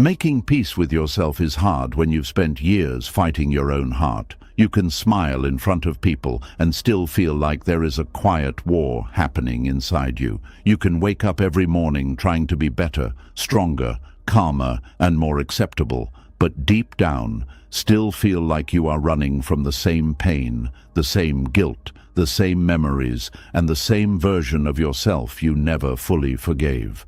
Making peace with yourself is hard when you've spent years fighting your own heart. You can smile in front of people and still feel like there is a quiet war happening inside you. You can wake up every morning trying to be better, stronger, calmer, and more acceptable, but deep down, still feel like you are running from the same pain, the same guilt, the same memories, and the same version of yourself you never fully forgave.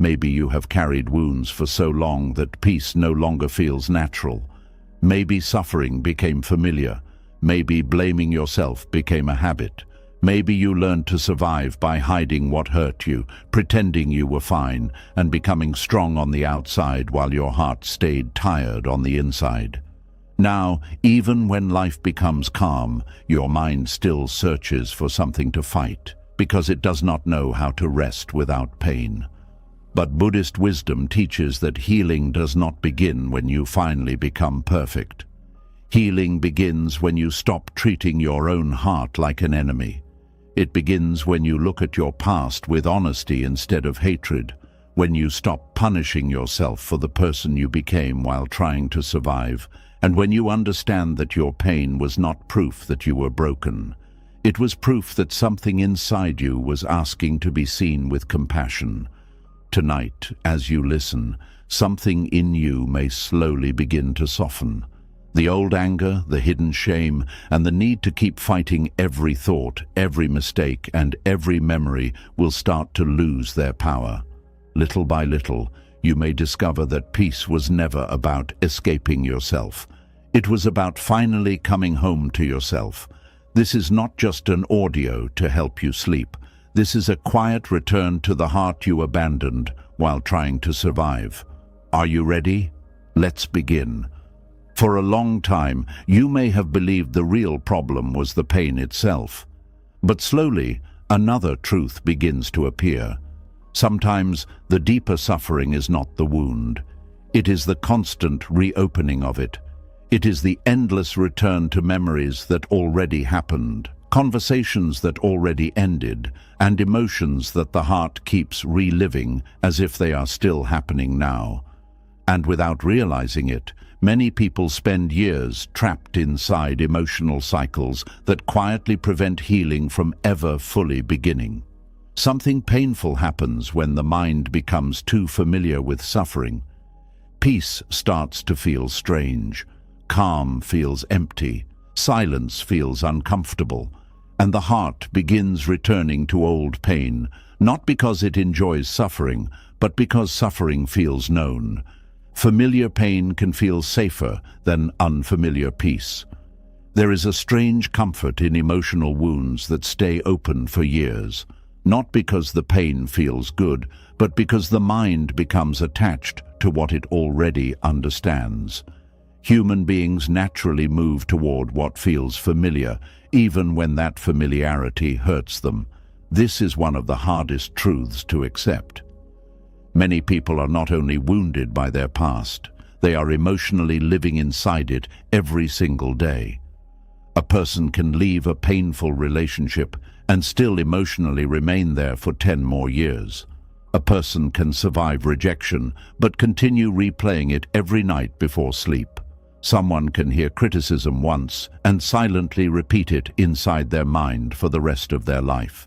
Maybe you have carried wounds for so long that peace no longer feels natural. Maybe suffering became familiar. Maybe blaming yourself became a habit. Maybe you learned to survive by hiding what hurt you, pretending you were fine, and becoming strong on the outside while your heart stayed tired on the inside. Now, even when life becomes calm, your mind still searches for something to fight, because it does not know how to rest without pain. But Buddhist wisdom teaches that healing does not begin when you finally become perfect. Healing begins when you stop treating your own heart like an enemy. It begins when you look at your past with honesty instead of hatred, when you stop punishing yourself for the person you became while trying to survive, and when you understand that your pain was not proof that you were broken. It was proof that something inside you was asking to be seen with compassion. Tonight, as you listen, something in you may slowly begin to soften. The old anger, the hidden shame, and the need to keep fighting every thought, every mistake, and every memory will start to lose their power. Little by little, you may discover that peace was never about escaping yourself. It was about finally coming home to yourself. This is not just an audio to help you sleep. This is a quiet return to the heart you abandoned while trying to survive. Are you ready? Let's begin. For a long time, you may have believed the real problem was the pain itself. But slowly, another truth begins to appear. Sometimes, the deeper suffering is not the wound. It is the constant reopening of it. It is the endless return to memories that already happened, conversations that already ended, and emotions that the heart keeps reliving as if they are still happening now. And without realizing it, many people spend years trapped inside emotional cycles that quietly prevent healing from ever fully beginning. Something painful happens when the mind becomes too familiar with suffering. Peace starts to feel strange. Calm feels empty. Silence feels uncomfortable. And the heart begins returning to old pain, not because it enjoys suffering, but because suffering feels known. Familiar pain can feel safer than unfamiliar peace. There is a strange comfort in emotional wounds that stay open for years, not because the pain feels good, but because the mind becomes attached to what it already understands. Human beings naturally move toward what feels familiar, even when that familiarity hurts them. This is one of the hardest truths to accept. Many people are not only wounded by their past, they are emotionally living inside it every single day. A person can leave a painful relationship and still emotionally remain there for 10 more years. A person can survive rejection but continue replaying it every night before sleep. Someone can hear criticism once and silently repeat it inside their mind for the rest of their life.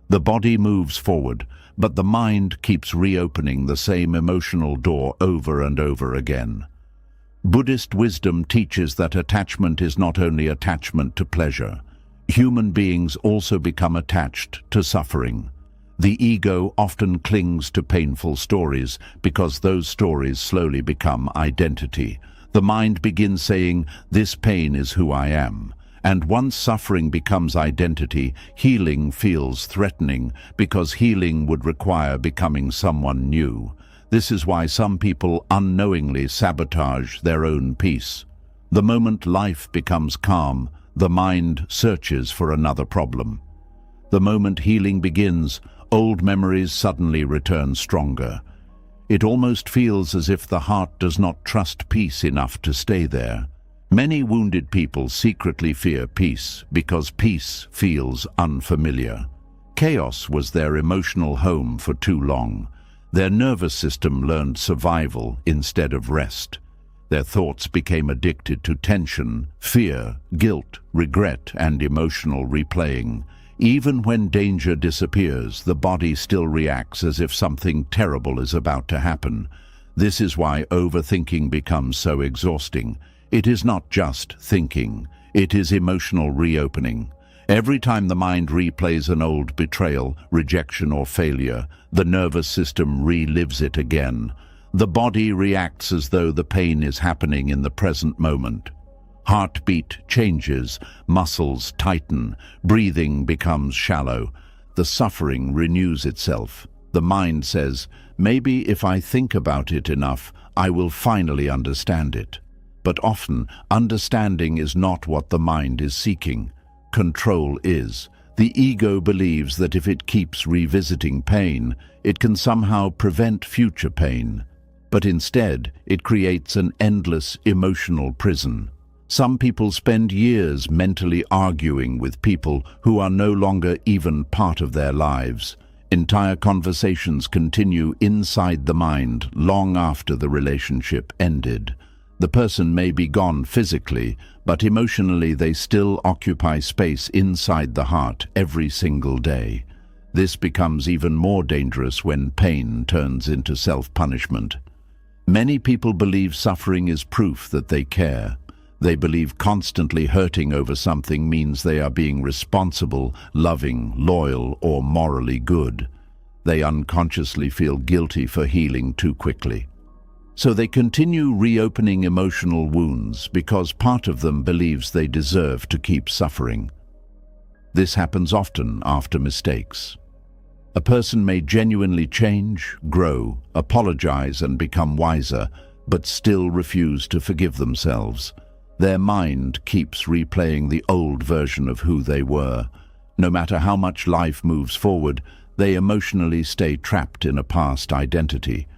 The body moves forward, but the mind keeps reopening the same emotional door over and over again. Buddhist wisdom teaches that attachment is not only attachment to pleasure. Human beings also become attached to suffering. The ego often clings to painful stories because those stories slowly become identity. The mind begins saying, "This pain is who I am." And once suffering becomes identity, healing feels threatening because healing would require becoming someone new. This is why some people unknowingly sabotage their own peace. The moment life becomes calm, the mind searches for another problem. The moment healing begins, old memories suddenly return stronger. It almost feels as if the heart does not trust peace enough to stay there. Many wounded people secretly fear peace because peace feels unfamiliar. Chaos was their emotional home for too long. Their nervous system learned survival instead of rest. Their thoughts became addicted to tension, fear, guilt, regret, and emotional replaying. Even when danger disappears, the body still reacts as if something terrible is about to happen. This is why overthinking becomes so exhausting. It is not just thinking, it is emotional reopening. Every time the mind replays an old betrayal, rejection, or failure, the nervous system relives it again. The body reacts as though the pain is happening in the present moment. Heartbeat changes, muscles tighten, breathing becomes shallow. The suffering renews itself. The mind says, maybe if I think about it enough, I will finally understand it. But often, understanding is not what the mind is seeking. Control is. The ego believes that if it keeps revisiting pain, it can somehow prevent future pain. But instead, it creates an endless emotional prison. Some people spend years mentally arguing with people who are no longer even part of their lives. Entire conversations continue inside the mind long after the relationship ended. The person may be gone physically, but emotionally they still occupy space inside the heart every single day. This becomes even more dangerous when pain turns into self-punishment. Many people believe suffering is proof that they care. They believe constantly hurting over something means they are being responsible, loving, loyal, or morally good. They unconsciously feel guilty for healing too quickly. So they continue reopening emotional wounds because part of them believes they deserve to keep suffering. This happens often after mistakes. A person may genuinely change, grow, apologize, and become wiser, but still refuse to forgive themselves. Their mind keeps replaying the old version of who they were. No matter how much life moves forward, they emotionally stay trapped in a past identity.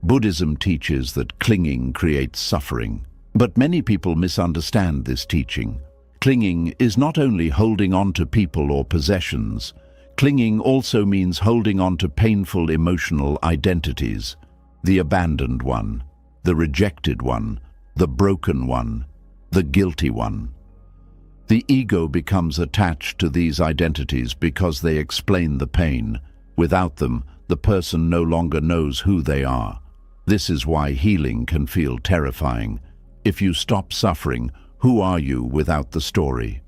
Buddhism teaches that clinging creates suffering. But many people misunderstand this teaching. Clinging is not only holding on to people or possessions. Clinging also means holding on to painful emotional identities. The abandoned one, the rejected one, the broken one, the guilty one. The ego becomes attached to these identities because they explain the pain. Without them, the person no longer knows who they are. This is why healing can feel terrifying. If you stop suffering, who are you without the story?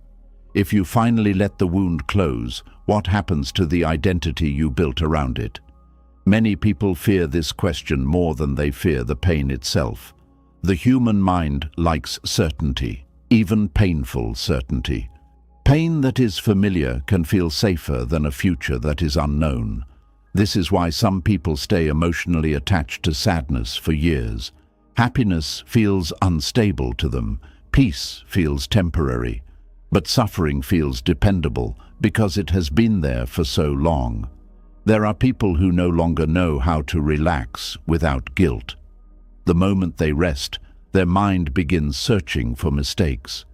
If you finally let the wound close, what happens to the identity you built around it? Many people fear this question more than they fear the pain itself. The human mind likes certainty, even painful certainty. Pain that is familiar can feel safer than a future that is unknown. This is why some people stay emotionally attached to sadness for years. Happiness feels unstable to them. Peace feels temporary. But suffering feels dependable because it has been there for so long. There are people who no longer know how to relax without guilt. The moment they rest, their mind begins searching for mistakes.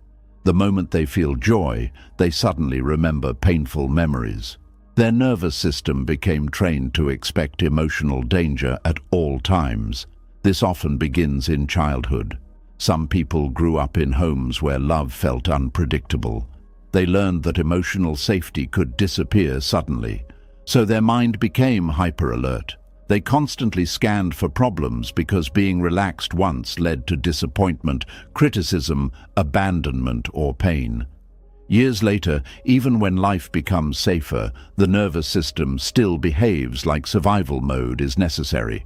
The moment they feel joy, they suddenly remember painful memories. Their nervous system became trained to expect emotional danger at all times. This often begins in childhood. Some people grew up in homes where love felt unpredictable. They learned that emotional safety could disappear suddenly, so their mind became hyper-alert. They constantly scanned for problems because being relaxed once led to disappointment, criticism, abandonment, or pain. Years later, even when life becomes safer, the nervous system still behaves like survival mode is necessary.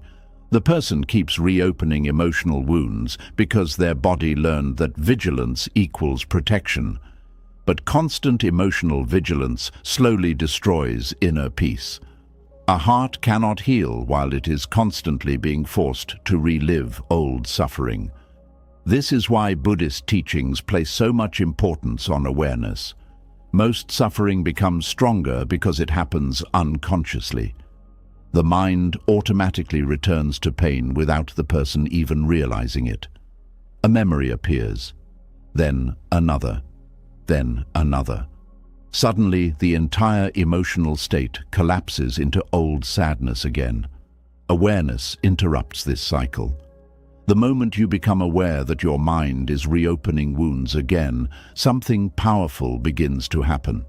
The person keeps reopening emotional wounds because their body learned that vigilance equals protection. But constant emotional vigilance slowly destroys inner peace. A heart cannot heal while it is constantly being forced to relive old suffering. This is why Buddhist teachings place so much importance on awareness. Most suffering becomes stronger because it happens unconsciously. The mind automatically returns to pain without the person even realizing it. A memory appears, then another, then another. Suddenly, the entire emotional state collapses into old sadness again. Awareness interrupts this cycle. The moment you become aware that your mind is reopening wounds again, something powerful begins to happen.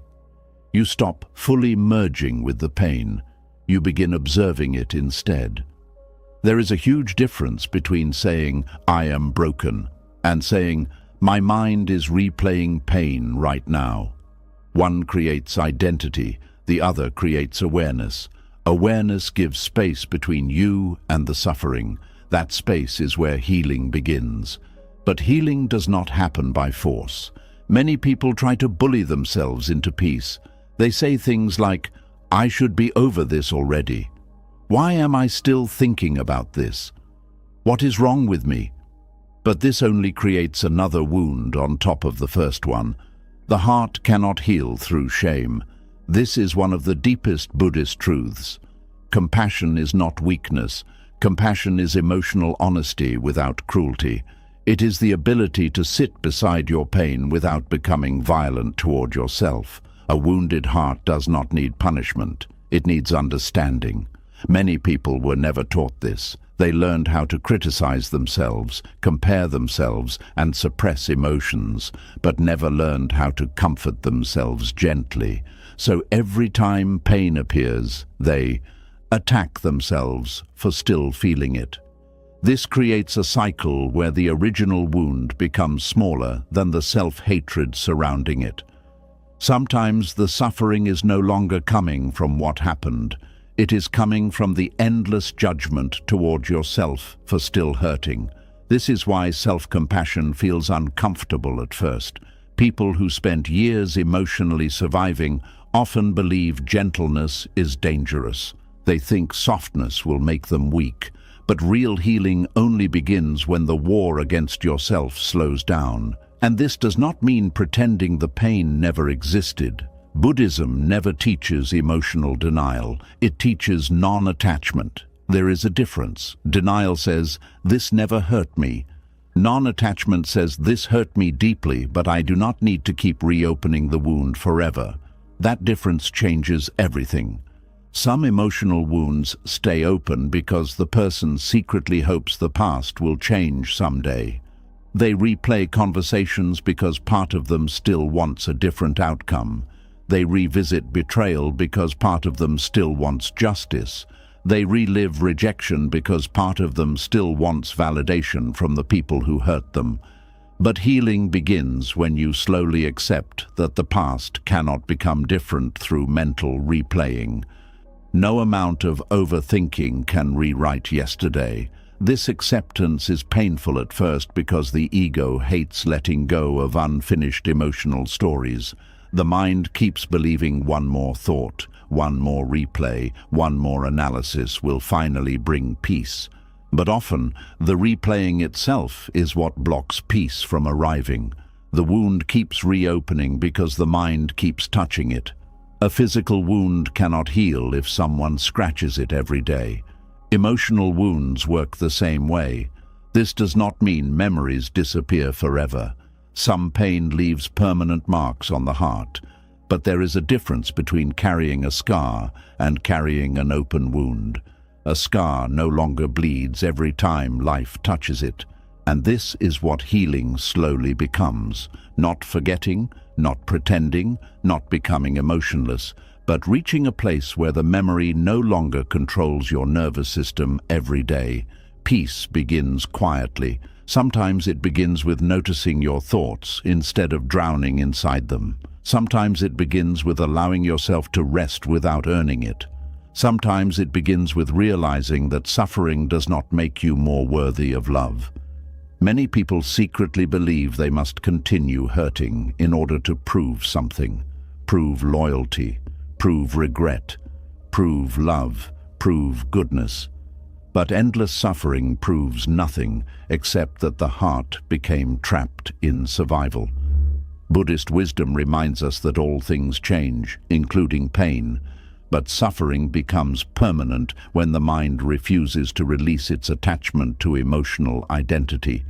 You stop fully merging with the pain. You begin observing it instead. There is a huge difference between saying, "I am broken," and saying, "My mind is replaying pain right now." One creates identity, the other creates awareness. Awareness gives space between you and the suffering. That space is where healing begins. But healing does not happen by force. Many people try to bully themselves into peace. They say things like, "I should be over this already. Why am I still thinking about this? What is wrong with me?" But this only creates another wound on top of the first one. The heart cannot heal through shame. This is one of the deepest Buddhist truths. Compassion is not weakness. Compassion is emotional honesty without cruelty. It is the ability to sit beside your pain without becoming violent toward yourself. A wounded heart does not need punishment. It needs understanding. Many people were never taught this. They learned how to criticize themselves, compare themselves, and suppress emotions, but never learned how to comfort themselves gently. So every time pain appears, they attack themselves for still feeling it. This creates a cycle where the original wound becomes smaller than the self-hatred surrounding it. Sometimes the suffering is no longer coming from what happened. It is coming from the endless judgment toward yourself for still hurting. This is why self-compassion feels uncomfortable at first. People who spent years emotionally surviving often believe gentleness is dangerous. They think softness will make them weak. But real healing only begins when the war against yourself slows down. And this does not mean pretending the pain never existed. Buddhism never teaches emotional denial. It teaches non-attachment. There is a difference. Denial says, "This never hurt me." Non-attachment says, "This hurt me deeply, but I do not need to keep reopening the wound forever." That difference changes everything. Some emotional wounds stay open because the person secretly hopes the past will change someday. They replay conversations because part of them still wants a different outcome. They revisit betrayal because part of them still wants justice. They relive rejection because part of them still wants validation from the people who hurt them. But healing begins when you slowly accept that the past cannot become different through mental replaying. No amount of overthinking can rewrite yesterday. This acceptance is painful at first because the ego hates letting go of unfinished emotional stories. The mind keeps believing one more thought, one more replay, one more analysis will finally bring peace. But often, the replaying itself is what blocks peace from arriving. The wound keeps reopening because the mind keeps touching it. A physical wound cannot heal if someone scratches it every day. Emotional wounds work the same way. This does not mean memories disappear forever. Some pain leaves permanent marks on the heart, but there is a difference between carrying a scar and carrying an open wound. A scar no longer bleeds every time life touches it, and this is what healing slowly becomes. Not forgetting, not pretending, not becoming emotionless, but reaching a place where the memory no longer controls your nervous system every day. Peace begins quietly. Sometimes it begins with noticing your thoughts instead of drowning inside them. Sometimes it begins with allowing yourself to rest without earning it. Sometimes it begins with realizing that suffering does not make you more worthy of love. Many people secretly believe they must continue hurting in order to prove something. Prove loyalty, prove regret, prove love, prove goodness. But endless suffering proves nothing except that the heart became trapped in survival. Buddhist wisdom reminds us that all things change, including pain, but suffering becomes permanent when the mind refuses to release its attachment to emotional identity.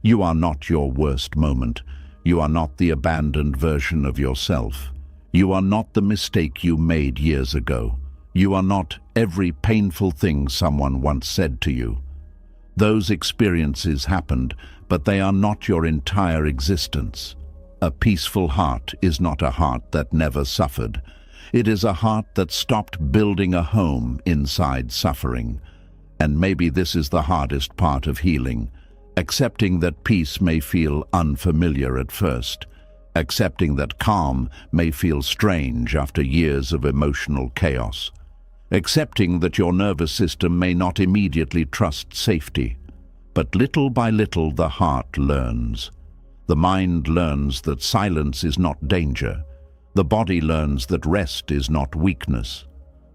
You are not your worst moment. You are not the abandoned version of yourself. You are not the mistake you made years ago. You are not every painful thing someone once said to you. Those experiences happened, but they are not your entire existence. A peaceful heart is not a heart that never suffered. It is a heart that stopped building a home inside suffering. And maybe this is the hardest part of healing, accepting that peace may feel unfamiliar at first, accepting that calm may feel strange after years of emotional chaos, accepting that your nervous system may not immediately trust safety. But little by little the heart learns. The mind learns that silence is not danger. The body learns that rest is not weakness.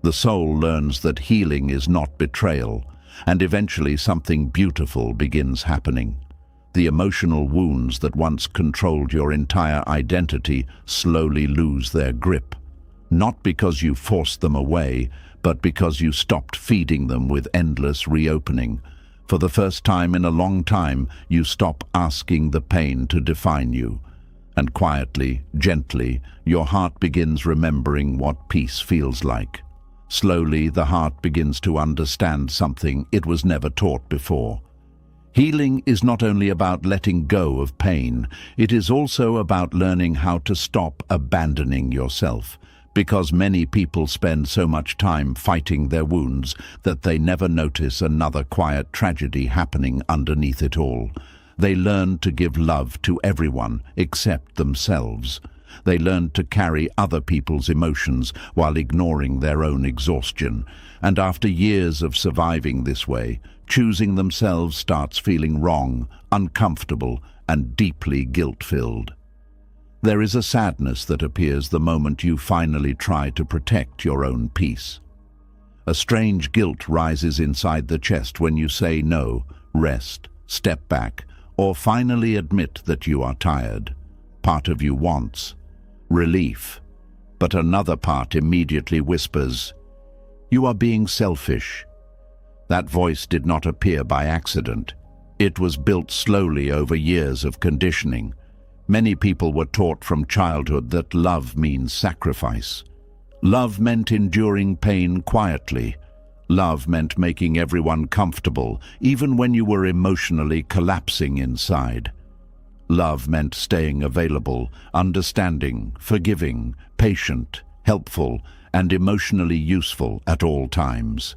The soul learns that healing is not betrayal, and eventually something beautiful begins happening. The emotional wounds that once controlled your entire identity slowly lose their grip, not because you forced them away, but because you stopped feeding them with endless reopening. For the first time in a long time, you stop asking the pain to define you. And quietly, gently, your heart begins remembering what peace feels like. Slowly, the heart begins to understand something it was never taught before. Healing is not only about letting go of pain, it is also about learning how to stop abandoning yourself, because many people spend so much time fighting their wounds that they never notice another quiet tragedy happening underneath it all. They learn to give love to everyone except themselves. They learn to carry other people's emotions while ignoring their own exhaustion. And after years of surviving this way, choosing themselves starts feeling wrong, uncomfortable, and deeply guilt-filled. There is a sadness that appears the moment you finally try to protect your own peace. A strange guilt rises inside the chest when you say no, rest, step back, or finally admit that you are tired. Part of you wants relief, but another part immediately whispers, "You are being selfish." That voice did not appear by accident. It was built slowly over years of conditioning. Many people were taught from childhood that love means sacrifice. Love meant enduring pain quietly. Love meant making everyone comfortable, even when you were emotionally collapsing inside. Love meant staying available, understanding, forgiving, patient, helpful, and emotionally useful at all times.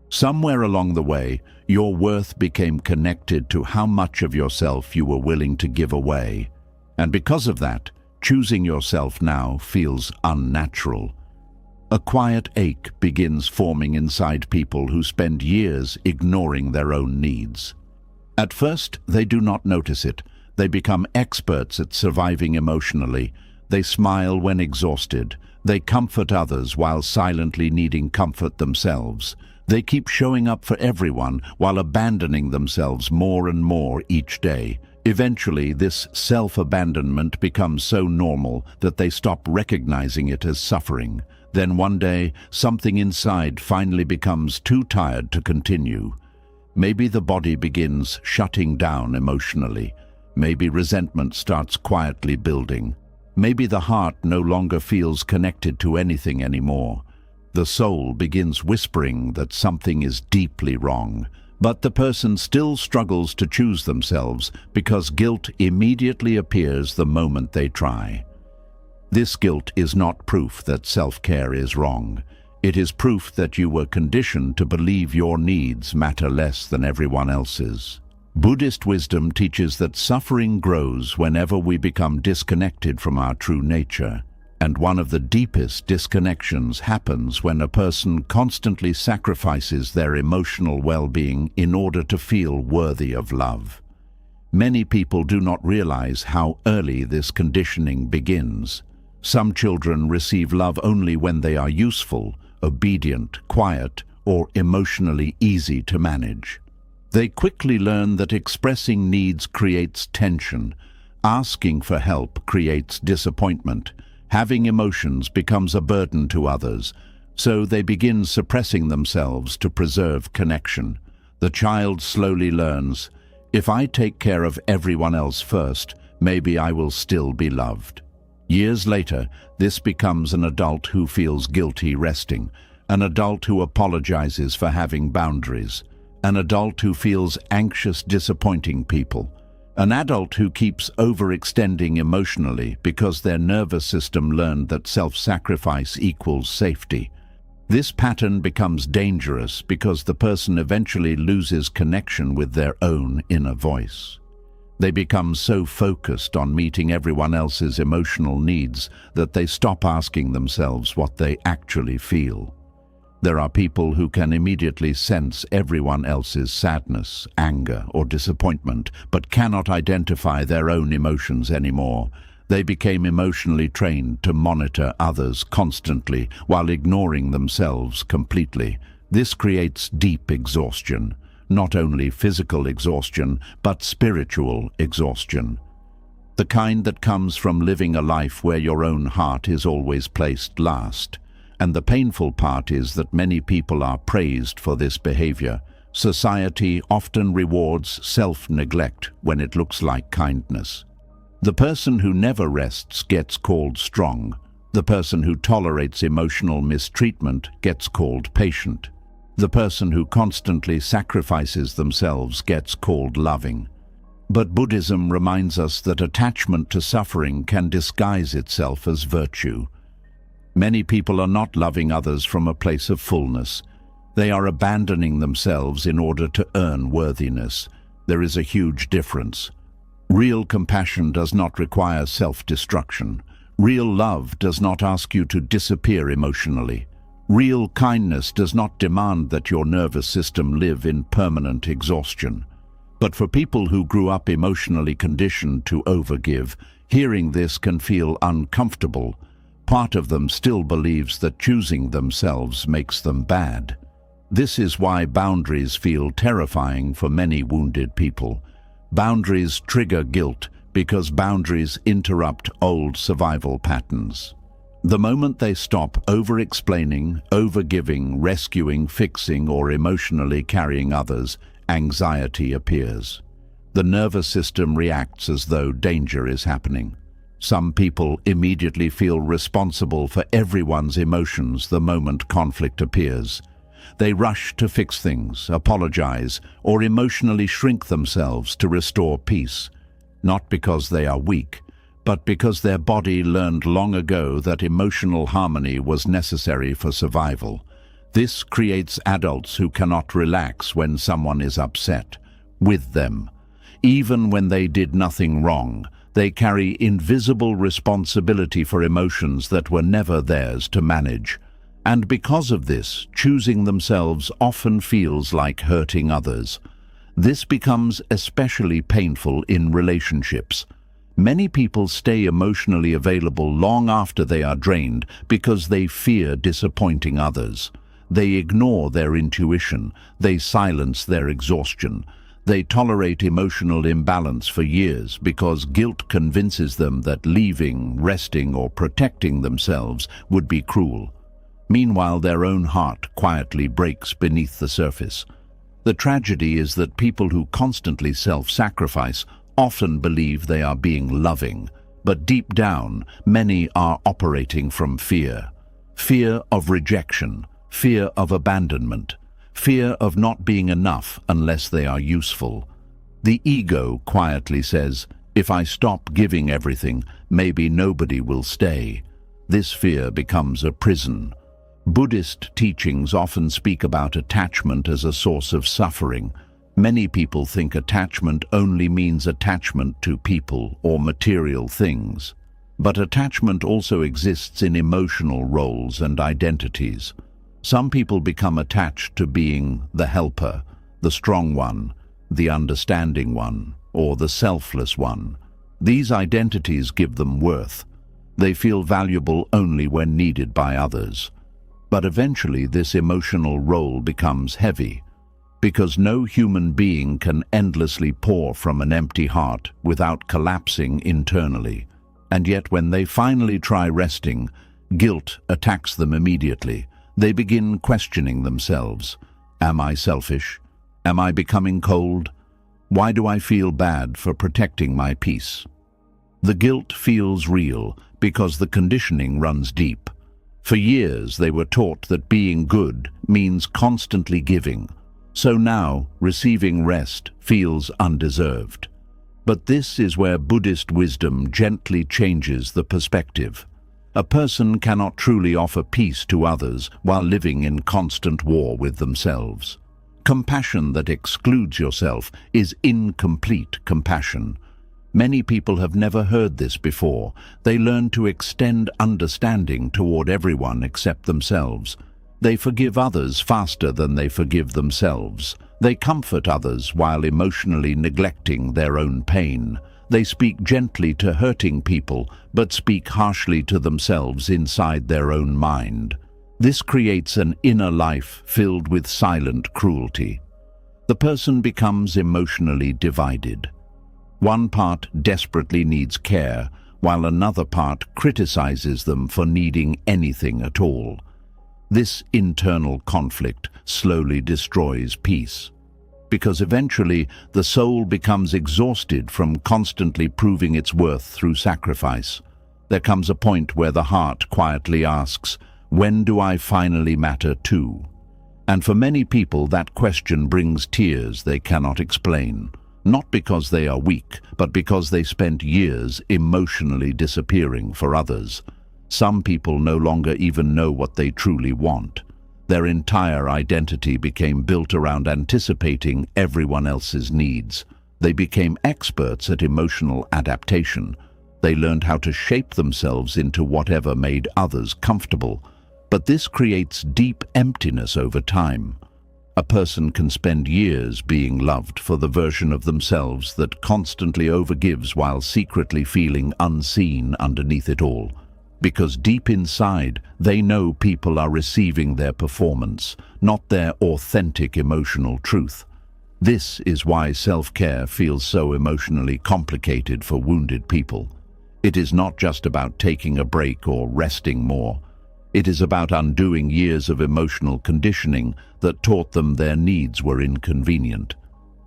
Somewhere along the way, your worth became connected to how much of yourself you were willing to give away. And because of that, choosing yourself now feels unnatural. A quiet ache begins forming inside people who spend years ignoring their own needs. At first, they do not notice it. They become experts at surviving emotionally. They smile when exhausted. They comfort others while silently needing comfort themselves. They keep showing up for everyone while abandoning themselves more and more each day. Eventually, this self-abandonment becomes so normal that they stop recognizing it as suffering. Then one day, something inside finally becomes too tired to continue. Maybe the body begins shutting down emotionally. Maybe resentment starts quietly building. Maybe the heart no longer feels connected to anything anymore. The soul begins whispering that something is deeply wrong. But the person still struggles to choose themselves because guilt immediately appears the moment they try. This guilt is not proof that self-care is wrong. It is proof that you were conditioned to believe your needs matter less than everyone else's. Buddhist wisdom teaches that suffering grows whenever we become disconnected from our true nature. And one of the deepest disconnections happens when a person constantly sacrifices their emotional well-being in order to feel worthy of love. Many people do not realize how early this conditioning begins. Some children receive love only when they are useful, obedient, quiet, or emotionally easy to manage. They quickly learn that expressing needs creates tension, asking for help creates disappointment, having emotions becomes a burden to others, so they begin suppressing themselves to preserve connection. The child slowly learns, if I take care of everyone else first, maybe I will still be loved. Years later, this becomes an adult who feels guilty resting, an adult who apologizes for having boundaries, an adult who feels anxious disappointing people, an adult who keeps overextending emotionally because their nervous system learned that self-sacrifice equals safety. This pattern becomes dangerous because the person eventually loses connection with their own inner voice. They become so focused on meeting everyone else's emotional needs that they stop asking themselves what they actually feel. There are people who can immediately sense everyone else's sadness, anger, or disappointment, but cannot identify their own emotions anymore. They became emotionally trained to monitor others constantly while ignoring themselves completely. This creates deep exhaustion, not only physical exhaustion, but spiritual exhaustion. The kind that comes from living a life where your own heart is always placed last. And the painful part is that many people are praised for this behavior. Society often rewards self-neglect when it looks like kindness. The person who never rests gets called strong. The person who tolerates emotional mistreatment gets called patient. The person who constantly sacrifices themselves gets called loving. But Buddhism reminds us that attachment to suffering can disguise itself as virtue. Many people are not loving others from a place of fullness. They are abandoning themselves in order to earn worthiness. There is a huge difference. Real compassion does not require self-destruction. Real love does not ask you to disappear emotionally. Real kindness does not demand that your nervous system live in permanent exhaustion. But for people who grew up emotionally conditioned to overgive, hearing this can feel uncomfortable. Part of them still believes that choosing themselves makes them bad. This is why boundaries feel terrifying for many wounded people. Boundaries trigger guilt because boundaries interrupt old survival patterns. The moment they stop over-explaining, over-giving, rescuing, fixing, or emotionally carrying others, anxiety appears. The nervous system reacts as though danger is happening. Some people immediately feel responsible for everyone's emotions the moment conflict appears. They rush to fix things, apologize, or emotionally shrink themselves to restore peace, not because they are weak, but because their body learned long ago that emotional harmony was necessary for survival. This creates adults who cannot relax when someone is upset with them. Even when they did nothing wrong, they carry invisible responsibility for emotions that were never theirs to manage. And because of this, choosing themselves often feels like hurting others. This becomes especially painful in relationships. Many people stay emotionally available long after they are drained because they fear disappointing others. They ignore their intuition. They silence their exhaustion. They tolerate emotional imbalance for years because guilt convinces them that leaving, resting, or protecting themselves would be cruel. Meanwhile, their own heart quietly breaks beneath the surface. The tragedy is that people who constantly self-sacrifice often believe they are being loving, but deep down, many are operating from fear. Fear of rejection, fear of abandonment, fear of not being enough unless they are useful. The ego quietly says, if I stop giving everything, maybe nobody will stay. This fear becomes a prison. Buddhist teachings often speak about attachment as a source of suffering. Many people think attachment only means attachment to people or material things. But attachment also exists in emotional roles and identities. Some people become attached to being the helper, the strong one, the understanding one, or the selfless one. These identities give them worth. They feel valuable only when needed by others. But eventually this emotional role becomes heavy, because no human being can endlessly pour from an empty heart without collapsing internally. And yet when they finally try resting, guilt attacks them immediately. They begin questioning themselves. Am I selfish? Am I becoming cold? Why do I feel bad for protecting my peace? The guilt feels real because the conditioning runs deep. For years they were taught that being good means constantly giving, so now receiving rest feels undeserved. But this is where Buddhist wisdom gently changes the perspective. A person cannot truly offer peace to others while living in constant war with themselves. Compassion that excludes yourself is incomplete compassion. Many people have never heard this before. They learn to extend understanding toward everyone except themselves. They forgive others faster than they forgive themselves. They comfort others while emotionally neglecting their own pain. They speak gently to hurting people, but speak harshly to themselves inside their own mind. This creates an inner life filled with silent cruelty. The person becomes emotionally divided. One part desperately needs care, while another part criticizes them for needing anything at all. This internal conflict slowly destroys peace, because eventually the soul becomes exhausted from constantly proving its worth through sacrifice. There comes a point where the heart quietly asks, "When do I finally matter too?" And for many people that question brings tears they cannot explain, not because they are weak, but because they spent years emotionally disappearing for others. Some people no longer even know what they truly want. Their entire identity became built around anticipating everyone else's needs. They became experts at emotional adaptation. They learned how to shape themselves into whatever made others comfortable. But this creates deep emptiness over time. A person can spend years being loved for the version of themselves that constantly overgives while secretly feeling unseen underneath it all. Because deep inside, they know people are receiving their performance, not their authentic emotional truth. This is why self-care feels so emotionally complicated for wounded people. It is not just about taking a break or resting more. It is about undoing years of emotional conditioning that taught them their needs were inconvenient.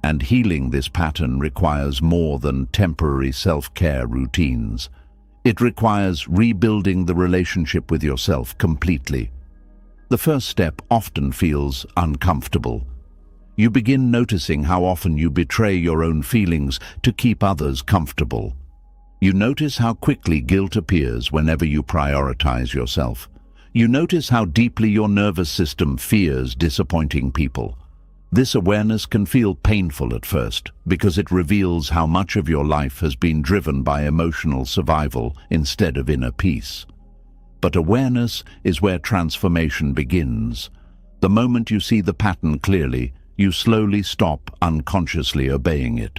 And healing this pattern requires more than temporary self-care routines. It requires rebuilding the relationship with yourself completely. The first step often feels uncomfortable. You begin noticing how often you betray your own feelings to keep others comfortable. You notice how quickly guilt appears whenever you prioritize yourself. You notice how deeply your nervous system fears disappointing people. This awareness can feel painful at first because it reveals how much of your life has been driven by emotional survival instead of inner peace. But awareness is where transformation begins. The moment you see the pattern clearly, you slowly stop unconsciously obeying it.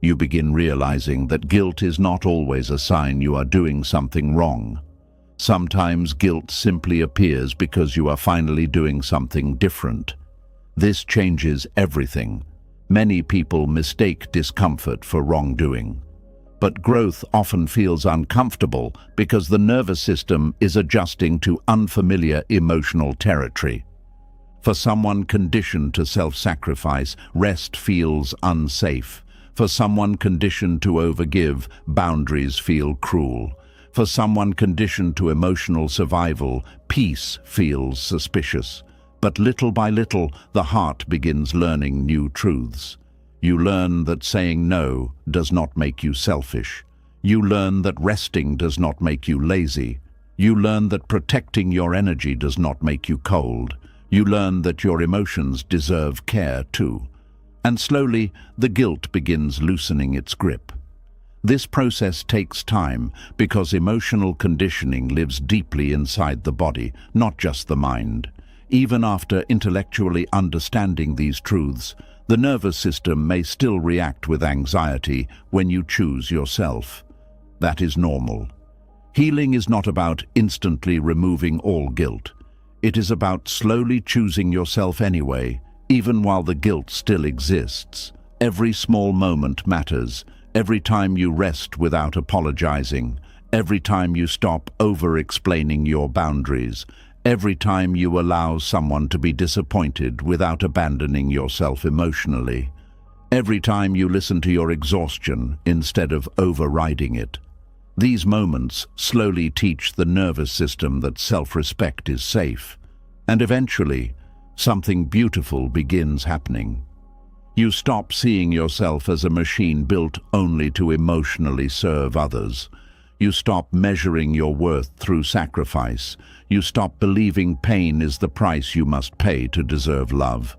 You begin realizing that guilt is not always a sign you are doing something wrong. Sometimes guilt simply appears because you are finally doing something different. This changes everything. Many people mistake discomfort for wrongdoing. But growth often feels uncomfortable because the nervous system is adjusting to unfamiliar emotional territory. For someone conditioned to self-sacrifice, rest feels unsafe. For someone conditioned to overgive, boundaries feel cruel. For someone conditioned to emotional survival, peace feels suspicious. But little by little, the heart begins learning new truths. You learn that saying no does not make you selfish. You learn that resting does not make you lazy. You learn that protecting your energy does not make you cold. You learn that your emotions deserve care too. And slowly, the guilt begins loosening its grip. This process takes time because emotional conditioning lives deeply inside the body, not just the mind. Even after intellectually understanding these truths, the nervous system may still react with anxiety when you choose yourself. That is normal. Healing is not about instantly removing all guilt. It is about slowly choosing yourself anyway, even while the guilt still exists. Every small moment matters. Every time you rest without apologizing. Every time you stop over-explaining your boundaries. Every time you allow someone to be disappointed without abandoning yourself emotionally. Every time you listen to your exhaustion instead of overriding it. These moments slowly teach the nervous system that self-respect is safe, and eventually, something beautiful begins happening. You stop seeing yourself as a machine built only to emotionally serve others. You stop measuring your worth through sacrifice. You stop believing pain is the price you must pay to deserve love.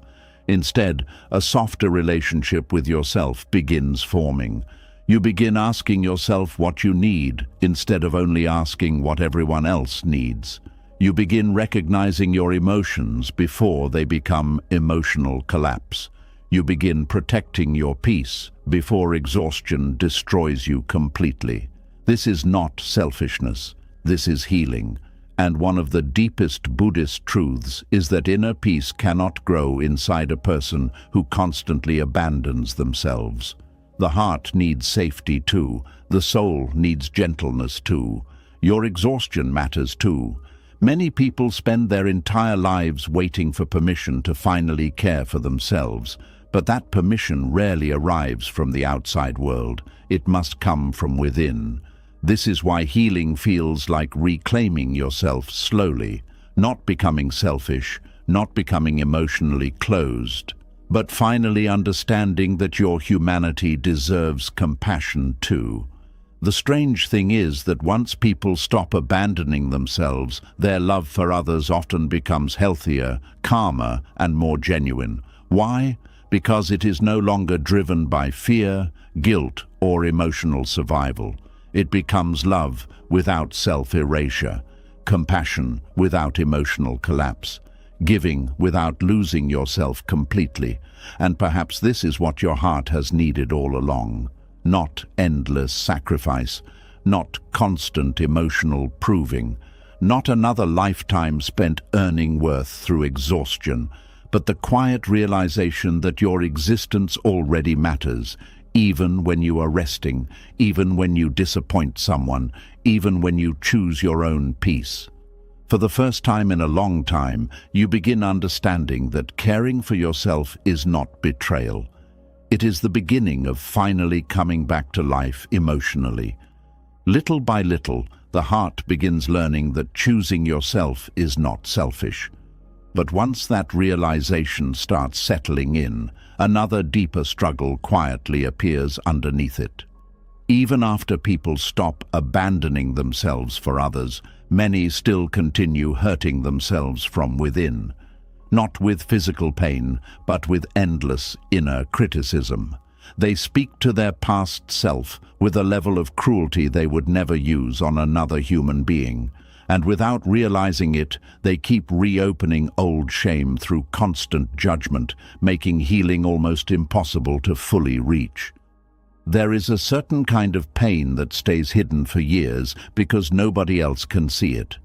Instead, a softer relationship with yourself begins forming. You begin asking yourself what you need instead of only asking what everyone else needs. You begin recognizing your emotions before they become emotional collapse. You begin protecting your peace before exhaustion destroys you completely. This is not selfishness. This is healing. And one of the deepest Buddhist truths is that inner peace cannot grow inside a person who constantly abandons themselves. The heart needs safety too. The soul needs gentleness too. Your exhaustion matters too. Many people spend their entire lives waiting for permission to finally care for themselves, but that permission rarely arrives from the outside world. It must come from within. This is why healing feels like reclaiming yourself slowly, not becoming selfish, not becoming emotionally closed, but finally understanding that your humanity deserves compassion too. The strange thing is that once people stop abandoning themselves, their love for others often becomes healthier, calmer, and more genuine. Why? Because it is no longer driven by fear, guilt, or emotional survival. It becomes love without self-erasure, compassion without emotional collapse, giving without losing yourself completely. And perhaps this is what your heart has needed all along. Not endless sacrifice, not constant emotional proving, not another lifetime spent earning worth through exhaustion, but the quiet realization that your existence already matters, even when you are resting, even when you disappoint someone, even when you choose your own peace. For the first time in a long time, you begin understanding that caring for yourself is not betrayal. It is the beginning of finally coming back to life emotionally. Little by little, the heart begins learning that choosing yourself is not selfish. But once that realization starts settling in, another deeper struggle quietly appears underneath it. Even after people stop abandoning themselves for others, many still continue hurting themselves from within. Not with physical pain, but with endless inner criticism. They speak to their past self with a level of cruelty they would never use on another human being. And without realizing it, they keep reopening old shame through constant judgment, making healing almost impossible to fully reach. There is a certain kind of pain that stays hidden for years because nobody else can see it.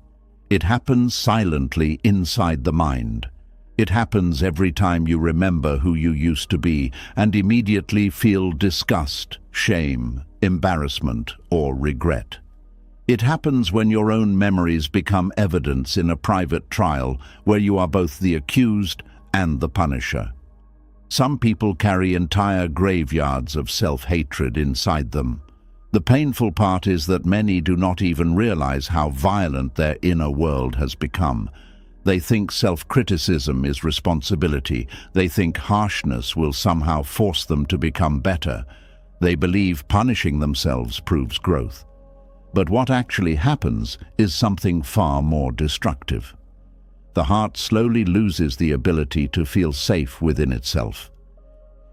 It happens silently inside the mind. It happens every time you remember who you used to be and immediately feel disgust, shame, embarrassment, or regret. It happens when your own memories become evidence in a private trial where you are both the accused and the punisher. Some people carry entire graveyards of self-hatred inside them. The painful part is that many do not even realize how violent their inner world has become. They think self-criticism is responsibility. They think harshness will somehow force them to become better. They believe punishing themselves proves growth. But what actually happens is something far more destructive. The heart slowly loses the ability to feel safe within itself.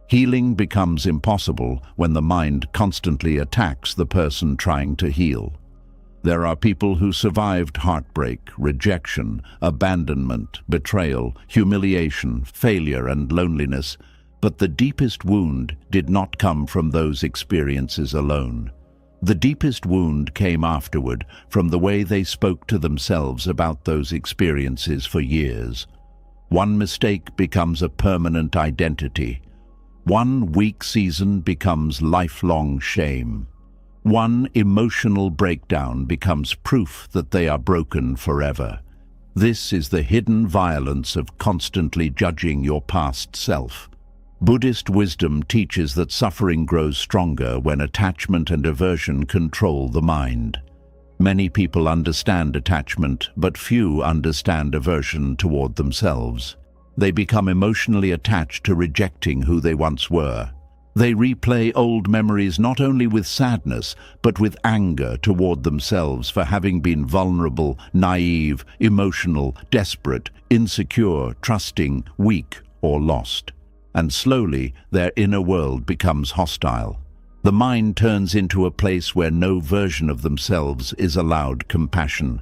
Healing becomes impossible when the mind constantly attacks the person trying to heal. There are people who survived heartbreak, rejection, abandonment, betrayal, humiliation, failure, and loneliness, but the deepest wound did not come from those experiences alone. The deepest wound came afterward from the way they spoke to themselves about those experiences for years. One mistake becomes a permanent identity. One weak season becomes lifelong shame. One emotional breakdown becomes proof that they are broken forever. This is the hidden violence of constantly judging your past self. Buddhist wisdom teaches that suffering grows stronger when attachment and aversion control the mind. Many people understand attachment, but few understand aversion toward themselves. They become emotionally attached to rejecting who they once were. They replay old memories not only with sadness, but with anger toward themselves for having been vulnerable, naive, emotional, desperate, insecure, trusting, weak, or lost. And slowly, their inner world becomes hostile. The mind turns into a place where no version of themselves is allowed compassion.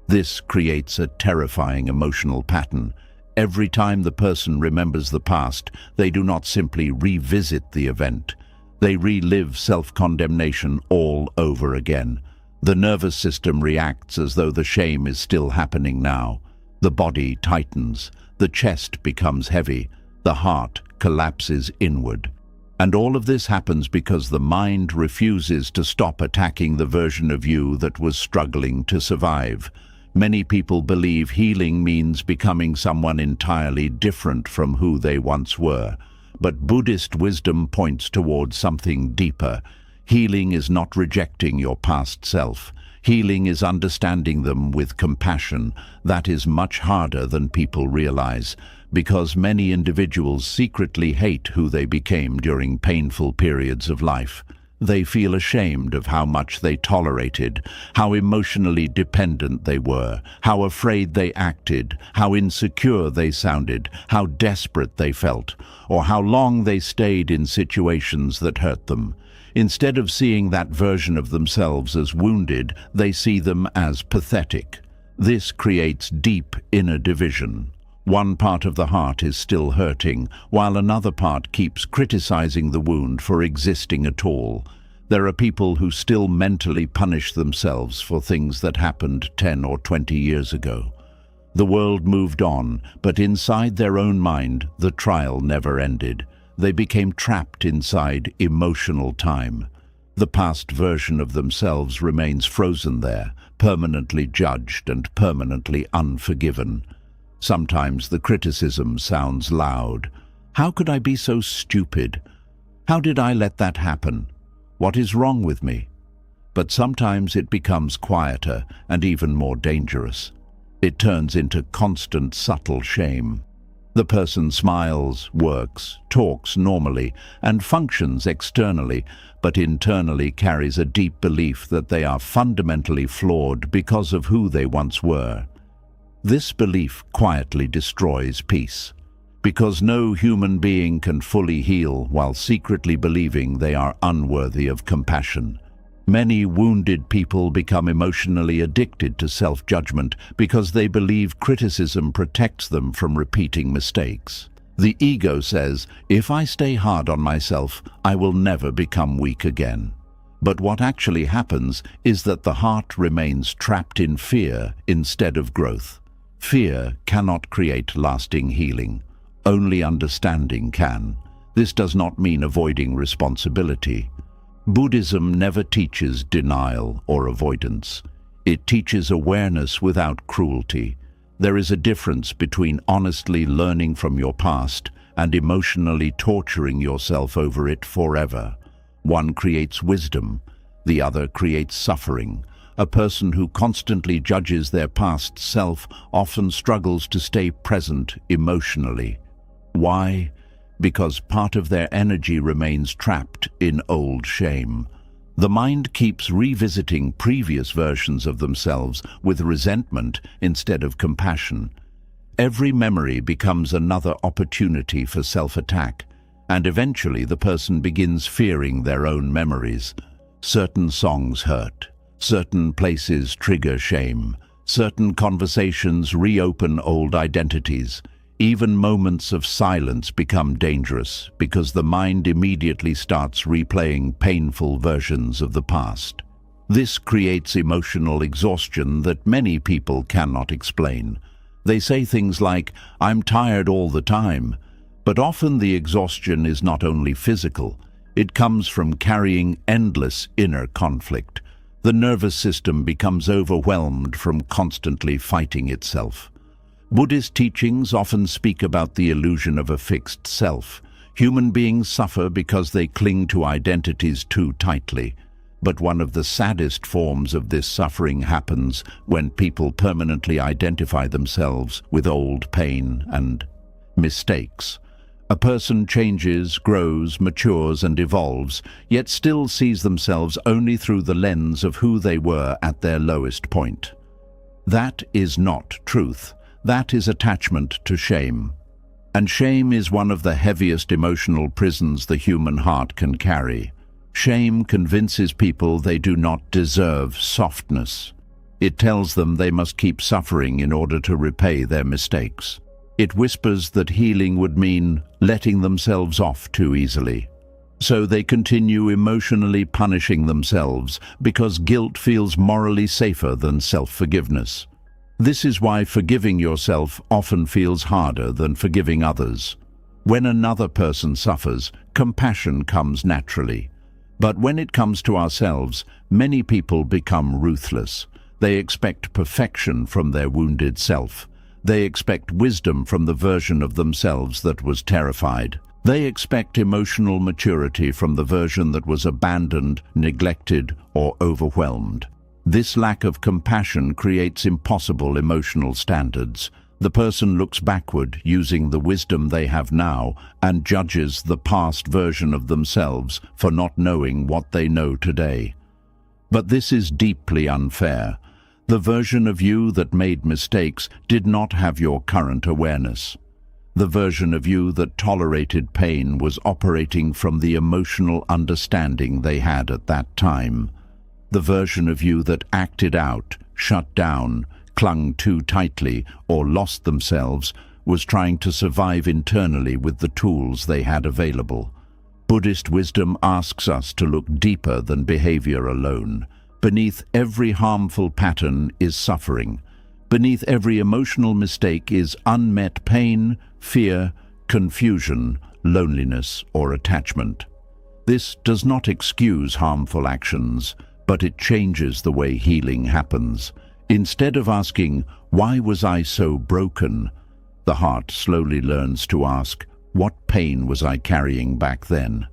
This creates a terrifying emotional pattern. Every time the person remembers the past, they do not simply revisit the event. They relive self-condemnation all over again. The nervous system reacts as though the shame is still happening now. The body tightens, the chest becomes heavy, the heart collapses inward. And all of this happens because the mind refuses to stop attacking the version of you that was struggling to survive. Many people believe healing means becoming someone entirely different from who they once were. But Buddhist wisdom points towards something deeper. Healing is not rejecting your past self. Healing is understanding them with compassion. That is much harder than people realize, because many individuals secretly hate who they became during painful periods of life. They feel ashamed of how much they tolerated, how emotionally dependent they were, how afraid they acted, how insecure they sounded, how desperate they felt, or how long they stayed in situations that hurt them. Instead of seeing that version of themselves as wounded, they see them as pathetic. This creates deep inner division. One part of the heart is still hurting, while another part keeps criticizing the wound for existing at all. There are people who still mentally punish themselves for things that happened 10 or 20 years ago. The world moved on, but inside their own mind, the trial never ended. They became trapped inside emotional time. The past version of themselves remains frozen there, permanently judged and permanently unforgiven. Sometimes the criticism sounds loud. How could I be so stupid? How did I let that happen? What is wrong with me? But sometimes it becomes quieter and even more dangerous. It turns into constant subtle shame. The person smiles, works, talks normally, and functions externally, but internally carries a deep belief that they are fundamentally flawed because of who they once were. This belief quietly destroys peace, because no human being can fully heal while secretly believing they are unworthy of compassion. Many wounded people become emotionally addicted to self-judgment because they believe criticism protects them from repeating mistakes. The ego says, if I stay hard on myself, I will never become weak again. But what actually happens is that the heart remains trapped in fear instead of growth. Fear cannot create lasting healing. Only understanding can. This does not mean avoiding responsibility. Buddhism never teaches denial or avoidance. It teaches awareness without cruelty. There is a difference between honestly learning from your past and emotionally torturing yourself over it forever. One creates wisdom, the other creates suffering. A person who constantly judges their past self often struggles to stay present emotionally. Why? Because part of their energy remains trapped in old shame. The mind keeps revisiting previous versions of themselves with resentment instead of compassion. Every memory becomes another opportunity for self-attack, and eventually the person begins fearing their own memories. Certain songs hurt. Certain places trigger shame. Certain conversations reopen old identities. Even moments of silence become dangerous because the mind immediately starts replaying painful versions of the past. This creates emotional exhaustion that many people cannot explain. They say things like, "I'm tired all the time," but often the exhaustion is not only physical. It comes from carrying endless inner conflict. The nervous system becomes overwhelmed from constantly fighting itself. Buddhist teachings often speak about the illusion of a fixed self. Human beings suffer because they cling to identities too tightly. But one of the saddest forms of this suffering happens when people permanently identify themselves with old pain and mistakes. A person changes, grows, matures, and evolves, yet still sees themselves only through the lens of who they were at their lowest point. That is not truth. That is attachment to shame. And shame is one of the heaviest emotional prisons the human heart can carry. Shame convinces people they do not deserve softness. It tells them they must keep suffering in order to repay their mistakes. It whispers that healing would mean letting themselves off too easily. So they continue emotionally punishing themselves because guilt feels morally safer than self-forgiveness. This is why forgiving yourself often feels harder than forgiving others. When another person suffers, compassion comes naturally. But when it comes to ourselves, many people become ruthless. They expect perfection from their wounded self. They expect wisdom from the version of themselves that was terrified. They expect emotional maturity from the version that was abandoned, neglected, or overwhelmed. This lack of compassion creates impossible emotional standards. The person looks backward using the wisdom they have now and judges the past version of themselves for not knowing what they know today. But this is deeply unfair. The version of you that made mistakes did not have your current awareness. The version of you that tolerated pain was operating from the emotional understanding they had at that time. The version of you that acted out, shut down, clung too tightly, or lost themselves was trying to survive internally with the tools they had available. Buddhist wisdom asks us to look deeper than behavior alone. Beneath every harmful pattern is suffering. Beneath every emotional mistake is unmet pain, fear, confusion, loneliness, or attachment. This does not excuse harmful actions, but it changes the way healing happens. Instead of asking, "Why was I so broken?" the heart slowly learns to ask, "What pain was I carrying back then?"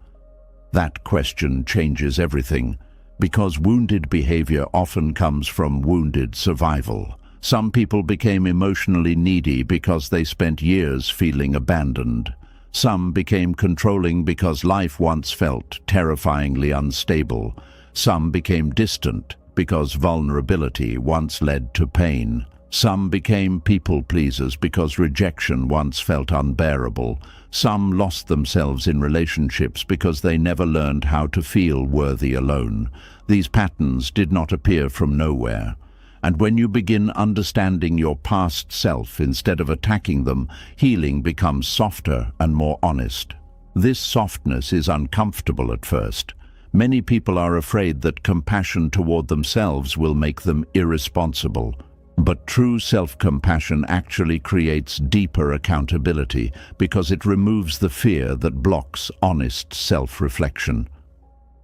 That question changes everything, because wounded behavior often comes from wounded survival. Some people became emotionally needy because they spent years feeling abandoned. Some became controlling because life once felt terrifyingly unstable. Some became distant because vulnerability once led to pain. Some became people-pleasers because rejection once felt unbearable. Some lost themselves in relationships because they never learned how to feel worthy alone. These patterns did not appear from nowhere. And when you begin understanding your past self instead of attacking them, healing becomes softer and more honest. This softness is uncomfortable at first. Many people are afraid that compassion toward themselves will make them irresponsible. But true self-compassion actually creates deeper accountability because it removes the fear that blocks honest self-reflection.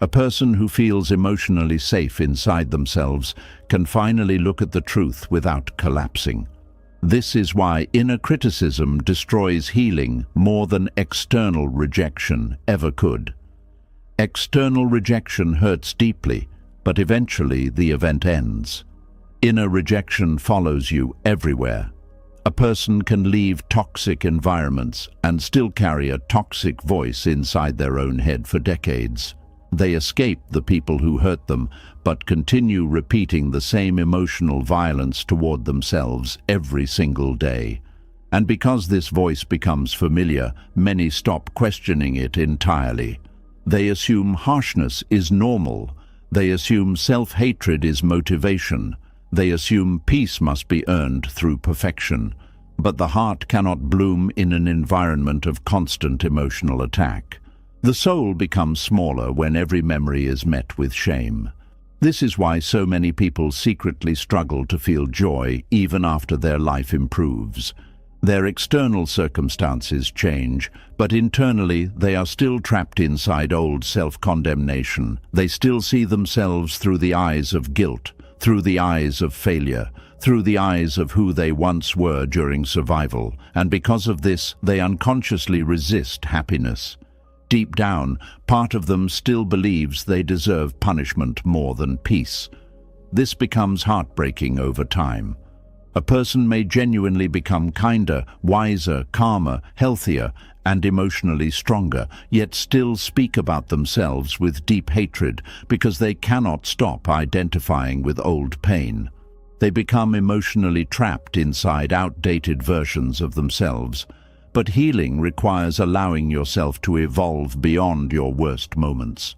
A person who feels emotionally safe inside themselves can finally look at the truth without collapsing. This is why inner criticism destroys healing more than external rejection ever could. External rejection hurts deeply, but eventually the event ends. Inner rejection follows you everywhere. A person can leave toxic environments and still carry a toxic voice inside their own head for decades. They escape the people who hurt them, but continue repeating the same emotional violence toward themselves every single day. And because this voice becomes familiar, many stop questioning it entirely. They assume harshness is normal. They assume self-hatred is motivation. They assume peace must be earned through perfection. But the heart cannot bloom in an environment of constant emotional attack. The soul becomes smaller when every memory is met with shame. This is why so many people secretly struggle to feel joy even after their life improves. Their external circumstances change, but internally they are still trapped inside old self-condemnation. They still see themselves through the eyes of guilt, through the eyes of failure, through the eyes of who they once were during survival, and because of this, they unconsciously resist happiness. Deep down, part of them still believes they deserve punishment more than peace. This becomes heartbreaking over time. A person may genuinely become kinder, wiser, calmer, healthier, and emotionally stronger, yet still speak about themselves with deep hatred because they cannot stop identifying with old pain. They become emotionally trapped inside outdated versions of themselves. But healing requires allowing yourself to evolve beyond your worst moments.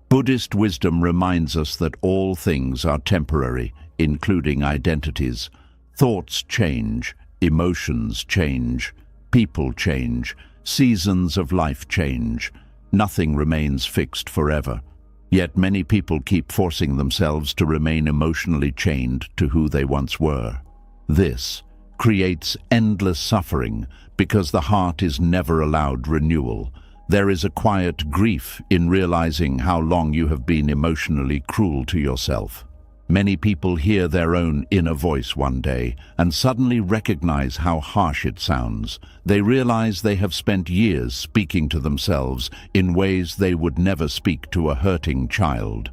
Buddhist wisdom reminds us that all things are temporary, including identities. Thoughts change, emotions change, people change, seasons of life change. Nothing remains fixed forever. Yet many people keep forcing themselves to remain emotionally chained to who they once were. This creates endless suffering because the heart is never allowed renewal. There is a quiet grief in realizing how long you have been emotionally cruel to yourself. Many people hear their own inner voice one day and suddenly recognize how harsh it sounds. They realize they have spent years speaking to themselves in ways they would never speak to a hurting child.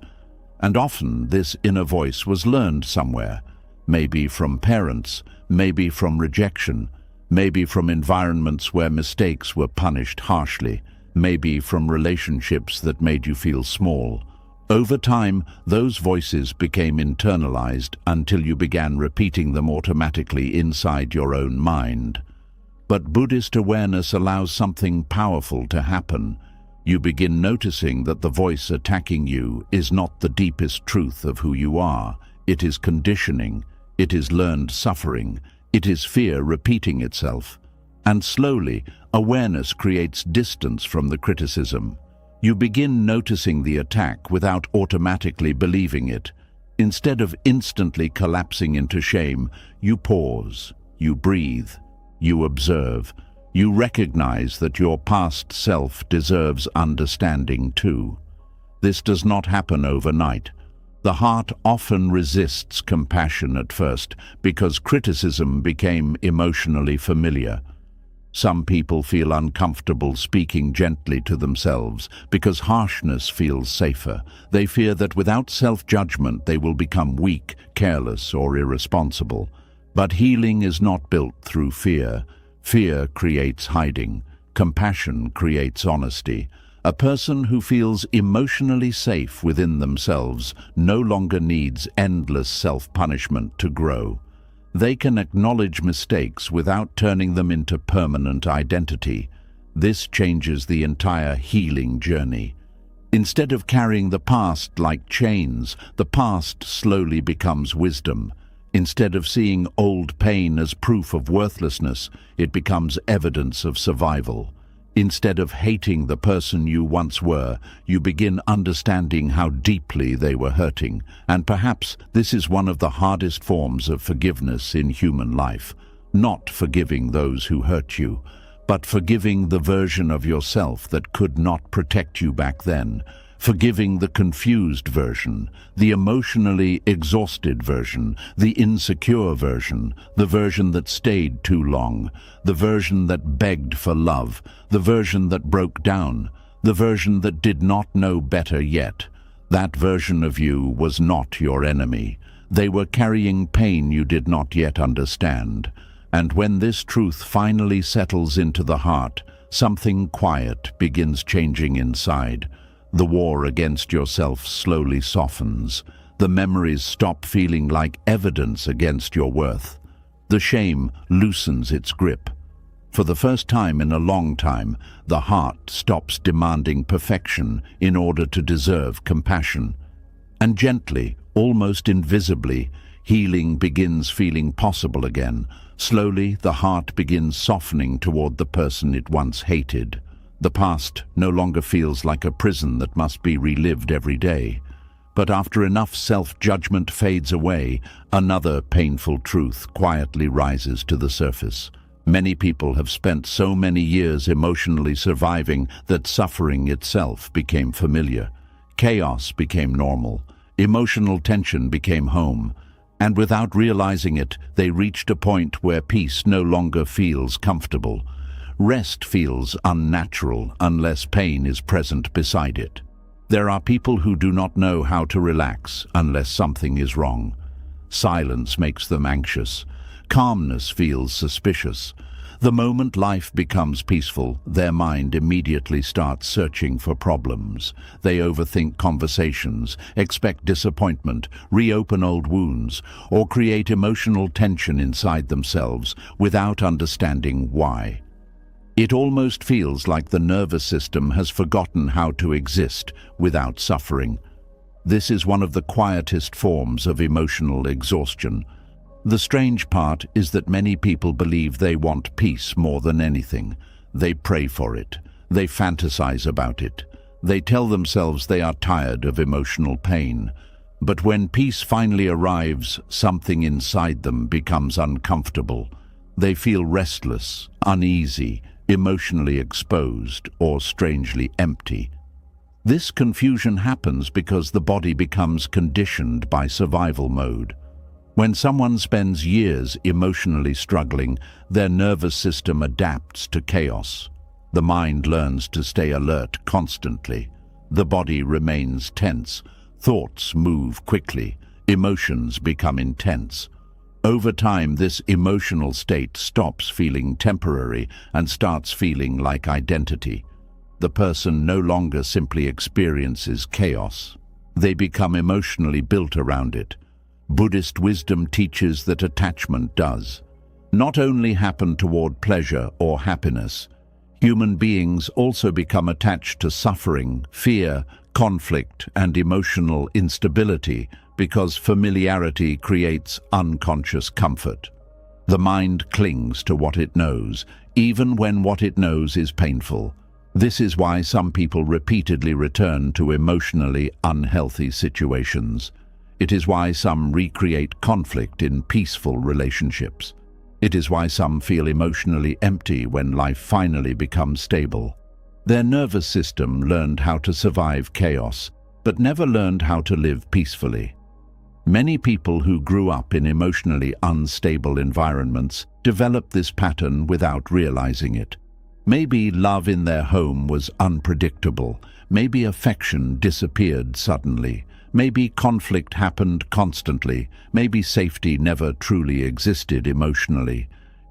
And often this inner voice was learned somewhere, maybe from parents, maybe from rejection, maybe from environments where mistakes were punished harshly, maybe from relationships that made you feel small. Over time, those voices became internalized until you began repeating them automatically inside your own mind. But Buddhist awareness allows something powerful to happen. You begin noticing that the voice attacking you is not the deepest truth of who you are. It is conditioning, it is learned suffering, it is fear repeating itself. And slowly, awareness creates distance from the criticism. You begin noticing the attack without automatically believing it. Instead of instantly collapsing into shame, you pause, you breathe, you observe. You recognize that your past self deserves understanding too. This does not happen overnight. The heart often resists compassion at first because criticism became emotionally familiar. Some people feel uncomfortable speaking gently to themselves because harshness feels safer. They fear that without self-judgment they will become weak, careless, or irresponsible. But healing is not built through fear. Fear creates hiding. Compassion creates honesty. A person who feels emotionally safe within themselves no longer needs endless self-punishment to grow. They can acknowledge mistakes without turning them into permanent identity. This changes the entire healing journey. Instead of carrying the past like chains, the past slowly becomes wisdom. Instead of seeing old pain as proof of worthlessness, it becomes evidence of survival. Instead of hating the person you once were, you begin understanding how deeply they were hurting. And perhaps this is one of the hardest forms of forgiveness in human life. Not forgiving those who hurt you, but forgiving the version of yourself that could not protect you back then. Forgiving the confused version, the emotionally exhausted version, the insecure version, the version that stayed too long, the version that begged for love, the version that broke down, the version that did not know better yet. That version of you was not your enemy. They were carrying pain you did not yet understand. And when this truth finally settles into the heart, something quiet begins changing inside. The war against yourself slowly softens. The memories stop feeling like evidence against your worth. The shame loosens its grip. For the first time in a long time, the heart stops demanding perfection in order to deserve compassion. And gently, almost invisibly, healing begins feeling possible again. Slowly, the heart begins softening toward the person it once hated. The past no longer feels like a prison that must be relived every day. But after enough self-judgment fades away, another painful truth quietly rises to the surface. Many people have spent so many years emotionally surviving that suffering itself became familiar. Chaos became normal. Emotional tension became home. And without realizing it, they reached a point where peace no longer feels comfortable. Rest feels unnatural unless pain is present beside it. There are people who do not know how to relax unless something is wrong. Silence makes them anxious. Calmness feels suspicious. The moment life becomes peaceful, their mind immediately starts searching for problems. They overthink conversations, expect disappointment, reopen old wounds, or create emotional tension inside themselves without understanding why. It almost feels like the nervous system has forgotten how to exist without suffering. This is one of the quietest forms of emotional exhaustion. The strange part is that many people believe they want peace more than anything. They pray for it. They fantasize about it. They tell themselves they are tired of emotional pain. But when peace finally arrives, something inside them becomes uncomfortable. They feel restless, uneasy, emotionally exposed, or strangely empty. This confusion happens because the body becomes conditioned by survival mode. When someone spends years emotionally struggling, their nervous system adapts to chaos. The mind learns to stay alert constantly. The body remains tense. Thoughts move quickly. Emotions become intense. Over time, this emotional state stops feeling temporary and starts feeling like identity. The person no longer simply experiences chaos. They become emotionally built around it. Buddhist wisdom teaches that attachment does not only happen toward pleasure or happiness. Human beings also become attached to suffering, fear, conflict, and emotional instability because familiarity creates unconscious comfort. The mind clings to what it knows, even when what it knows is painful. This is why some people repeatedly return to emotionally unhealthy situations. It is why some recreate conflict in peaceful relationships. It is why some feel emotionally empty when life finally becomes stable. Their nervous system learned how to survive chaos, but never learned how to live peacefully. Many people who grew up in emotionally unstable environments develop this pattern without realizing it. Maybe love in their home was unpredictable. Maybe affection disappeared suddenly. Maybe conflict happened constantly. Maybe safety never truly existed emotionally.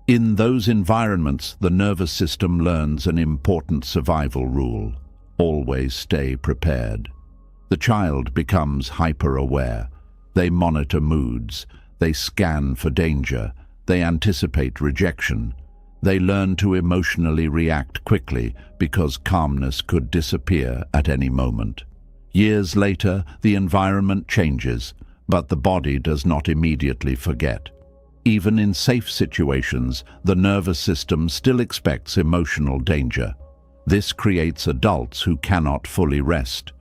In those environments, the nervous system learns an important survival rule: always stay prepared. The child becomes hyper-aware. They monitor moods. They scan for danger. They anticipate rejection. They learn to emotionally react quickly because calmness could disappear at any moment. Years later, the environment changes, but the body does not immediately forget. Even in safe situations, the nervous system still expects emotional danger. This creates adults who cannot fully rest.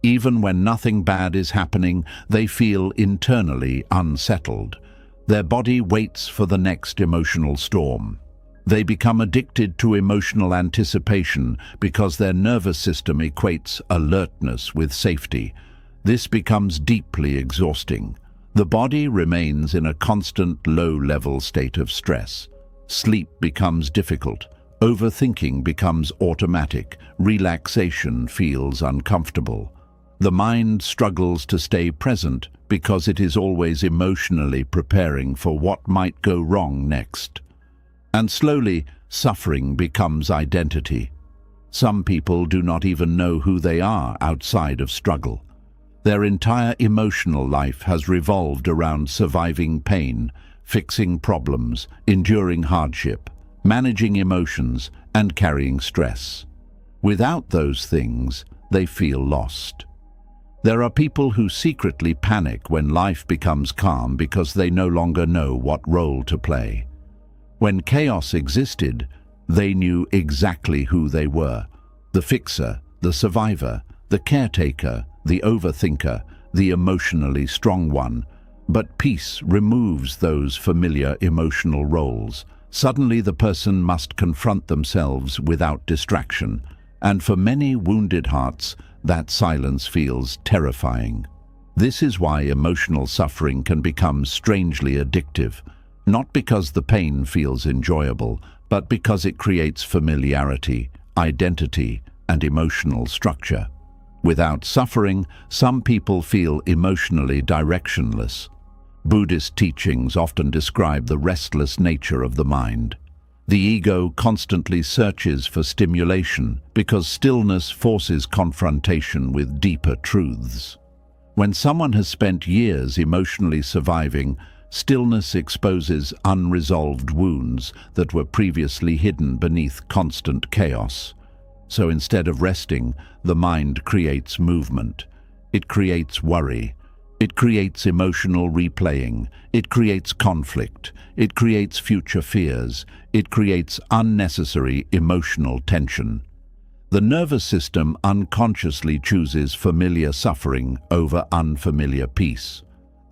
Even when nothing bad is happening, they feel internally unsettled. Their body waits for the next emotional storm. They become addicted to emotional anticipation because their nervous system equates alertness with safety. This becomes deeply exhausting. The body remains in a constant low-level state of stress. Sleep becomes difficult. Overthinking becomes automatic. Relaxation feels uncomfortable. The mind struggles to stay present because it is always emotionally preparing for what might go wrong next. And slowly, suffering becomes identity. Some people do not even know who they are outside of struggle. Their entire emotional life has revolved around surviving pain, fixing problems, enduring hardship, managing emotions, and carrying stress. Without those things, they feel lost. There are people who secretly panic when life becomes calm because they no longer know what role to play. When chaos existed, they knew exactly who they were: the fixer, the survivor, the caretaker, the overthinker, the emotionally strong one. But peace removes those familiar emotional roles. Suddenly the person must confront themselves without distraction, and for many wounded hearts, that silence feels terrifying. This is why emotional suffering can become strangely addictive. Not because the pain feels enjoyable, but because it creates familiarity, identity, and emotional structure. Without suffering, some people feel emotionally directionless. Buddhist teachings often describe the restless nature of the mind. The ego constantly searches for stimulation because stillness forces confrontation with deeper truths. When someone has spent years emotionally surviving, stillness exposes unresolved wounds that were previously hidden beneath constant chaos. So instead of resting, the mind creates movement. It creates worry. It creates emotional replaying. It creates conflict. It creates future fears. It creates unnecessary emotional tension. The nervous system unconsciously chooses familiar suffering over unfamiliar peace.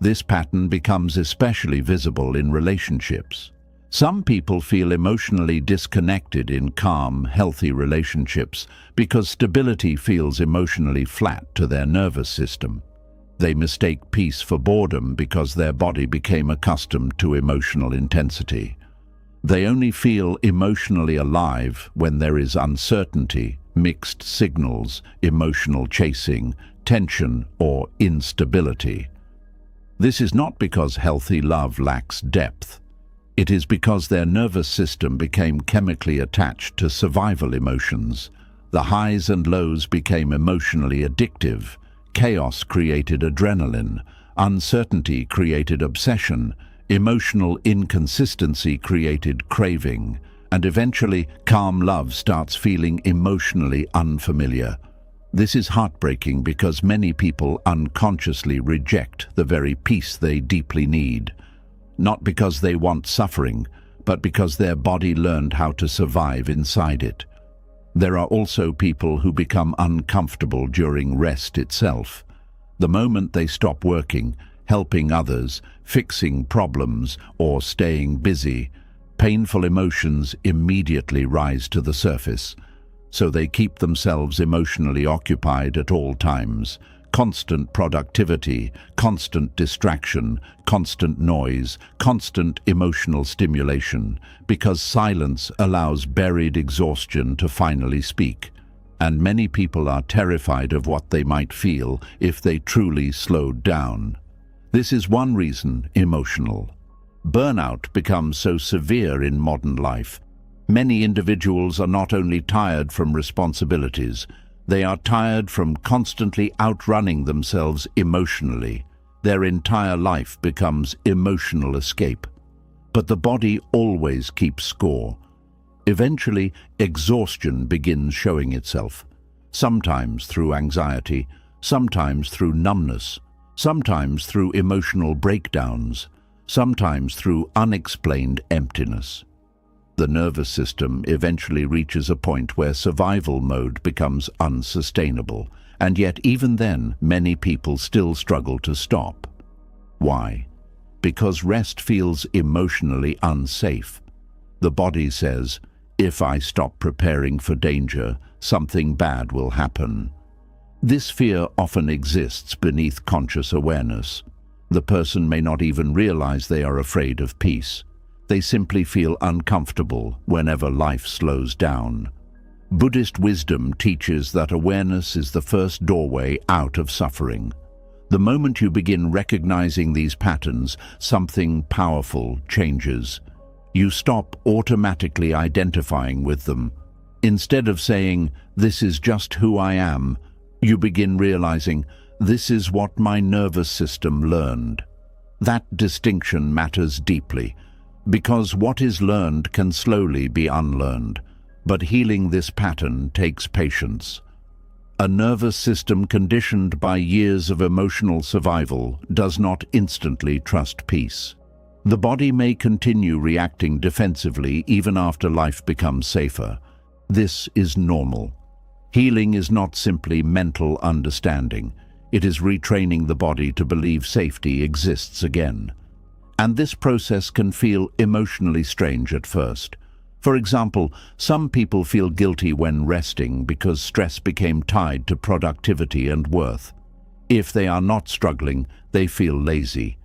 This pattern becomes especially visible in relationships. Some people feel emotionally disconnected in calm, healthy relationships because stability feels emotionally flat to their nervous system. They mistake peace for boredom because their body became accustomed to emotional intensity. They only feel emotionally alive when there is uncertainty, mixed signals, emotional chasing, tension, or instability. This is not because healthy love lacks depth. It is because their nervous system became chemically attached to survival emotions. The highs and lows became emotionally addictive. Chaos created adrenaline. Uncertainty created obsession. Emotional inconsistency created craving. And eventually, calm love starts feeling emotionally unfamiliar. This is heartbreaking because many people unconsciously reject the very peace they deeply need. Not because they want suffering, but because their body learned how to survive inside it. There are also people who become uncomfortable during rest itself. The moment they stop working, helping others, fixing problems, or staying busy, painful emotions immediately rise to the surface. So they keep themselves emotionally occupied at all times. Constant productivity, constant distraction, constant noise, constant emotional stimulation, because silence allows buried exhaustion to finally speak. And many people are terrified of what they might feel if they truly slowed down. This is one reason: emotional. Burnout becomes so severe in modern life. Many individuals are not only tired from responsibilities, they are tired from constantly outrunning themselves emotionally. Their entire life becomes emotional escape. But the body always keeps score. Eventually, exhaustion begins showing itself, sometimes through anxiety, sometimes through numbness, sometimes through emotional breakdowns, sometimes through unexplained emptiness. The nervous system eventually reaches a point where survival mode becomes unsustainable, and yet even then, many people still struggle to stop. Why? Because rest feels emotionally unsafe. The body says, if I stop preparing for danger, something bad will happen. This fear often exists beneath conscious awareness. The person may not even realize they are afraid of peace. They simply feel uncomfortable whenever life slows down. Buddhist wisdom teaches that awareness is the first doorway out of suffering. The moment you begin recognizing these patterns, something powerful changes. You stop automatically identifying with them. Instead of saying, "This is just who I am," you begin realizing, "This is what my nervous system learned." That distinction matters deeply, because what is learned can slowly be unlearned, but healing this pattern takes patience. A nervous system conditioned by years of emotional survival does not instantly trust peace. The body may continue reacting defensively even after life becomes safer. This is normal. Healing is not simply mental understanding. It is retraining the body to believe safety exists again. And this process can feel emotionally strange at first. For example, some people feel guilty when resting because stress became tied to productivity and worth. If they are not struggling, they feel lazy.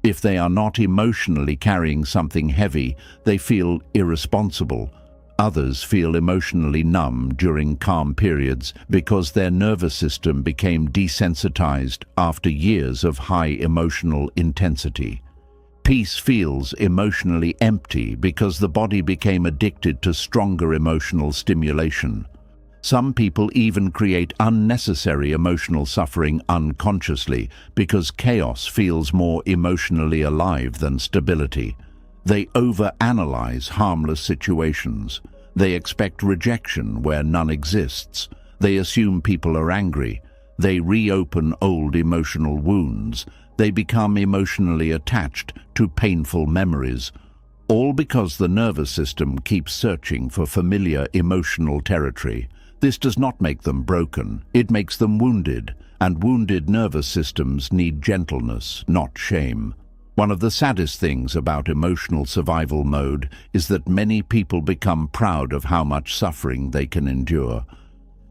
If they are not emotionally carrying something heavy, they feel irresponsible. Others feel emotionally numb during calm periods because their nervous system became desensitized after years of high emotional intensity. Peace feels emotionally empty because the body became addicted to stronger emotional stimulation. Some people even create unnecessary emotional suffering unconsciously because chaos feels more emotionally alive than stability. They overanalyze harmless situations. They expect rejection where none exists. They assume people are angry. They reopen old emotional wounds. They become emotionally attached to painful memories, all because the nervous system keeps searching for familiar emotional territory. This does not make them broken, it makes them wounded, and wounded nervous systems need gentleness, not shame. One of the saddest things about emotional survival mode is that many people become proud of how much suffering they can endure.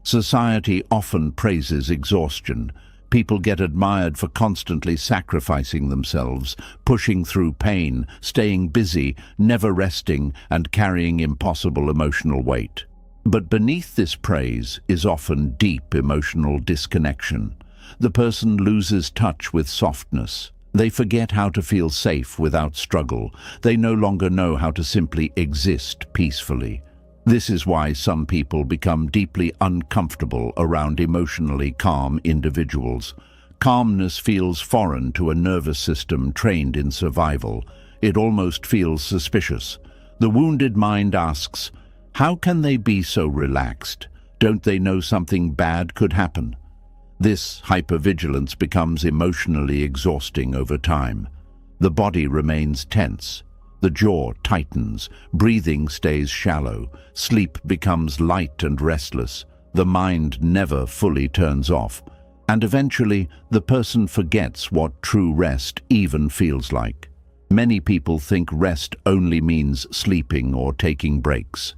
Society often praises exhaustion. People get admired for constantly sacrificing themselves, pushing through pain, staying busy, never resting, and carrying impossible emotional weight. But beneath this praise is often deep emotional disconnection. The person loses touch with softness. They forget how to feel safe without struggle. They no longer know how to simply exist peacefully. This is why some people become deeply uncomfortable around emotionally calm individuals. Calmness feels foreign to a nervous system trained in survival. It almost feels suspicious. The wounded mind asks, how can they be so relaxed? Don't they know something bad could happen? This hypervigilance becomes emotionally exhausting over time. The body remains tense. The jaw tightens. Breathing stays shallow. Sleep becomes light and restless. The mind never fully turns off. And eventually, the person forgets what true rest even feels like. Many people think rest only means sleeping or taking breaks.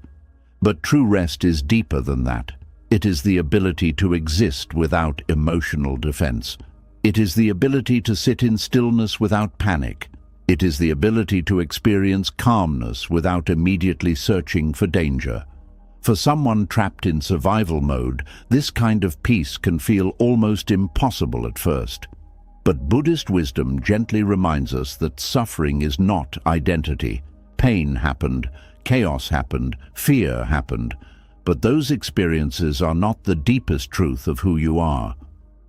But true rest is deeper than that. It is the ability to exist without emotional defense. It is the ability to sit in stillness without panic. It is the ability to experience calmness without immediately searching for danger. For someone trapped in survival mode, this kind of peace can feel almost impossible at first. But Buddhist wisdom gently reminds us that suffering is not identity. Pain happened. Chaos happened, fear happened, but those experiences are not the deepest truth of who you are.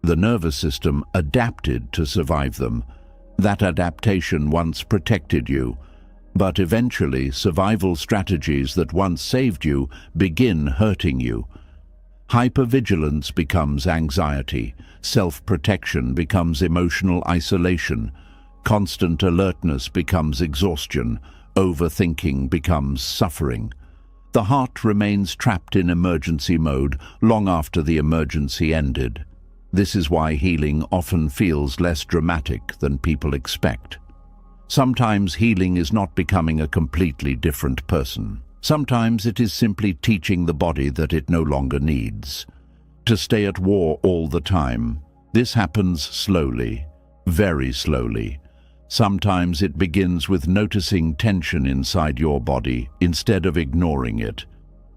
The nervous system adapted to survive them. That adaptation once protected you, but eventually survival strategies that once saved you begin hurting you. Hypervigilance becomes anxiety, self-protection becomes emotional isolation, constant alertness becomes exhaustion, overthinking becomes suffering. The heart remains trapped in emergency mode long after the emergency ended. This is why healing often feels less dramatic than people expect. Sometimes healing is not becoming a completely different person. Sometimes it is simply teaching the body that it no longer needs to stay at war all the time. This happens slowly, very slowly. Sometimes it begins with noticing tension inside your body instead of ignoring it.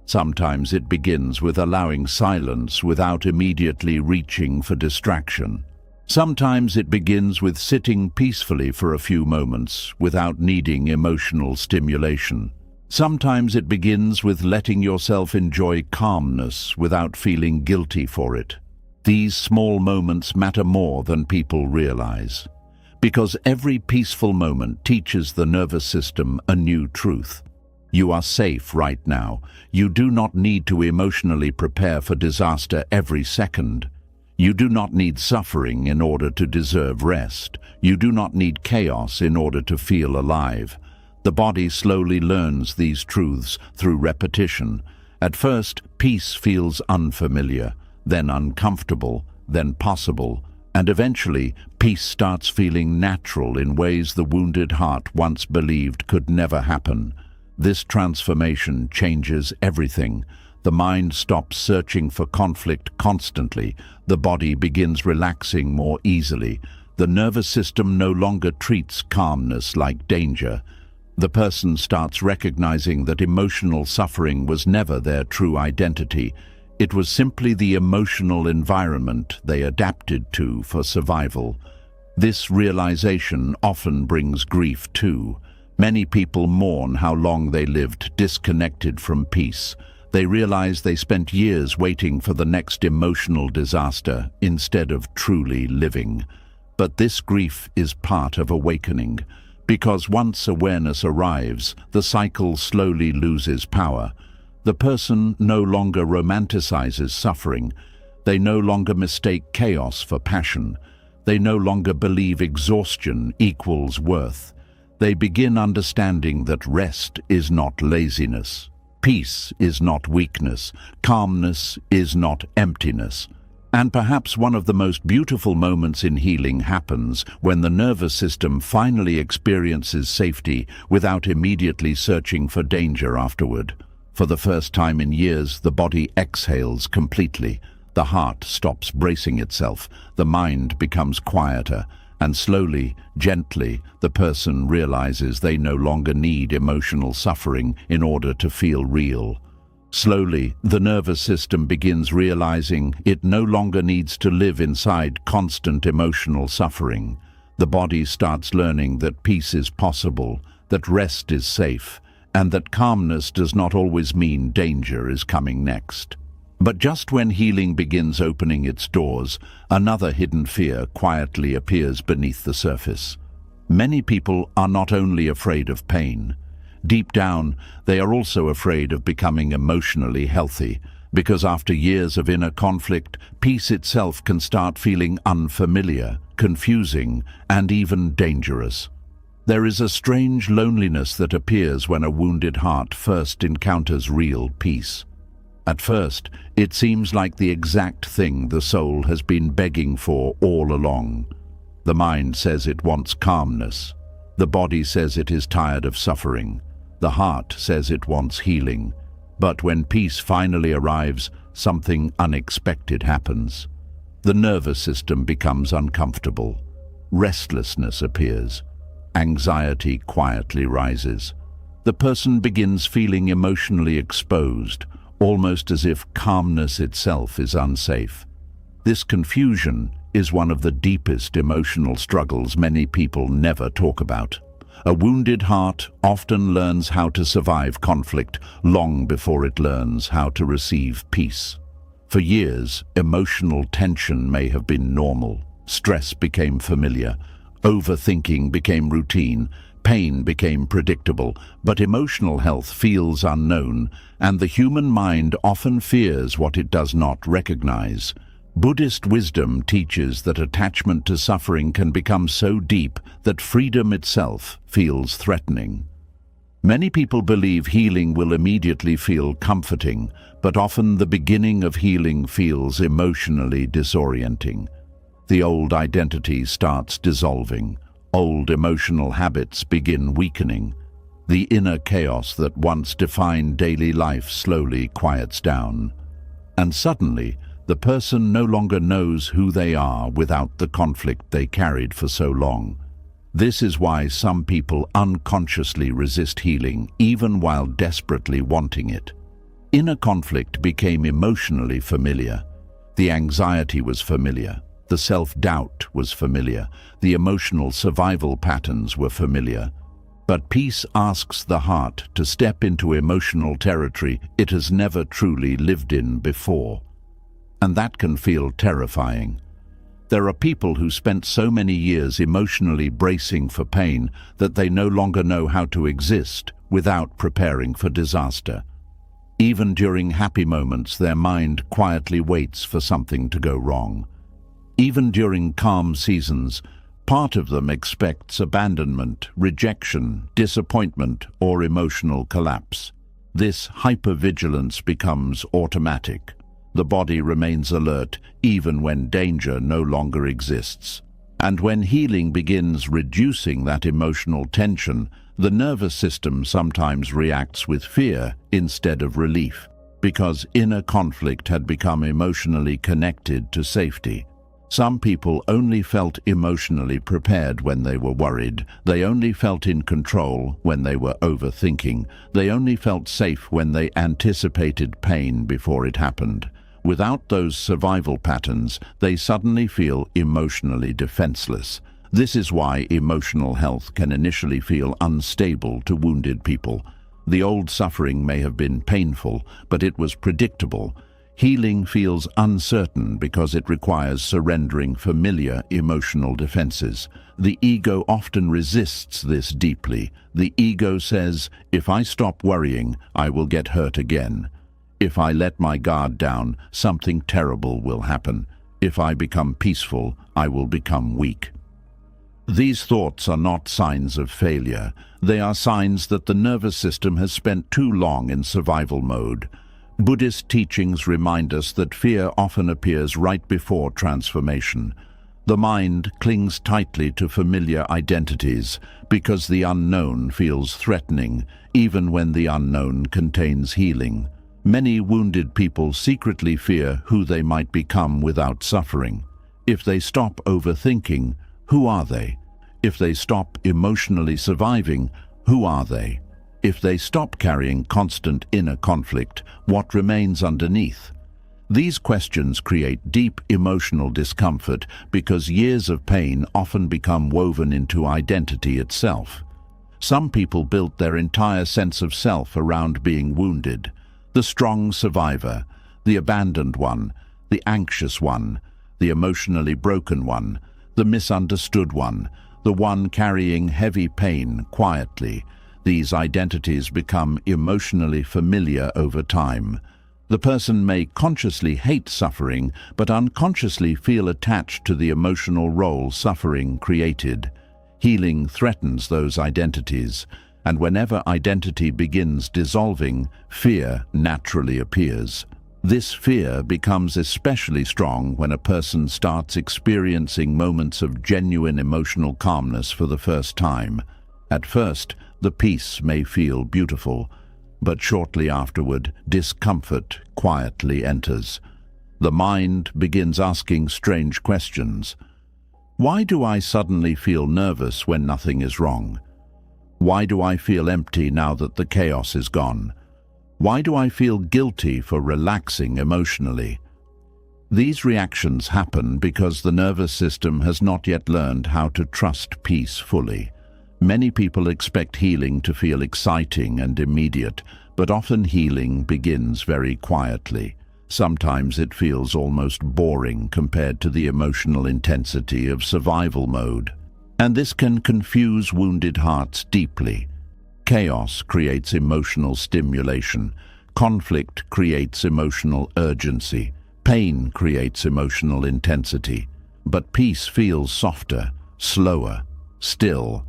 Sometimes it begins with allowing silence without immediately reaching for distraction. Sometimes it begins with sitting peacefully for a few moments without needing emotional stimulation. Sometimes it begins with letting yourself enjoy calmness without feeling guilty for it. These small moments matter more than people realize, because every peaceful moment teaches the nervous system a new truth. You are safe right now. You do not need to emotionally prepare for disaster every second. You do not need suffering in order to deserve rest. You do not need chaos in order to feel alive. The body slowly learns these truths through repetition. At first, peace feels unfamiliar, then uncomfortable, then possible, and eventually, peace starts feeling natural in ways the wounded heart once believed could never happen. This transformation changes everything. The mind stops searching for conflict constantly. The body begins relaxing more easily. The nervous system no longer treats calmness like danger. The person starts recognizing that emotional suffering was never their true identity. It was simply the emotional environment they adapted to for survival. This realization often brings grief too. Many people mourn how long they lived disconnected from peace. They realize they spent years waiting for the next emotional disaster instead of truly living. But this grief is part of awakening, because once awareness arrives, the cycle slowly loses power. The person no longer romanticizes suffering. They no longer mistake chaos for passion. They no longer believe exhaustion equals worth. They begin understanding that rest is not laziness. Peace is not weakness. Calmness is not emptiness. And perhaps one of the most beautiful moments in healing happens when the nervous system finally experiences safety without immediately searching for danger afterward. For the first time in years, the body exhales completely. The heart stops bracing itself. The mind becomes quieter. And slowly, gently, the person realizes they no longer need emotional suffering in order to feel real. Slowly, the nervous system begins realizing it no longer needs to live inside constant emotional suffering. The body starts learning that peace is possible, that rest is safe, and that calmness does not always mean danger is coming next. But just when healing begins opening its doors, another hidden fear quietly appears beneath the surface. Many people are not only afraid of pain. Deep down, they are also afraid of becoming emotionally healthy, because after years of inner conflict, peace itself can start feeling unfamiliar, confusing, and even dangerous. There is a strange loneliness that appears when a wounded heart first encounters real peace. At first, it seems like the exact thing the soul has been begging for all along. The mind says it wants calmness. The body says it is tired of suffering. The heart says it wants healing. But when peace finally arrives, something unexpected happens. The nervous system becomes uncomfortable. Restlessness appears. Anxiety quietly rises. The person begins feeling emotionally exposed, almost as if calmness itself is unsafe. This confusion is one of the deepest emotional struggles many people never talk about. A wounded heart often learns how to survive conflict long before it learns how to receive peace. For years, emotional tension may have been normal. Stress became familiar. Overthinking became routine. Pain became predictable, but emotional health feels unknown, and the human mind often fears what it does not recognize. Buddhist wisdom teaches that attachment to suffering can become so deep that freedom itself feels threatening. Many people believe healing will immediately feel comforting, but often the beginning of healing feels emotionally disorienting. The old identity starts dissolving. Old emotional habits begin weakening. The inner chaos that once defined daily life slowly quiets down. And suddenly, the person no longer knows who they are without the conflict they carried for so long. This is why some people unconsciously resist healing, even while desperately wanting it. Inner conflict became emotionally familiar. The anxiety was familiar. The self-doubt was familiar. The emotional survival patterns were familiar. But peace asks the heart to step into emotional territory it has never truly lived in before. And that can feel terrifying. There are people who spent so many years emotionally bracing for pain that they no longer know how to exist without preparing for disaster. Even during happy moments, their mind quietly waits for something to go wrong. Even during calm seasons, part of them expects abandonment, rejection, disappointment, or emotional collapse. This hypervigilance becomes automatic. The body remains alert even when danger no longer exists. And when healing begins reducing that emotional tension, the nervous system sometimes reacts with fear instead of relief, because inner conflict had become emotionally connected to safety. Some people only felt emotionally prepared when they were worried. They only felt in control when they were overthinking. They only felt safe when they anticipated pain before it happened. Without those survival patterns, they suddenly feel emotionally defenseless. This is why emotional health can initially feel unstable to wounded people. The old suffering may have been painful, but it was predictable. Healing feels uncertain because it requires surrendering familiar emotional defenses. The ego often resists this deeply. The ego says, if I stop worrying, I will get hurt again. If I let my guard down, something terrible will happen. If I become peaceful, I will become weak. These thoughts are not signs of failure. They are signs that the nervous system has spent too long in survival mode. Buddhist teachings remind us that fear often appears right before transformation. The mind clings tightly to familiar identities because the unknown feels threatening, even when the unknown contains healing. Many wounded people secretly fear who they might become without suffering. If they stop overthinking, who are they? If they stop emotionally surviving, who are they? If they stop carrying constant inner conflict, what remains underneath? These questions create deep emotional discomfort because years of pain often become woven into identity itself. Some people built their entire sense of self around being wounded. The strong survivor, the abandoned one, the anxious one, the emotionally broken one, the misunderstood one, the one carrying heavy pain quietly. These identities become emotionally familiar over time. The person may consciously hate suffering, but unconsciously feel attached to the emotional role suffering created. Healing threatens those identities, and whenever identity begins dissolving, fear naturally appears. This fear becomes especially strong when a person starts experiencing moments of genuine emotional calmness for the first time. At first, the peace may feel beautiful, but shortly afterward, discomfort quietly enters. The mind begins asking strange questions. Why do I suddenly feel nervous when nothing is wrong? Why do I feel empty now that the chaos is gone? Why do I feel guilty for relaxing emotionally? These reactions happen because the nervous system has not yet learned how to trust peace fully. Many people expect healing to feel exciting and immediate, but often healing begins very quietly. Sometimes it feels almost boring compared to the emotional intensity of survival mode. And this can confuse wounded hearts deeply. Chaos creates emotional stimulation. Conflict creates emotional urgency. Pain creates emotional intensity. But peace feels softer, slower, still.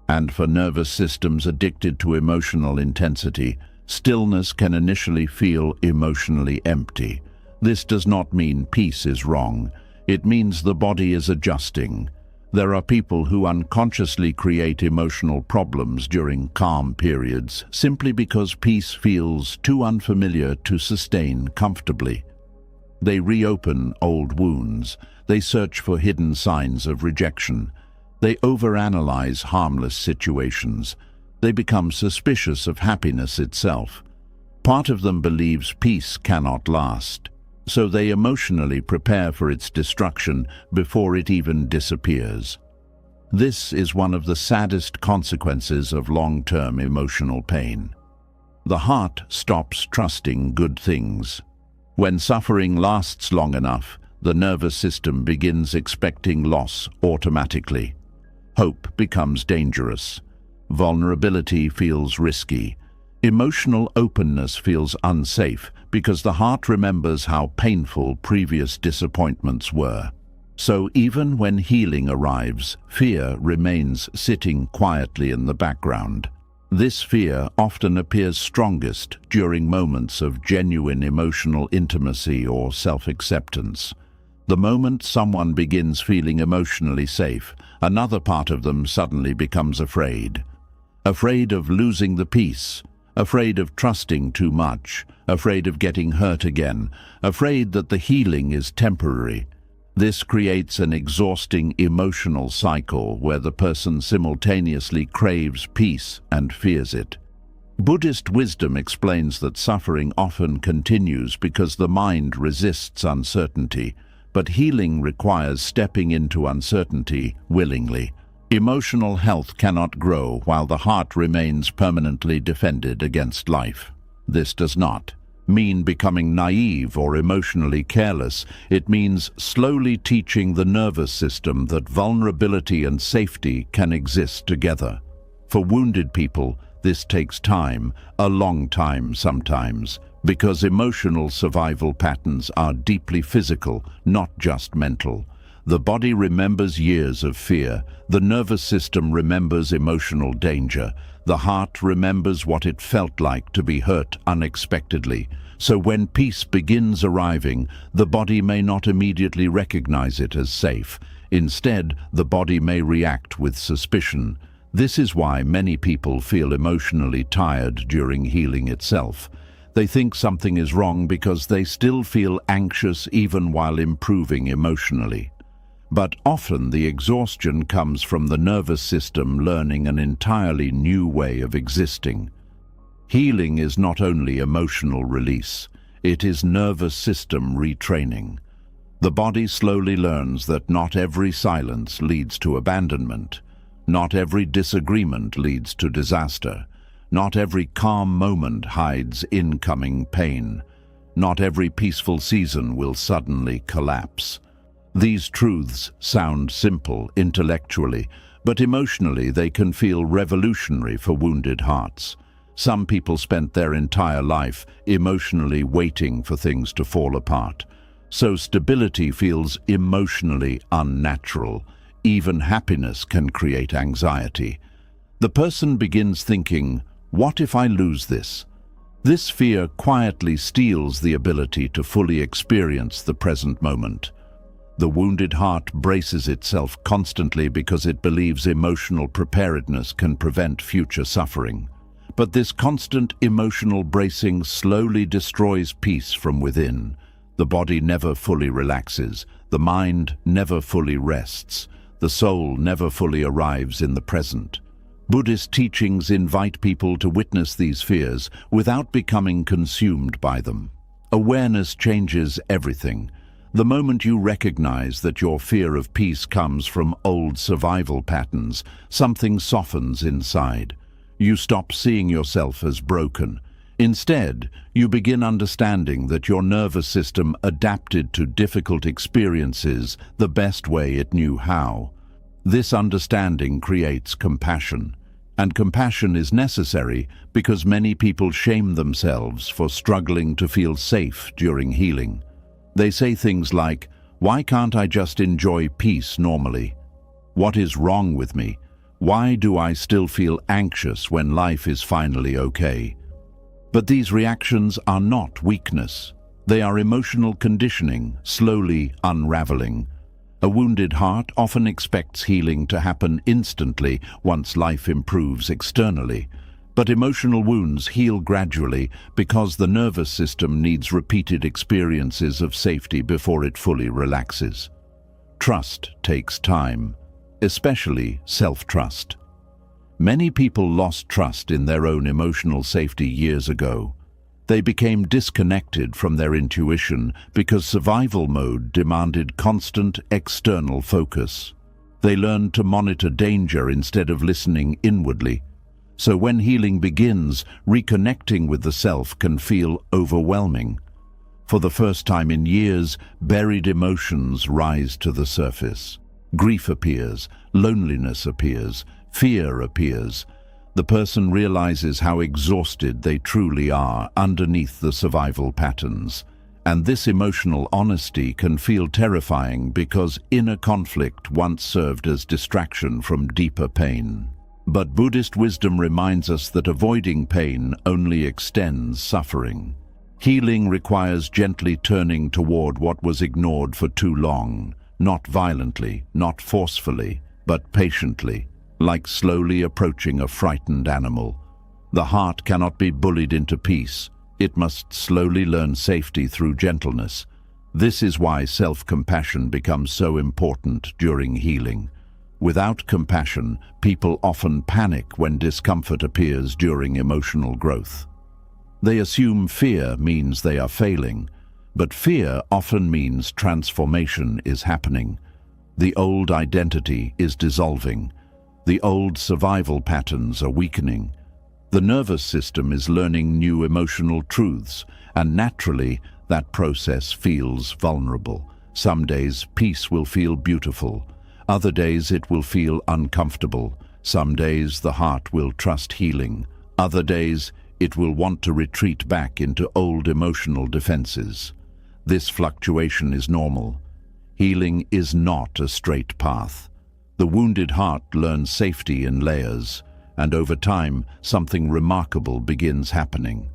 And for nervous systems addicted to emotional intensity, stillness can initially feel emotionally empty. This does not mean peace is wrong. It means the body is adjusting. There are people who unconsciously create emotional problems during calm periods simply because peace feels too unfamiliar to sustain comfortably. They reopen old wounds. They search for hidden signs of rejection. They overanalyze harmless situations. They become suspicious of happiness itself. Part of them believes peace cannot last, so they emotionally prepare for its destruction before it even disappears. This is one of the saddest consequences of long-term emotional pain. The heart stops trusting good things. When suffering lasts long enough, the nervous system begins expecting loss automatically. Hope becomes dangerous. Vulnerability feels risky. Emotional openness feels unsafe because the heart remembers how painful previous disappointments were. So even when healing arrives, fear remains sitting quietly in the background. This fear often appears strongest during moments of genuine emotional intimacy or self-acceptance. The moment someone begins feeling emotionally safe, another part of them suddenly becomes afraid. Afraid of losing the peace, afraid of trusting too much, afraid of getting hurt again, afraid that the healing is temporary. This creates an exhausting emotional cycle where the person simultaneously craves peace and fears it. Buddhist wisdom explains that suffering often continues because the mind resists uncertainty, but healing requires stepping into uncertainty willingly. Emotional health cannot grow while the heart remains permanently defended against life. This does not mean becoming naive or emotionally careless. It means slowly teaching the nervous system that vulnerability and safety can exist together. For wounded people, this takes time, a long time sometimes, because emotional survival patterns are deeply physical, not just mental. The body remembers years of fear, the nervous system remembers emotional danger, the heart remembers what it felt like to be hurt unexpectedly. So when peace begins arriving, the body may not immediately recognize it as safe. Instead, the body may react with suspicion. This is why many people feel emotionally tired during healing itself. They think something is wrong because they still feel anxious even while improving emotionally. But often the exhaustion comes from the nervous system learning an entirely new way of existing. Healing is not only emotional release, it is nervous system retraining. The body slowly learns that not every silence leads to abandonment. Not every disagreement leads to disaster. Not every calm moment hides incoming pain. Not every peaceful season will suddenly collapse. These truths sound simple intellectually, but emotionally they can feel revolutionary for wounded hearts. Some people spent their entire life emotionally waiting for things to fall apart. So stability feels emotionally unnatural. Even happiness can create anxiety. The person begins thinking, "What if I lose this?" This fear quietly steals the ability to fully experience the present moment. The wounded heart braces itself constantly because it believes emotional preparedness can prevent future suffering. But this constant emotional bracing slowly destroys peace from within. The body never fully relaxes, the mind never fully rests. The soul never fully arrives in the present. Buddhist teachings invite people to witness these fears without becoming consumed by them. Awareness changes everything. The moment you recognize that your fear of peace comes from old survival patterns, something softens inside. You stop seeing yourself as broken. Instead, you begin understanding that your nervous system adapted to difficult experiences the best way it knew how. This understanding creates compassion. And compassion is necessary because many people shame themselves for struggling to feel safe during healing. They say things like, "Why can't I just enjoy peace normally? What is wrong with me? Why do I still feel anxious when life is finally okay?" But these reactions are not weakness. They are emotional conditioning, slowly unraveling. A wounded heart often expects healing to happen instantly once life improves externally. But emotional wounds heal gradually because the nervous system needs repeated experiences of safety before it fully relaxes. Trust takes time, especially self-trust. Many people lost trust in their own emotional safety years ago. They became disconnected from their intuition because survival mode demanded constant external focus. They learned to monitor danger instead of listening inwardly. So when healing begins, reconnecting with the self can feel overwhelming. For the first time in years, buried emotions rise to the surface. Grief appears, loneliness appears, fear appears. The person realizes how exhausted they truly are underneath the survival patterns. And this emotional honesty can feel terrifying because inner conflict once served as distraction from deeper pain. But Buddhist wisdom reminds us that avoiding pain only extends suffering. Healing requires gently turning toward what was ignored for too long, not violently, not forcefully, but patiently, like slowly approaching a frightened animal. The heart cannot be bullied into peace. It must slowly learn safety through gentleness. This is why self-compassion becomes so important during healing. Without compassion, people often panic when discomfort appears during emotional growth. They assume fear means they are failing, but fear often means transformation is happening. The old identity is dissolving. The old survival patterns are weakening. The nervous system is learning new emotional truths, and naturally, that process feels vulnerable. Some days, peace will feel beautiful. Other days, it will feel uncomfortable. Some days, the heart will trust healing. Other days, it will want to retreat back into old emotional defenses. This fluctuation is normal. Healing is not a straight path. The wounded heart learns safety in layers, and over time, something remarkable begins happening.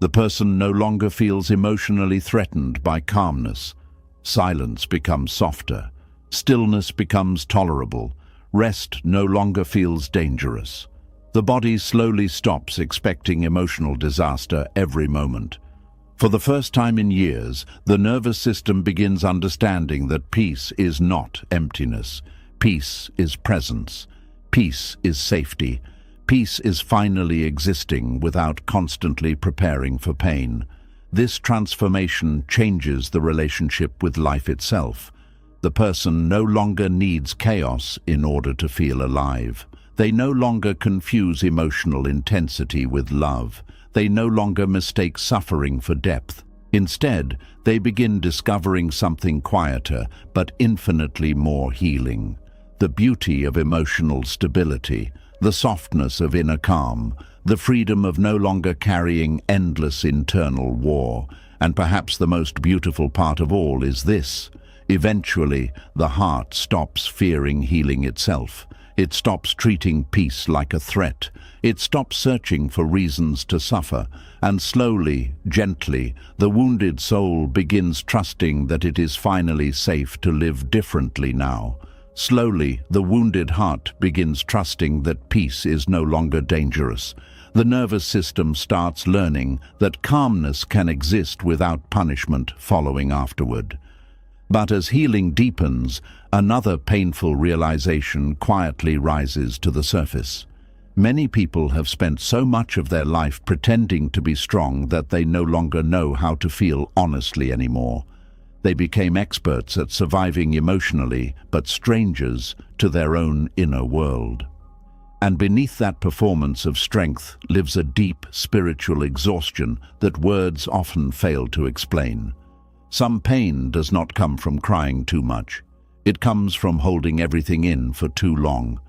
The person no longer feels emotionally threatened by calmness. Silence becomes softer. Stillness becomes tolerable. Rest no longer feels dangerous. The body slowly stops expecting emotional disaster every moment. For the first time in years, the nervous system begins understanding that peace is not emptiness. Peace is presence. Peace is safety. Peace is finally existing without constantly preparing for pain. This transformation changes the relationship with life itself. The person no longer needs chaos in order to feel alive. They no longer confuse emotional intensity with love. They no longer mistake suffering for depth. Instead, they begin discovering something quieter but infinitely more healing. The beauty of emotional stability, the softness of inner calm, the freedom of no longer carrying endless internal war. And perhaps the most beautiful part of all is this. Eventually, the heart stops fearing healing itself. It stops treating peace like a threat. It stops searching for reasons to suffer. And slowly, gently, the wounded soul begins trusting that it is finally safe to live differently now. Slowly, the wounded heart begins trusting that peace is no longer dangerous. The nervous system starts learning that calmness can exist without punishment following afterward. But as healing deepens, another painful realization quietly rises to the surface. Many people have spent so much of their life pretending to be strong that they no longer know how to feel honestly anymore. They became experts at surviving emotionally, but strangers to their own inner world. And beneath that performance of strength lives a deep spiritual exhaustion that words often fail to explain. Some pain does not come from crying too much. It comes from holding everything in for too long.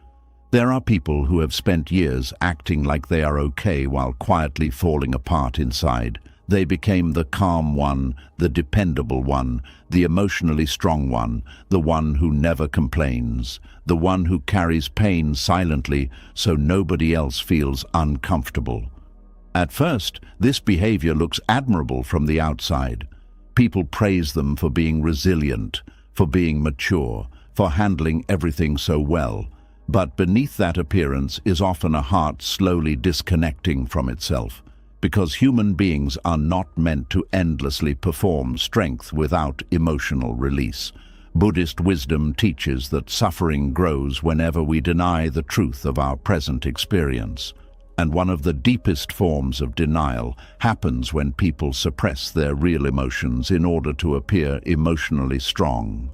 There are people who have spent years acting like they are okay while quietly falling apart inside. They became the calm one, the dependable one, the emotionally strong one, the one who never complains, the one who carries pain silently so nobody else feels uncomfortable. At first, this behavior looks admirable from the outside. People praise them for being resilient, for being mature, for handling everything so well. But beneath that appearance is often a heart slowly disconnecting from itself. Because human beings are not meant to endlessly perform strength without emotional release. Buddhist wisdom teaches that suffering grows whenever we deny the truth of our present experience. And one of the deepest forms of denial happens when people suppress their real emotions in order to appear emotionally strong.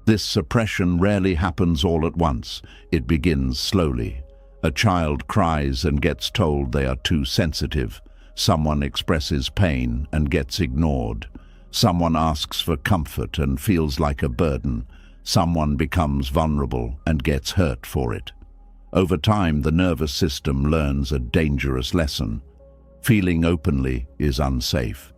This suppression rarely happens all at once. It begins slowly. A child cries and gets told they are too sensitive. Someone expresses pain and gets ignored. Someone asks for comfort and feels like a burden. Someone becomes vulnerable and gets hurt for it. Over time, the nervous system learns a dangerous lesson. Feeling openly is unsafe.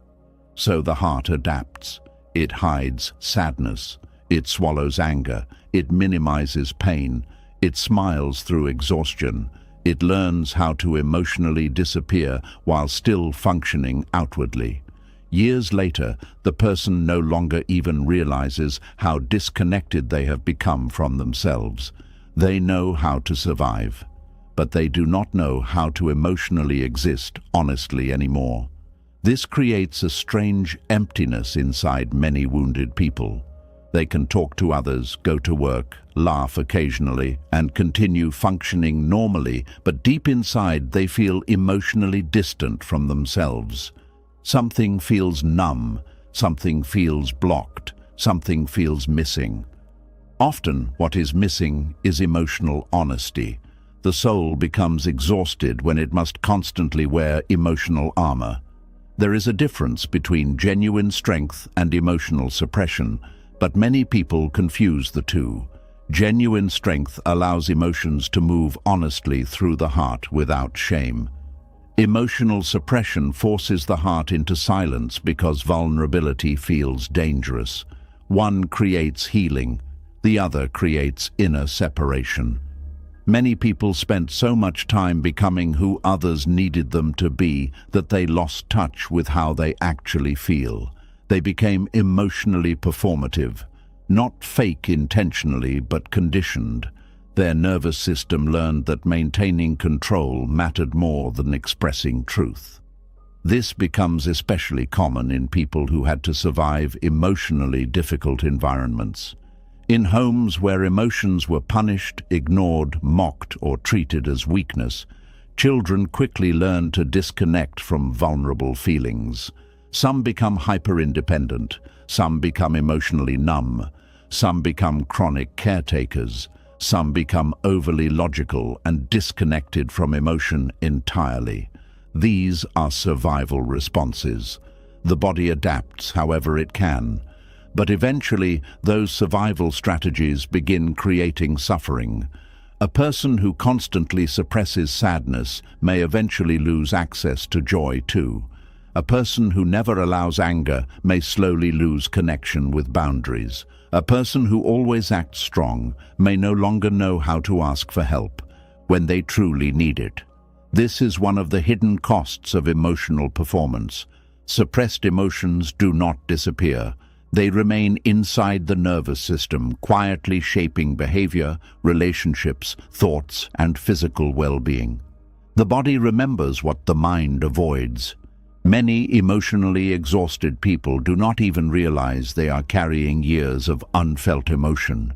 So the heart adapts. It hides sadness. It swallows anger. It minimizes pain. It smiles through exhaustion. It learns how to emotionally disappear while still functioning outwardly. Years later, the person no longer even realizes how disconnected they have become from themselves. They know how to survive, but they do not know how to emotionally exist honestly anymore. This creates a strange emptiness inside many wounded people. They can talk to others, go to work, laugh occasionally, and continue functioning normally, but deep inside they feel emotionally distant from themselves. Something feels numb, something feels blocked, something feels missing. Often, what is missing is emotional honesty. The soul becomes exhausted when it must constantly wear emotional armor. There is a difference between genuine strength and emotional suppression, but many people confuse the two. Genuine strength allows emotions to move honestly through the heart without shame. Emotional suppression forces the heart into silence because vulnerability feels dangerous. One creates healing, the other creates inner separation. Many people spent so much time becoming who others needed them to be that they lost touch with how they actually feel. They became emotionally performative, not fake intentionally but conditioned. Their nervous system learned that maintaining control mattered more than expressing truth. This becomes especially common in people who had to survive emotionally difficult environments. In homes where emotions were punished, ignored, mocked, or treated as weakness, children quickly learn to disconnect from vulnerable feelings. Some become hyper-independent, some become emotionally numb, some become chronic caretakers, some become overly logical and disconnected from emotion entirely. These are survival responses. The body adapts however it can. But eventually, those survival strategies begin creating suffering. A person who constantly suppresses sadness may eventually lose access to joy too. A person who never allows anger may slowly lose connection with boundaries. A person who always acts strong may no longer know how to ask for help when they truly need it. This is one of the hidden costs of emotional performance. Suppressed emotions do not disappear. They remain inside the nervous system, quietly shaping behavior, relationships, thoughts, and physical well-being. The body remembers what the mind avoids. Many emotionally exhausted people do not even realize they are carrying years of unfelt emotion.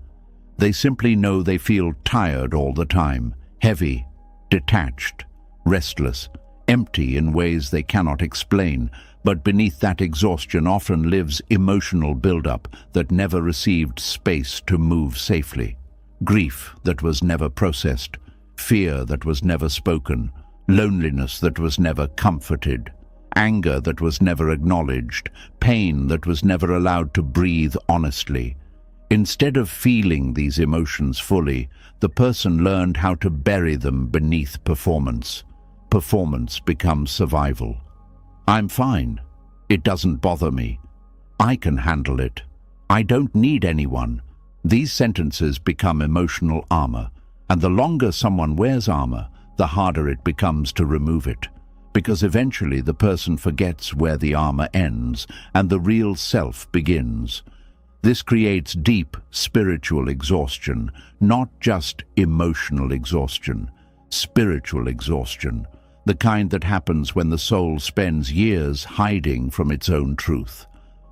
They simply know they feel tired all the time, heavy, detached, restless, empty in ways they cannot explain. But beneath that exhaustion often lives emotional buildup that never received space to move safely. Grief that was never processed, fear that was never spoken, loneliness that was never comforted, anger that was never acknowledged, pain that was never allowed to breathe honestly. Instead of feeling these emotions fully, the person learned how to bury them beneath performance. Performance becomes survival. I'm fine. It doesn't bother me. I can handle it. I don't need anyone. These sentences become emotional armor, and the longer someone wears armor, the harder it becomes to remove it, because eventually the person forgets where the armor ends and the real self begins. This creates deep spiritual exhaustion, not just emotional exhaustion, spiritual exhaustion. The kind that happens when the soul spends years hiding from its own truth.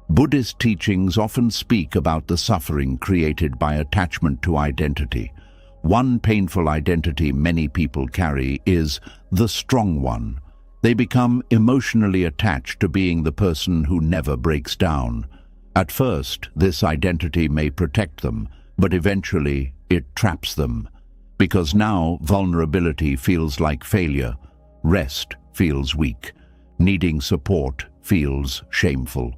Buddhist teachings often speak about the suffering created by attachment to identity. One painful identity many people carry is the strong one. They become emotionally attached to being the person who never breaks down. At first, this identity may protect them, but eventually it traps them. Because now vulnerability feels like failure. Rest feels weak. Needing support feels shameful.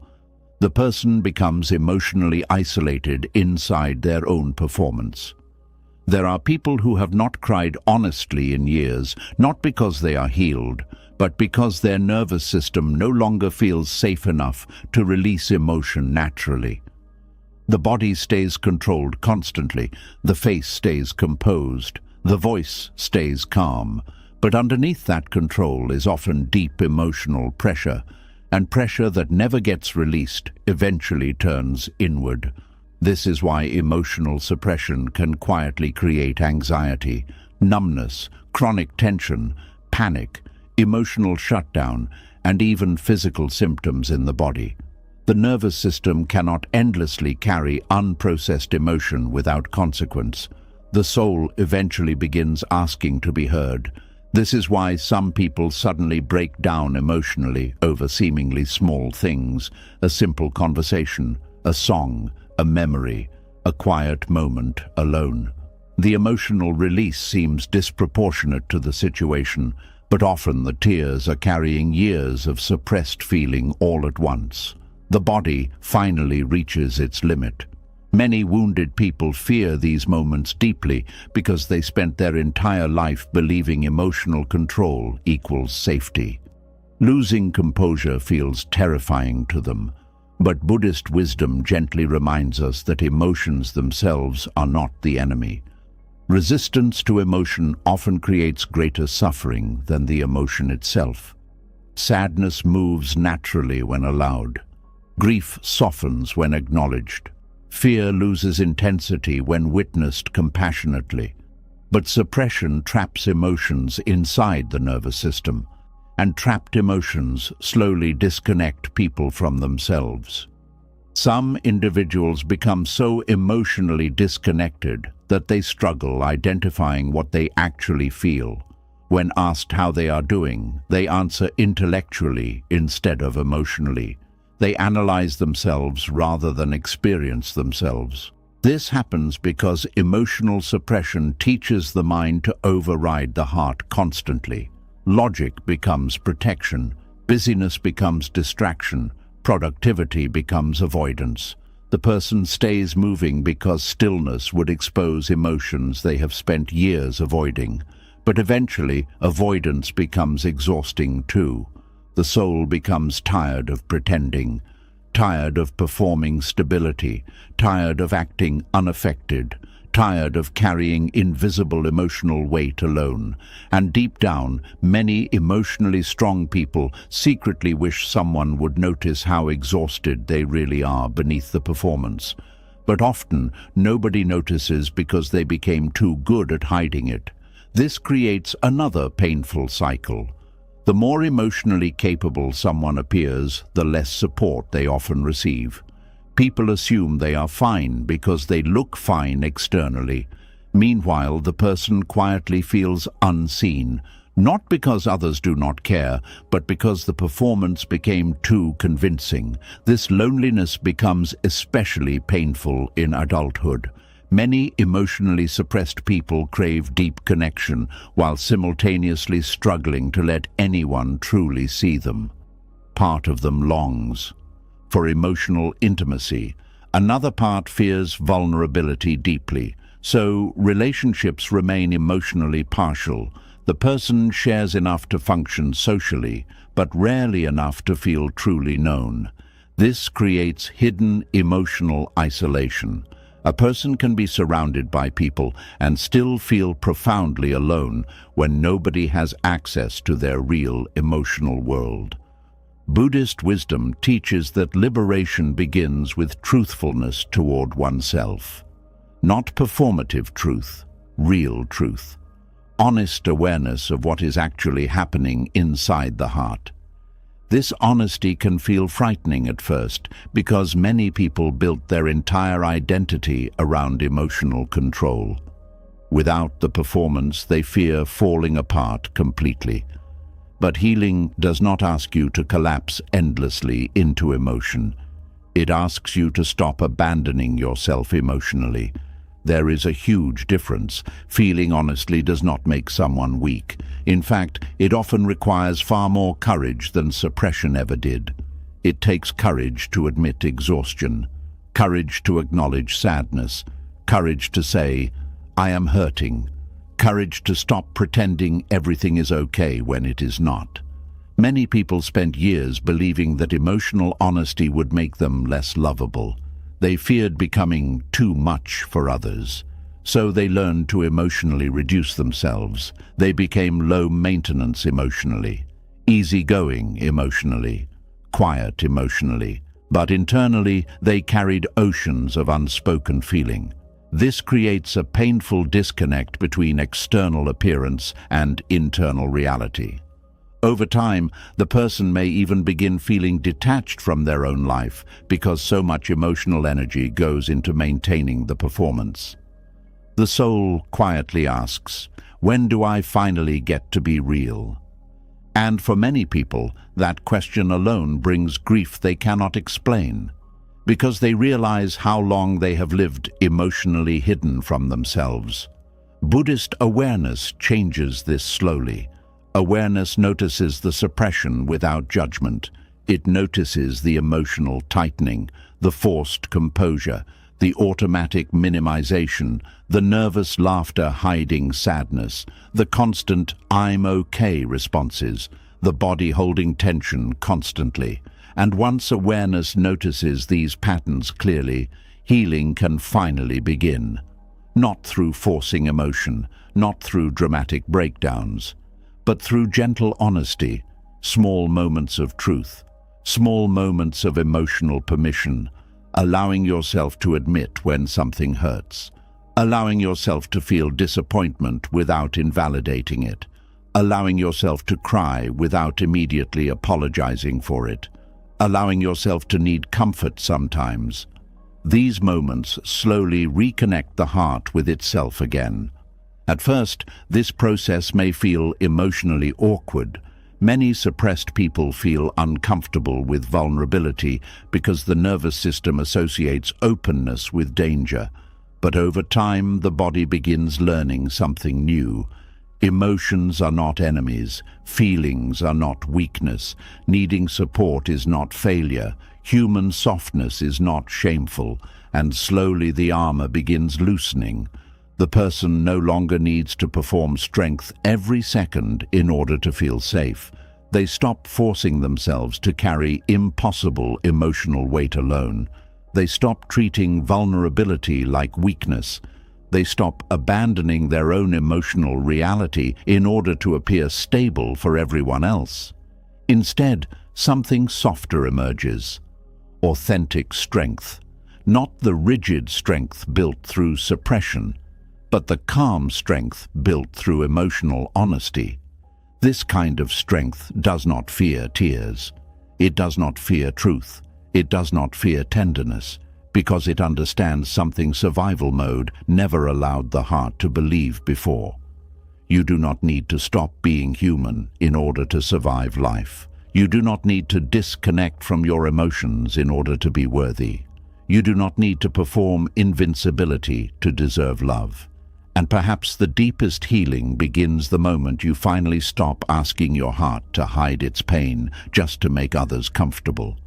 The person becomes emotionally isolated inside their own performance. There are people who have not cried honestly in years, not because they are healed, but because their nervous system no longer feels safe enough to release emotion naturally. The body stays controlled constantly, the face stays composed, the voice stays calm. But underneath that control is often deep emotional pressure, and pressure that never gets released eventually turns inward. This is why emotional suppression can quietly create anxiety, numbness, chronic tension, panic, emotional shutdown, and even physical symptoms in the body. The nervous system cannot endlessly carry unprocessed emotion without consequence. The soul eventually begins asking to be heard. This is why some people suddenly break down emotionally over seemingly small things: a simple conversation, a song, a memory, a quiet moment alone. The emotional release seems disproportionate to the situation, but often the tears are carrying years of suppressed feeling all at once. The body finally reaches its limit. Many wounded people fear these moments deeply because they spent their entire life believing emotional control equals safety. Losing composure feels terrifying to them, but Buddhist wisdom gently reminds us that emotions themselves are not the enemy. Resistance to emotion often creates greater suffering than the emotion itself. Sadness moves naturally when allowed. Grief softens when acknowledged. Fear loses intensity when witnessed compassionately. But suppression traps emotions inside the nervous system, and trapped emotions slowly disconnect people from themselves. Some individuals become so emotionally disconnected that they struggle identifying what they actually feel. When asked how they are doing, they answer intellectually instead of emotionally. They analyze themselves rather than experience themselves. This happens because emotional suppression teaches the mind to override the heart constantly. Logic becomes protection, busyness becomes distraction, productivity becomes avoidance. The person stays moving because stillness would expose emotions they have spent years avoiding. But eventually, avoidance becomes exhausting too. The soul becomes tired of pretending, tired of performing stability, tired of acting unaffected, tired of carrying invisible emotional weight alone. And deep down, many emotionally strong people secretly wish someone would notice how exhausted they really are beneath the performance. But often, nobody notices because they became too good at hiding it. This creates another painful cycle. The more emotionally capable someone appears, the less support they often receive. People assume they are fine because they look fine externally. Meanwhile, the person quietly feels unseen, not because others do not care, but because the performance became too convincing. This loneliness becomes especially painful in adulthood. Many emotionally suppressed people crave deep connection while simultaneously struggling to let anyone truly see them. Part of them longs for emotional intimacy. Another part fears vulnerability deeply, so relationships remain emotionally partial. The person shares enough to function socially, but rarely enough to feel truly known. This creates hidden emotional isolation. A person can be surrounded by people and still feel profoundly alone when nobody has access to their real emotional world. Buddhist wisdom teaches that liberation begins with truthfulness toward oneself. Not performative truth, real truth. Honest awareness of what is actually happening inside the heart. This honesty can feel frightening at first because many people built their entire identity around emotional control. Without the performance, they fear falling apart completely. But healing does not ask you to collapse endlessly into emotion. It asks you to stop abandoning yourself emotionally. There is a huge difference. Feeling honestly does not make someone weak. In fact, it often requires far more courage than suppression ever did. It takes courage to admit exhaustion, courage to acknowledge sadness, courage to say, "I am hurting," courage to stop pretending everything is okay when it is not. Many people spent years believing that emotional honesty would make them less lovable. They feared becoming too much for others. So they learned to emotionally reduce themselves. They became low maintenance emotionally, easygoing emotionally, quiet emotionally. But internally, they carried oceans of unspoken feeling. This creates a painful disconnect between external appearance and internal reality. Over time, the person may even begin feeling detached from their own life because so much emotional energy goes into maintaining the performance. The soul quietly asks, "When do I finally get to be real?" And for many people, that question alone brings grief they cannot explain, because they realize how long they have lived emotionally hidden from themselves. Buddhist awareness changes this slowly. Awareness notices the suppression without judgment. It notices the emotional tightening, the forced composure, the automatic minimization, the nervous laughter hiding sadness, the constant "I'm okay" responses, the body holding tension constantly. And once awareness notices these patterns clearly, healing can finally begin. Not through forcing emotion, not through dramatic breakdowns, but through gentle honesty, small moments of truth, small moments of emotional permission, allowing yourself to admit when something hurts, allowing yourself to feel disappointment without invalidating it, allowing yourself to cry without immediately apologizing for it, allowing yourself to need comfort sometimes. These moments slowly reconnect the heart with itself again. At first, this process may feel emotionally awkward. Many suppressed people feel uncomfortable with vulnerability because the nervous system associates openness with danger. But over time, the body begins learning something new. Emotions are not enemies. Feelings are not weakness. Needing support is not failure. Human softness is not shameful. And slowly the armor begins loosening. The person no longer needs to perform strength every second in order to feel safe. They stop forcing themselves to carry impossible emotional weight alone. They stop treating vulnerability like weakness. They stop abandoning their own emotional reality in order to appear stable for everyone else. Instead, something softer emerges. Authentic strength. Not the rigid strength built through suppression, but the calm strength built through emotional honesty. This kind of strength does not fear tears. It does not fear truth. It does not fear tenderness, because it understands something survival mode never allowed the heart to believe before. You do not need to stop being human in order to survive life. You do not need to disconnect from your emotions in order to be worthy. You do not need to perform invincibility to deserve love. And perhaps the deepest healing begins the moment you finally stop asking your heart to hide its pain just to make others comfortable.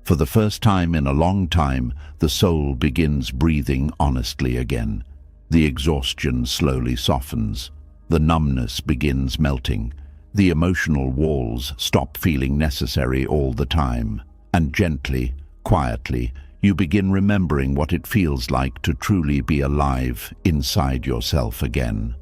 For the first time in a long time, the soul begins breathing honestly again. The exhaustion slowly softens. The numbness begins melting. The emotional walls stop feeling necessary all the time. And gently, quietly, you begin remembering what it feels like to truly be alive inside yourself again.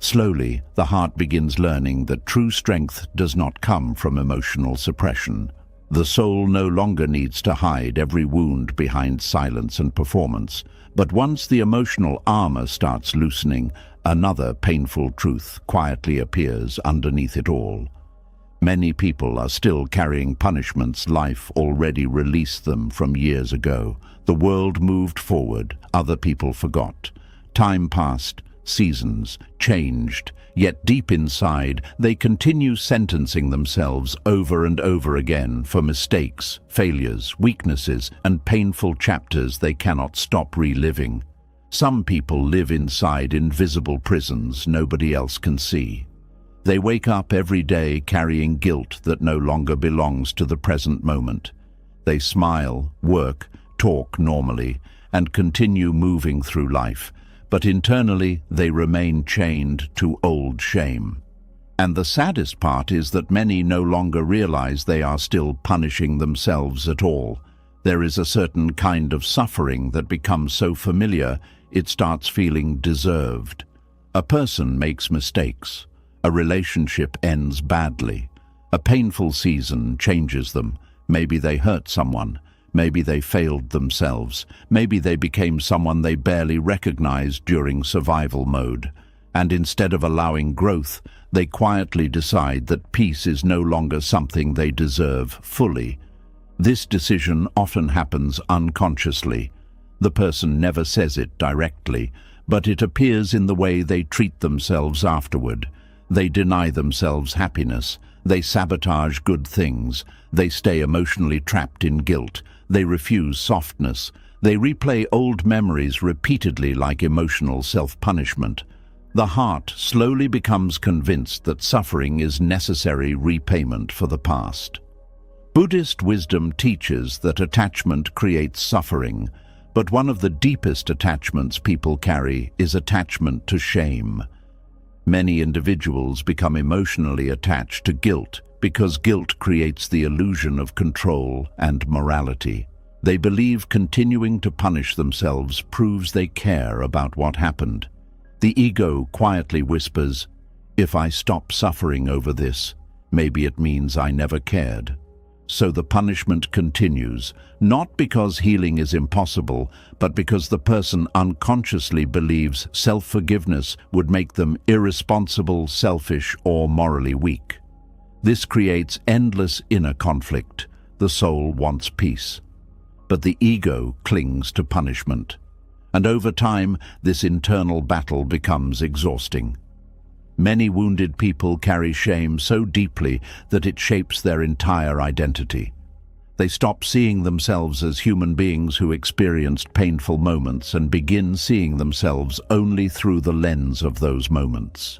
Slowly, the heart begins learning that true strength does not come from emotional suppression. The soul no longer needs to hide every wound behind silence and performance. But once the emotional armor starts loosening, another painful truth quietly appears underneath it all. Many people are still carrying punishments life already released them from years ago. The world moved forward, other people forgot. Time passed, seasons changed, yet deep inside they continue sentencing themselves over and over again for mistakes, failures, weaknesses, and painful chapters they cannot stop reliving. Some people live inside invisible prisons nobody else can see. They wake up every day carrying guilt that no longer belongs to the present moment. They smile, work, talk normally, and continue moving through life, but internally they remain chained to old shame. And the saddest part is that many no longer realize they are still punishing themselves at all. There is a certain kind of suffering that becomes so familiar it starts feeling deserved. A person makes mistakes. A relationship ends badly. A painful season changes them. Maybe they hurt someone. Maybe they failed themselves. Maybe they became someone they barely recognized during survival mode. And instead of allowing growth, They quietly decide that peace is no longer something they deserve fully. This decision often happens unconsciously. The person never says it directly, but it appears in the way they treat themselves afterward. They deny themselves happiness. They sabotage good things. They stay emotionally trapped in guilt. They refuse softness. They replay old memories repeatedly like emotional self-punishment. The heart slowly becomes convinced that suffering is necessary repayment for the past. Buddhist wisdom teaches that attachment creates suffering, but one of the deepest attachments people carry is attachment to shame. Many individuals become emotionally attached to guilt because guilt creates the illusion of control and morality. They believe continuing to punish themselves proves they care about what happened. The ego quietly whispers, "If I stop suffering over this, maybe it means I never cared." So the punishment continues, not because healing is impossible, but because the person unconsciously believes self-forgiveness would make them irresponsible, selfish, or morally weak. This creates endless inner conflict. The soul wants peace, but the ego clings to punishment. And over time, this internal battle becomes exhausting. Many wounded people carry shame so deeply that it shapes their entire identity. They stop seeing themselves as human beings who experienced painful moments and begin seeing themselves only through the lens of those moments.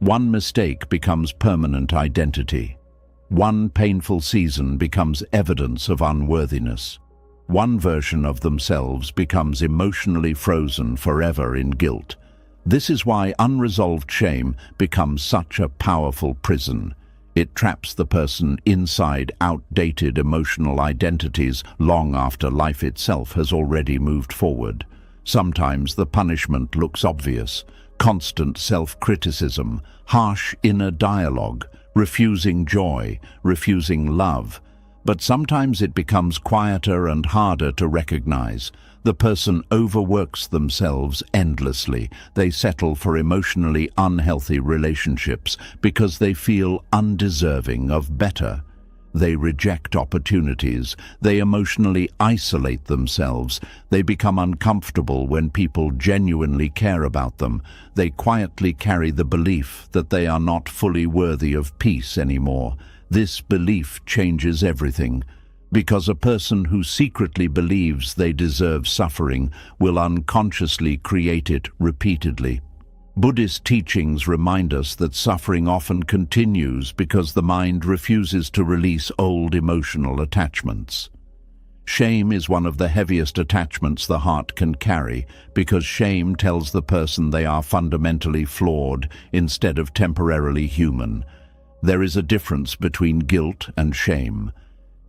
One mistake becomes permanent identity. One painful season becomes evidence of unworthiness. One version of themselves becomes emotionally frozen forever in guilt. This is why unresolved shame becomes such a powerful prison. It traps the person inside outdated emotional identities long after life itself has already moved forward. Sometimes the punishment looks obvious: constant self-criticism, harsh inner dialogue, refusing joy, refusing love. But sometimes it becomes quieter and harder to recognize. The person overworks themselves endlessly. They settle for emotionally unhealthy relationships because they feel undeserving of better. They reject opportunities. They emotionally isolate themselves. They become uncomfortable when people genuinely care about them. They quietly carry the belief that they are not fully worthy of peace anymore. This belief changes everything, because a person who secretly believes they deserve suffering will unconsciously create it repeatedly. Buddhist teachings remind us that suffering often continues because the mind refuses to release old emotional attachments. Shame is one of the heaviest attachments the heart can carry, because shame tells the person they are fundamentally flawed instead of temporarily human. There is a difference between guilt and shame.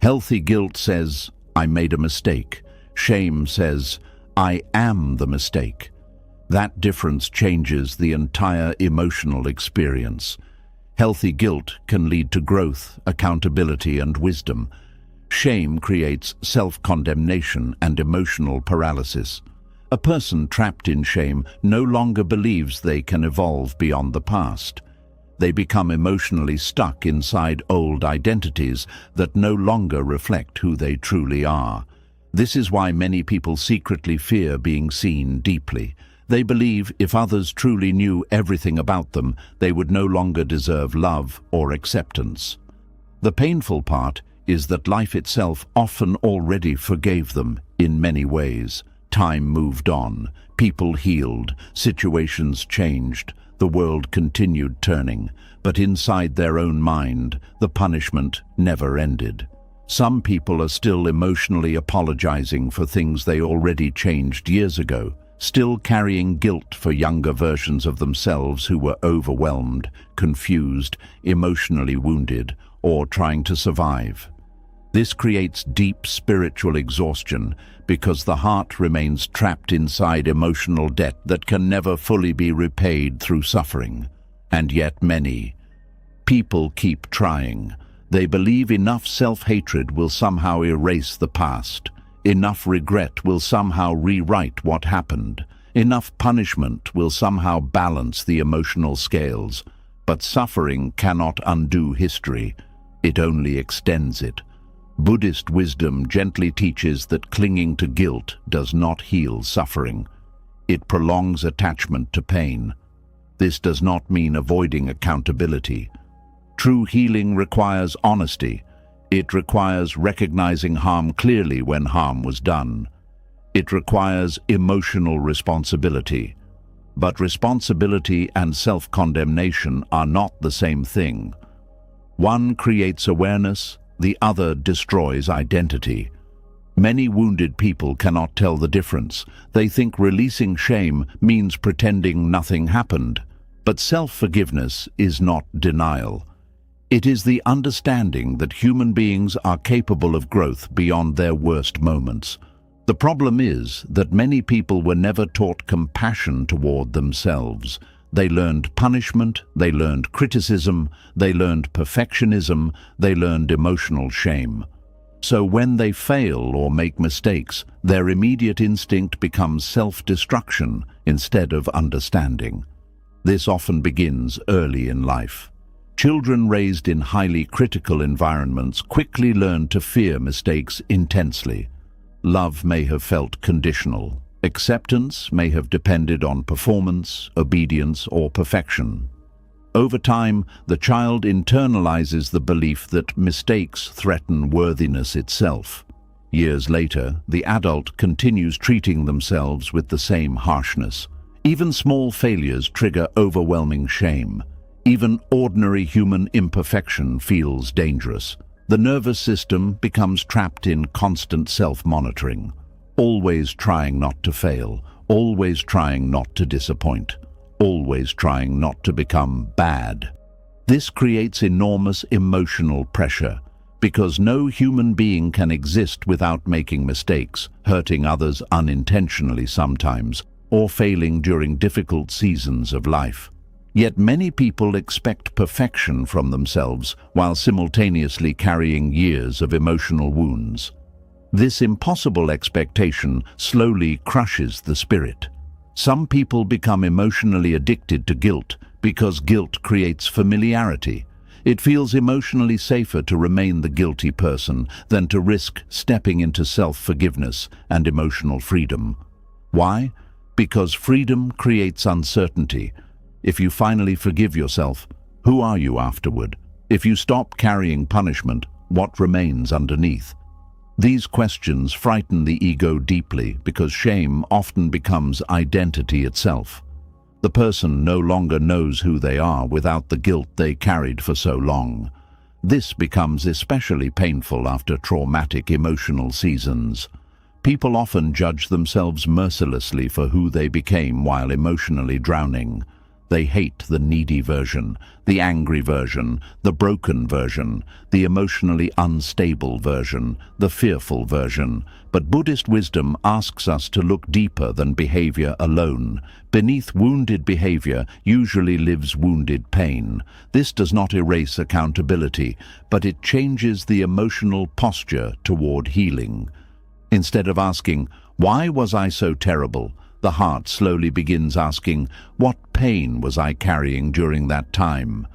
Healthy guilt says, "I made a mistake." Shame says, "I am the mistake." That difference changes the entire emotional experience. Healthy guilt can lead to growth, accountability, and wisdom. Shame creates self-condemnation and emotional paralysis. A person trapped in shame no longer believes they can evolve beyond the past. They become emotionally stuck inside old identities that no longer reflect who they truly are. This is why many people secretly fear being seen deeply. They believe if others truly knew everything about them, they would no longer deserve love or acceptance. The painful part is that life itself often already forgave them in many ways. Time moved on, people healed, situations changed. The world continued turning, but inside their own mind, the punishment never ended. Some people are still emotionally apologizing for things they already changed years ago, still carrying guilt for younger versions of themselves who were overwhelmed, confused, emotionally wounded, or trying to survive. This creates deep spiritual exhaustion because the heart remains trapped inside emotional debt that can never fully be repaid through suffering. And yet many people keep trying. They believe enough self-hatred will somehow erase the past. Enough regret will somehow rewrite what happened. Enough punishment will somehow balance the emotional scales. But suffering cannot undo history. It only extends it. Buddhist wisdom gently teaches that clinging to guilt does not heal suffering. It prolongs attachment to pain. This does not mean avoiding accountability. True healing requires honesty. It requires recognizing harm clearly when harm was done. It requires emotional responsibility. But responsibility and self-condemnation are not the same thing. One creates awareness, the other destroys identity. Many wounded people cannot tell the difference. They think releasing shame means pretending nothing happened. But self-forgiveness is not denial. It is the understanding that human beings are capable of growth beyond their worst moments. The problem is that many people were never taught compassion toward themselves. They learned punishment, they learned criticism, they learned perfectionism, they learned emotional shame. So when they fail or make mistakes, their immediate instinct becomes self-destruction instead of understanding. This often begins early in life. Children raised in highly critical environments quickly learn to fear mistakes intensely. Love may have felt conditional. Acceptance may have depended on performance, obedience, or perfection. Over time, the child internalizes the belief that mistakes threaten worthiness itself. Years later, the adult continues treating themselves with the same harshness. Even small failures trigger overwhelming shame. Even ordinary human imperfection feels dangerous. The nervous system becomes trapped in constant self-monitoring, always trying not to fail, always trying not to disappoint, always trying not to become bad. This creates enormous emotional pressure, because no human being can exist without making mistakes, hurting others unintentionally sometimes, or failing during difficult seasons of life. Yet many people expect perfection from themselves while simultaneously carrying years of emotional wounds. This impossible expectation slowly crushes the spirit. Some people become emotionally addicted to guilt because guilt creates familiarity. It feels emotionally safer to remain the guilty person than to risk stepping into self-forgiveness and emotional freedom. Why? Because freedom creates uncertainty. If you finally forgive yourself, who are you afterward? If you stop carrying punishment, what remains underneath? These questions frighten the ego deeply because shame often becomes identity itself. The person no longer knows who they are without the guilt they carried for so long. This becomes especially painful after traumatic emotional seasons. People often judge themselves mercilessly for who they became while emotionally drowning. They hate the needy version, the angry version, the broken version, the emotionally unstable version, the fearful version. But Buddhist wisdom asks us to look deeper than behavior alone. Beneath wounded behavior usually lives wounded pain. This does not erase accountability, but it changes the emotional posture toward healing. Instead of asking, "Why was I so terrible?" the heart slowly begins asking, "What pain was I carrying during that time?"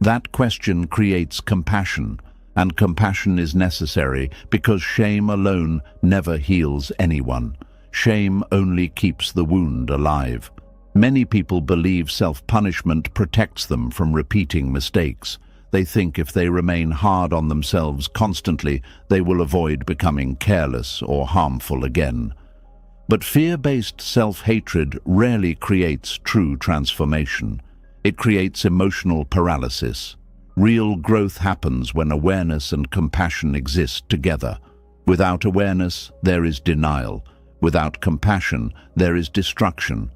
That question creates compassion, and compassion is necessary because shame alone never heals anyone. Shame only keeps the wound alive. Many people believe self-punishment protects them from repeating mistakes. They think if they remain hard on themselves constantly, they will avoid becoming careless or harmful again. But fear-based self-hatred rarely creates true transformation. It creates emotional paralysis. Real growth happens when awareness and compassion exist together. Without awareness, there is denial. Without compassion, there is destruction.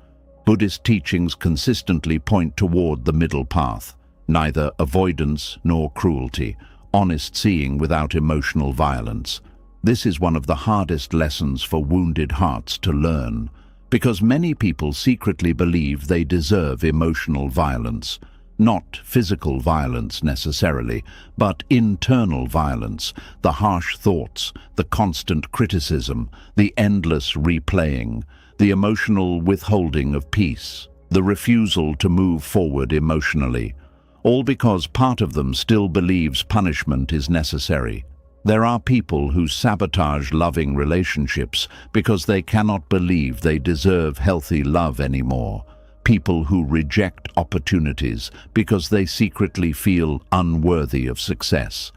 Buddhist teachings consistently point toward the middle path, neither avoidance nor cruelty, honest seeing without emotional violence. This is one of the hardest lessons for wounded hearts to learn, because many people secretly believe they deserve emotional violence. Not physical violence necessarily, but internal violence, the harsh thoughts, the constant criticism, the endless replaying, the emotional withholding of peace, the refusal to move forward emotionally. all because part of them still believes punishment is necessary. There are people who sabotage loving relationships because they cannot believe they deserve healthy love anymore. People who reject opportunities because they secretly feel unworthy of success.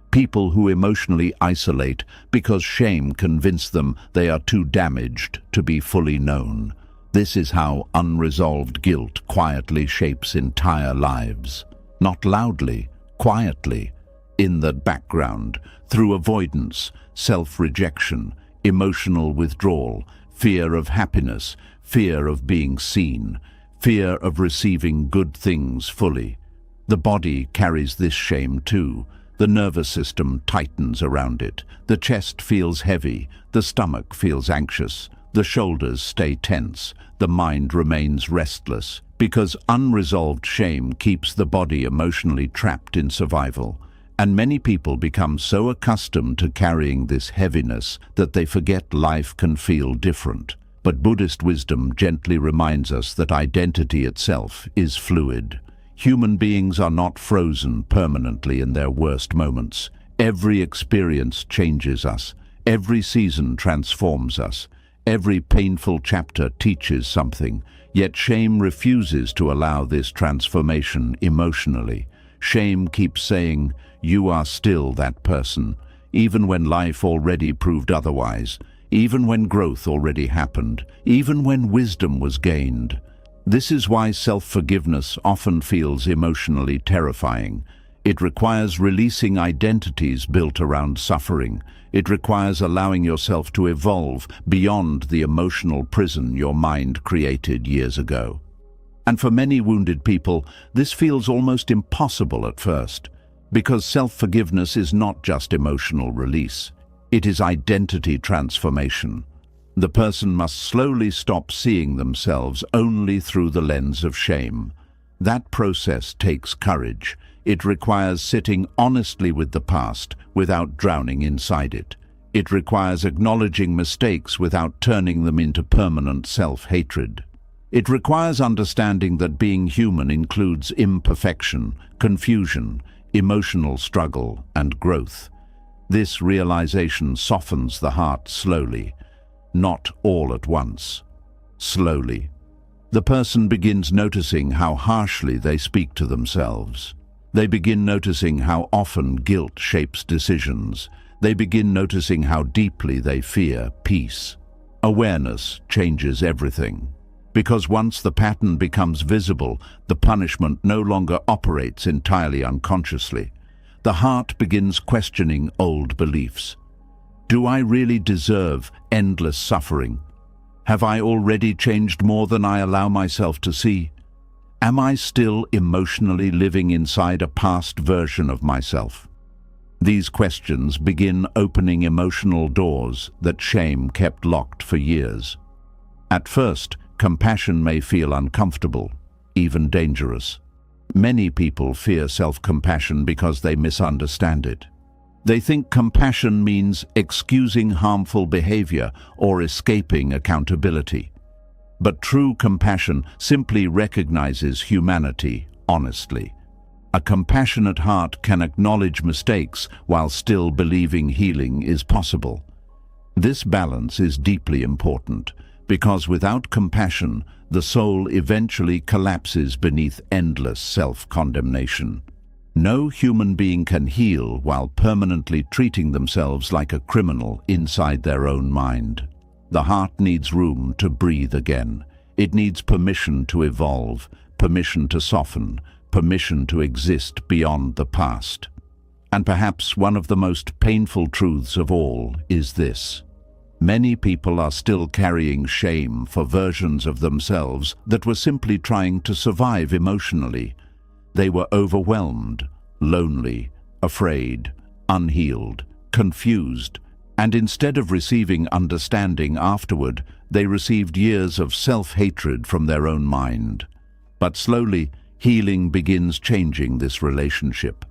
People who emotionally isolate because shame convinced them they are too damaged to be fully known. This is how unresolved guilt quietly shapes entire lives. Not loudly, quietly, in the background, through avoidance, self-rejection, emotional withdrawal, fear of happiness, fear of being seen, fear of receiving good things fully. The body carries this shame too. The nervous system tightens around it. The chest feels heavy. The stomach feels anxious. The shoulders stay tense. The mind remains restless, because unresolved shame keeps the body emotionally trapped in survival. And many people become so accustomed to carrying this heaviness that they forget life can feel different. But Buddhist wisdom gently reminds us that identity itself is fluid. Human beings are not frozen permanently in their worst moments. Every experience changes us. Every season transforms us. Every painful chapter teaches something. Yet shame refuses to allow this transformation emotionally. Shame keeps saying, "You are still that person," even when life already proved otherwise, even when growth already happened, even when wisdom was gained. This is why self-forgiveness often feels emotionally terrifying. It requires releasing identities built around suffering. It requires allowing yourself to evolve beyond the emotional prison your mind created years ago. And for many wounded people, this feels almost impossible at first, because self-forgiveness is not just emotional release. It is identity transformation. The person must slowly stop seeing themselves only through the lens of shame. That process takes courage. It requires sitting honestly with the past without drowning inside it. It requires acknowledging mistakes without turning them into permanent self-hatred. It requires understanding that being human includes imperfection, confusion, emotional struggle, and growth. This realization softens the heart slowly, not all at once. Slowly. The person begins noticing how harshly they speak to themselves. They begin noticing how often guilt shapes decisions. They begin noticing how deeply they fear peace. Awareness changes everything. Because once the pattern becomes visible, the punishment no longer operates entirely unconsciously. The heart begins questioning old beliefs. Do I really deserve endless suffering? Have I already changed more than I allow myself to see? Am I still emotionally living inside a past version of myself? These questions begin opening emotional doors that shame kept locked for years. At first, compassion may feel uncomfortable, even dangerous. Many people fear self-compassion because they misunderstand it. They think compassion means excusing harmful behavior or escaping accountability. But true compassion simply recognizes humanity honestly. A compassionate heart can acknowledge mistakes while still believing healing is possible. This balance is deeply important, because without compassion, the soul eventually collapses beneath endless self-condemnation. No human being can heal while permanently treating themselves like a criminal inside their own mind. The heart needs room to breathe again. It needs permission to evolve, permission to soften, permission to exist beyond the past. And perhaps one of the most painful truths of all is this. Many people are still carrying shame for versions of themselves that were simply trying to survive emotionally. They were overwhelmed, lonely, afraid, unhealed, confused, and instead of receiving understanding afterward, they received years of self-hatred from their own mind. But slowly, healing begins changing this relationship.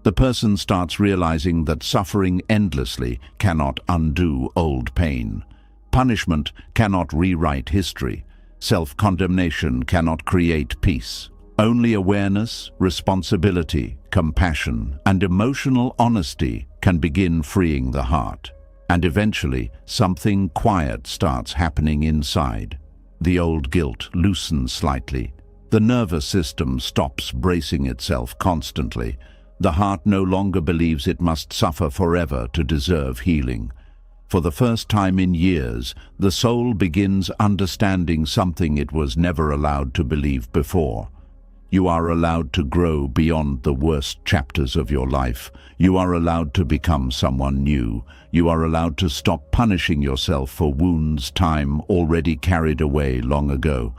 The person starts realizing that suffering endlessly cannot undo old pain. Punishment cannot rewrite history. Self-condemnation cannot create peace. Only awareness, responsibility, compassion, and emotional honesty can begin freeing the heart. And eventually, something quiet starts happening inside. The old guilt loosens slightly. The nervous system stops bracing itself constantly. The heart no longer believes it must suffer forever to deserve healing. For the first time in years, the soul begins understanding something it was never allowed to believe before. You are allowed to grow beyond the worst chapters of your life. You are allowed to become someone new. You are allowed to stop punishing yourself for wounds time already carried away long ago.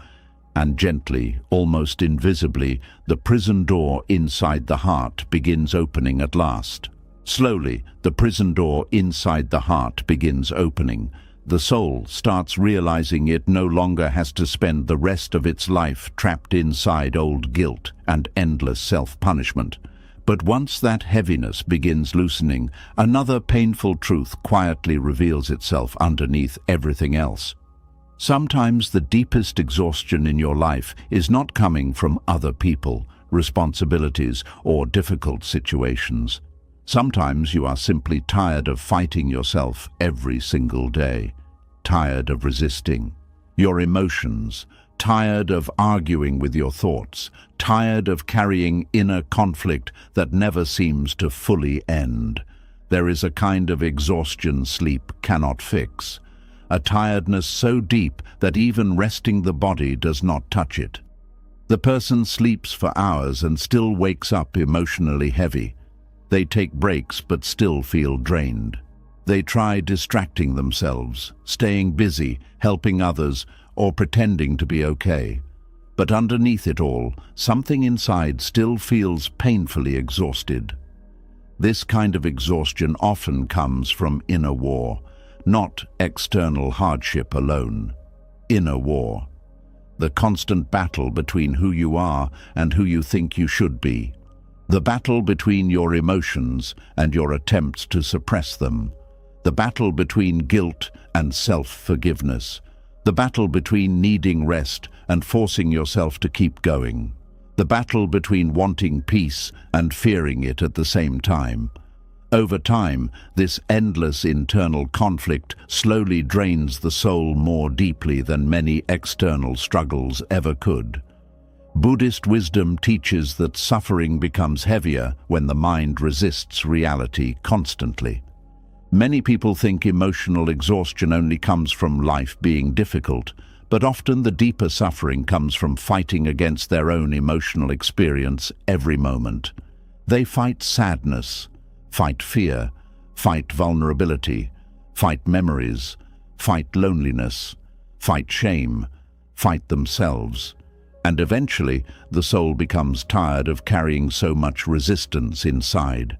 And gently, almost invisibly, the prison door inside the heart begins opening at last. Slowly, the prison door inside the heart begins opening. The soul starts realizing it no longer has to spend the rest of its life trapped inside old guilt and endless self-punishment. But once that heaviness begins loosening, another painful truth quietly reveals itself underneath everything else. Sometimes the deepest exhaustion in your life is not coming from other people, responsibilities, or difficult situations. Sometimes you are simply tired of fighting yourself every single day, tired of resisting your emotions, tired of arguing with your thoughts, tired of carrying inner conflict that never seems to fully end. There is a kind of exhaustion sleep cannot fix, a tiredness so deep that even resting the body does not touch it. The person sleeps for hours and still wakes up emotionally heavy. They take breaks but still feel drained. They try distracting themselves, staying busy, helping others, or pretending to be okay. But underneath it all, something inside still feels painfully exhausted. This kind of exhaustion often comes from inner war, not external hardship alone. Inner war. The constant battle between who you are and who you think you should be. The battle between your emotions and your attempts to suppress them. The battle between guilt and self-forgiveness. The battle between needing rest and forcing yourself to keep going. The battle between wanting peace and fearing it at the same time. Over time, this endless internal conflict slowly drains the soul more deeply than many external struggles ever could. Buddhist wisdom teaches that suffering becomes heavier when the mind resists reality constantly. Many people think emotional exhaustion only comes from life being difficult, but often the deeper suffering comes from fighting against their own emotional experience every moment. They fight sadness, fight fear, fight vulnerability, fight memories, fight loneliness, fight shame, fight themselves. And eventually, the soul becomes tired of carrying so much resistance inside.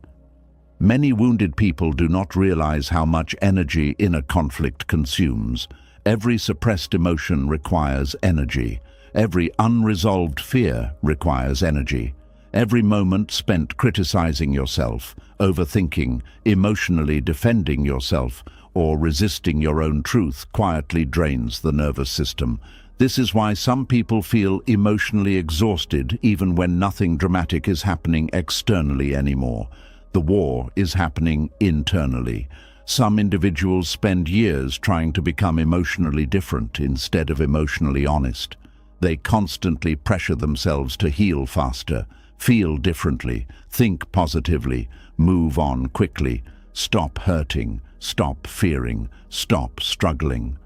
Many wounded people do not realize how much energy inner conflict consumes. Every suppressed emotion requires energy. Every unresolved fear requires energy. Every moment spent criticizing yourself, overthinking, emotionally defending yourself, or resisting your own truth quietly drains the nervous system. This is why some people feel emotionally exhausted even when nothing dramatic is happening externally anymore. The war is happening internally. Some individuals spend years trying to become emotionally different instead of emotionally honest. They constantly pressure themselves to heal faster, feel differently, think positively, move on quickly, stop hurting, stop fearing, stop struggling.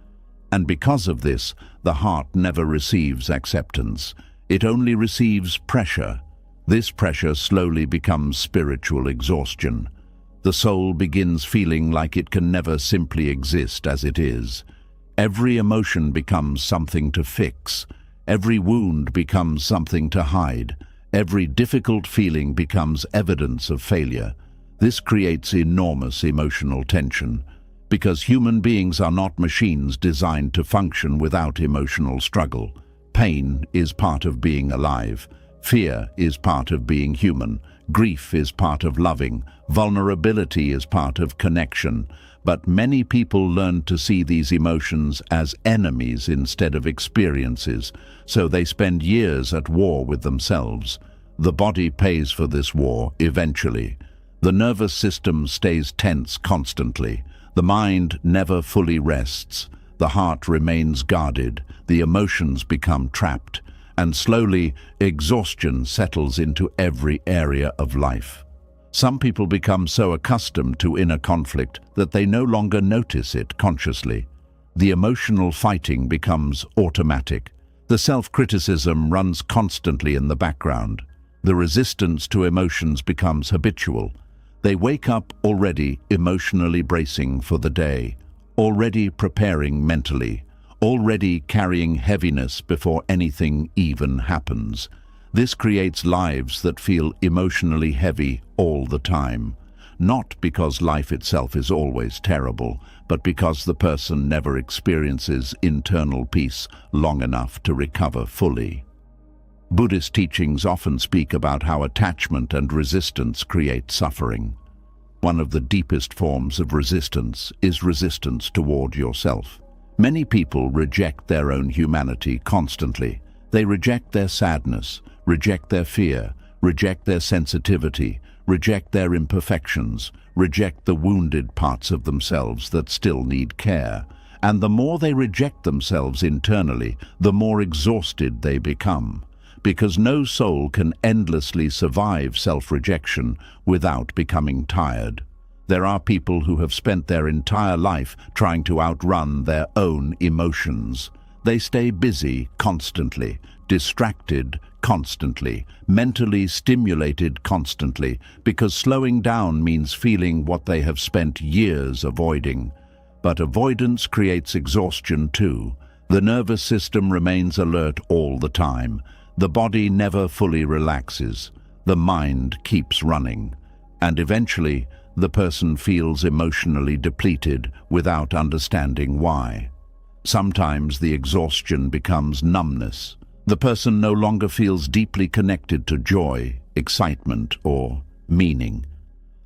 And because of this, the heart never receives acceptance. It only receives pressure. This pressure slowly becomes spiritual exhaustion. The soul begins feeling like it can never simply exist as it is. Every emotion becomes something to fix. Every wound becomes something to hide. Every difficult feeling becomes evidence of failure. This creates enormous emotional tension, because human beings are not machines designed to function without emotional struggle. Pain is part of being alive. Fear is part of being human. Grief is part of loving. Vulnerability is part of connection. But many people learn to see these emotions as enemies instead of experiences, so they spend years at war with themselves. The body pays for this war eventually. The nervous system stays tense constantly. The mind never fully rests. The heart remains guarded. The emotions become trapped. And slowly, exhaustion settles into every area of life. Some people become so accustomed to inner conflict that they no longer notice it consciously. The emotional fighting becomes automatic. The self-criticism runs constantly in the background. The resistance to emotions becomes habitual. They wake up already emotionally bracing for the day, already preparing mentally, already carrying heaviness before anything even happens. This creates lives that feel emotionally heavy all the time, not because life itself is always terrible, but because the person never experiences internal peace long enough to recover fully. Buddhist teachings often speak about how attachment and resistance create suffering. One of the deepest forms of resistance is resistance toward yourself. Many people reject their own humanity constantly. They reject their sadness, reject their fear, reject their sensitivity, reject their imperfections, reject the wounded parts of themselves that still need care. And the more they reject themselves internally, the more exhausted they become. Because no soul can endlessly survive self-rejection without becoming tired. There are people who have spent their entire life trying to outrun their own emotions. They stay busy constantly, distracted constantly, mentally stimulated constantly, because slowing down means feeling what they have spent years avoiding. But avoidance creates exhaustion too. The nervous system remains alert all the time. The body never fully relaxes. The mind keeps running. And eventually, the person feels emotionally depleted without understanding why. Sometimes the exhaustion becomes numbness. The person no longer feels deeply connected to joy, excitement, or meaning.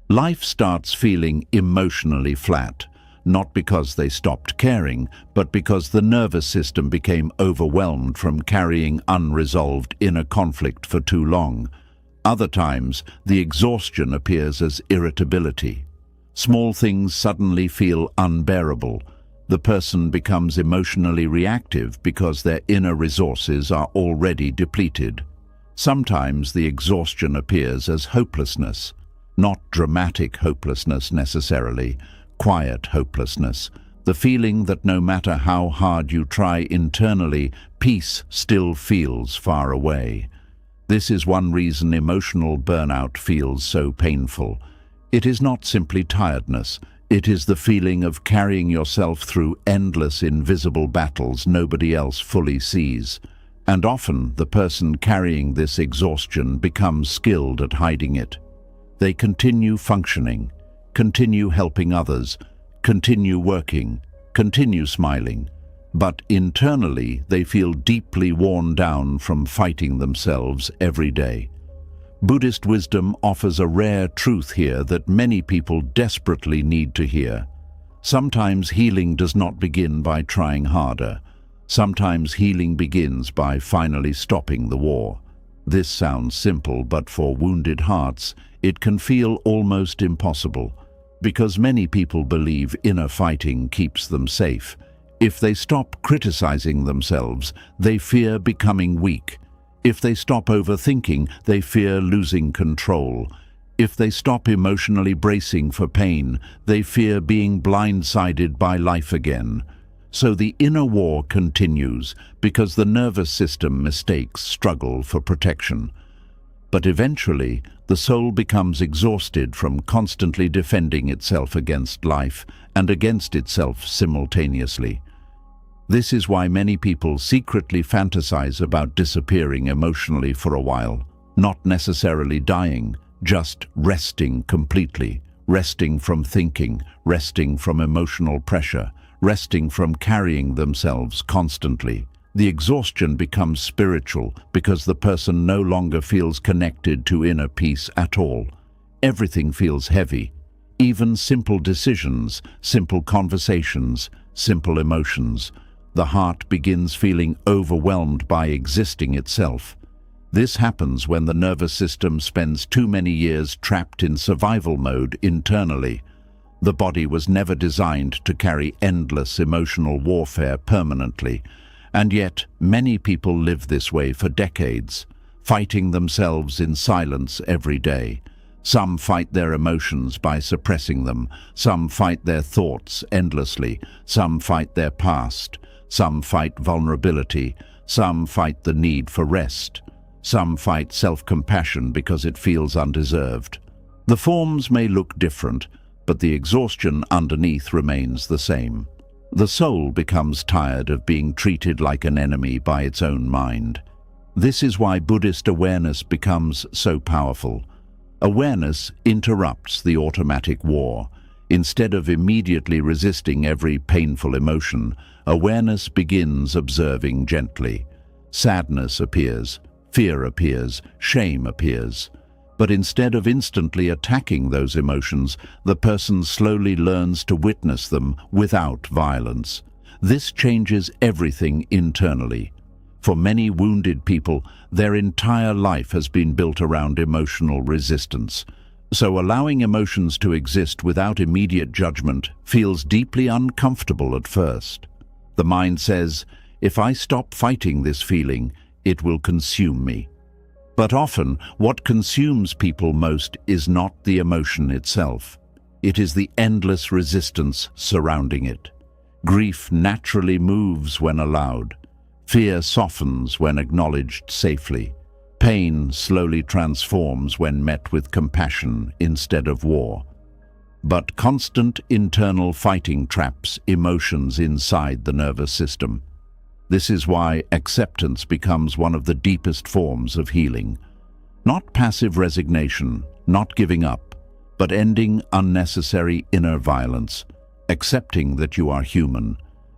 Life starts feeling emotionally flat, not because they stopped caring, but because the nervous system became overwhelmed from carrying unresolved inner conflict for too long. Other times, the exhaustion appears as irritability. Small things suddenly feel unbearable. The person becomes emotionally reactive because their inner resources are already depleted. Sometimes the exhaustion appears as hopelessness, not dramatic hopelessness necessarily, quiet hopelessness, the feeling that no matter how hard you try internally, peace still feels far away. This is one reason emotional burnout feels so painful. It is not simply tiredness. It is the feeling of carrying yourself through endless invisible battles nobody else fully sees. And often the person carrying this exhaustion becomes skilled at hiding it. They continue functioning, continue helping others, continue working, continue smiling. But internally they feel deeply worn down from fighting themselves every day. Buddhist wisdom offers a rare truth here that many people desperately need to hear. Sometimes healing does not begin by trying harder. Sometimes healing begins by finally stopping the war. This sounds simple, but for wounded hearts, it can feel almost impossible, because many people believe inner fighting keeps them safe. If they stop criticizing themselves, they fear becoming weak. If they stop overthinking, they fear losing control. If they stop emotionally bracing for pain, they fear being blindsided by life again. So the inner war continues because the nervous system mistakes struggle for protection. But eventually, the soul becomes exhausted from constantly defending itself against life and against itself simultaneously. This is why many people secretly fantasize about disappearing emotionally for a while, not necessarily dying, just resting completely, resting from thinking, resting from emotional pressure, resting from carrying themselves constantly. The exhaustion becomes spiritual because the person no longer feels connected to inner peace at all. Everything feels heavy. Even simple decisions, simple conversations, simple emotions. The heart begins feeling overwhelmed by existing itself. This happens when the nervous system spends too many years trapped in survival mode internally. The body was never designed to carry endless emotional warfare permanently, and yet many people live this way for decades, fighting themselves in silence every day. Some fight their emotions by suppressing them, some fight their thoughts endlessly, some fight their past, some fight vulnerability, some fight the need for rest, some fight self-compassion because it feels undeserved. The forms may look different, but the exhaustion underneath remains the same. The soul becomes tired of being treated like an enemy by its own mind. This is why Buddhist awareness becomes so powerful. Awareness interrupts the automatic war. Instead of immediately resisting every painful emotion, awareness begins observing gently. Sadness appears, fear appears, shame appears. But instead of instantly attacking those emotions, the person slowly learns to witness them without violence. This changes everything internally. For many wounded people, their entire life has been built around emotional resistance. So allowing emotions to exist without immediate judgment feels deeply uncomfortable at first. The mind says, if I stop fighting this feeling, it will consume me. But often, what consumes people most is not the emotion itself. It is the endless resistance surrounding it. Grief naturally moves when allowed. Fear softens when acknowledged safely. Pain slowly transforms when met with compassion instead of war. But constant internal fighting traps emotions inside the nervous system. This is why acceptance becomes one of the deepest forms of healing. Not passive resignation, not giving up, but ending unnecessary inner violence, accepting that you are human,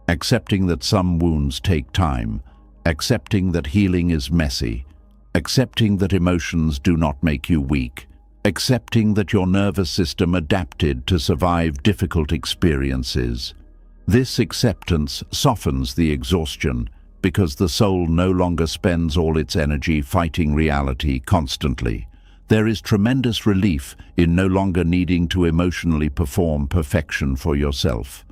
accepting that some wounds take time, accepting that healing is messy, accepting that emotions do not make you weak, accepting that your nervous system adapted to survive difficult experiences. This acceptance softens the exhaustion because the soul no longer spends all its energy fighting reality constantly. There is tremendous relief in no longer needing to emotionally perform perfection for yourself,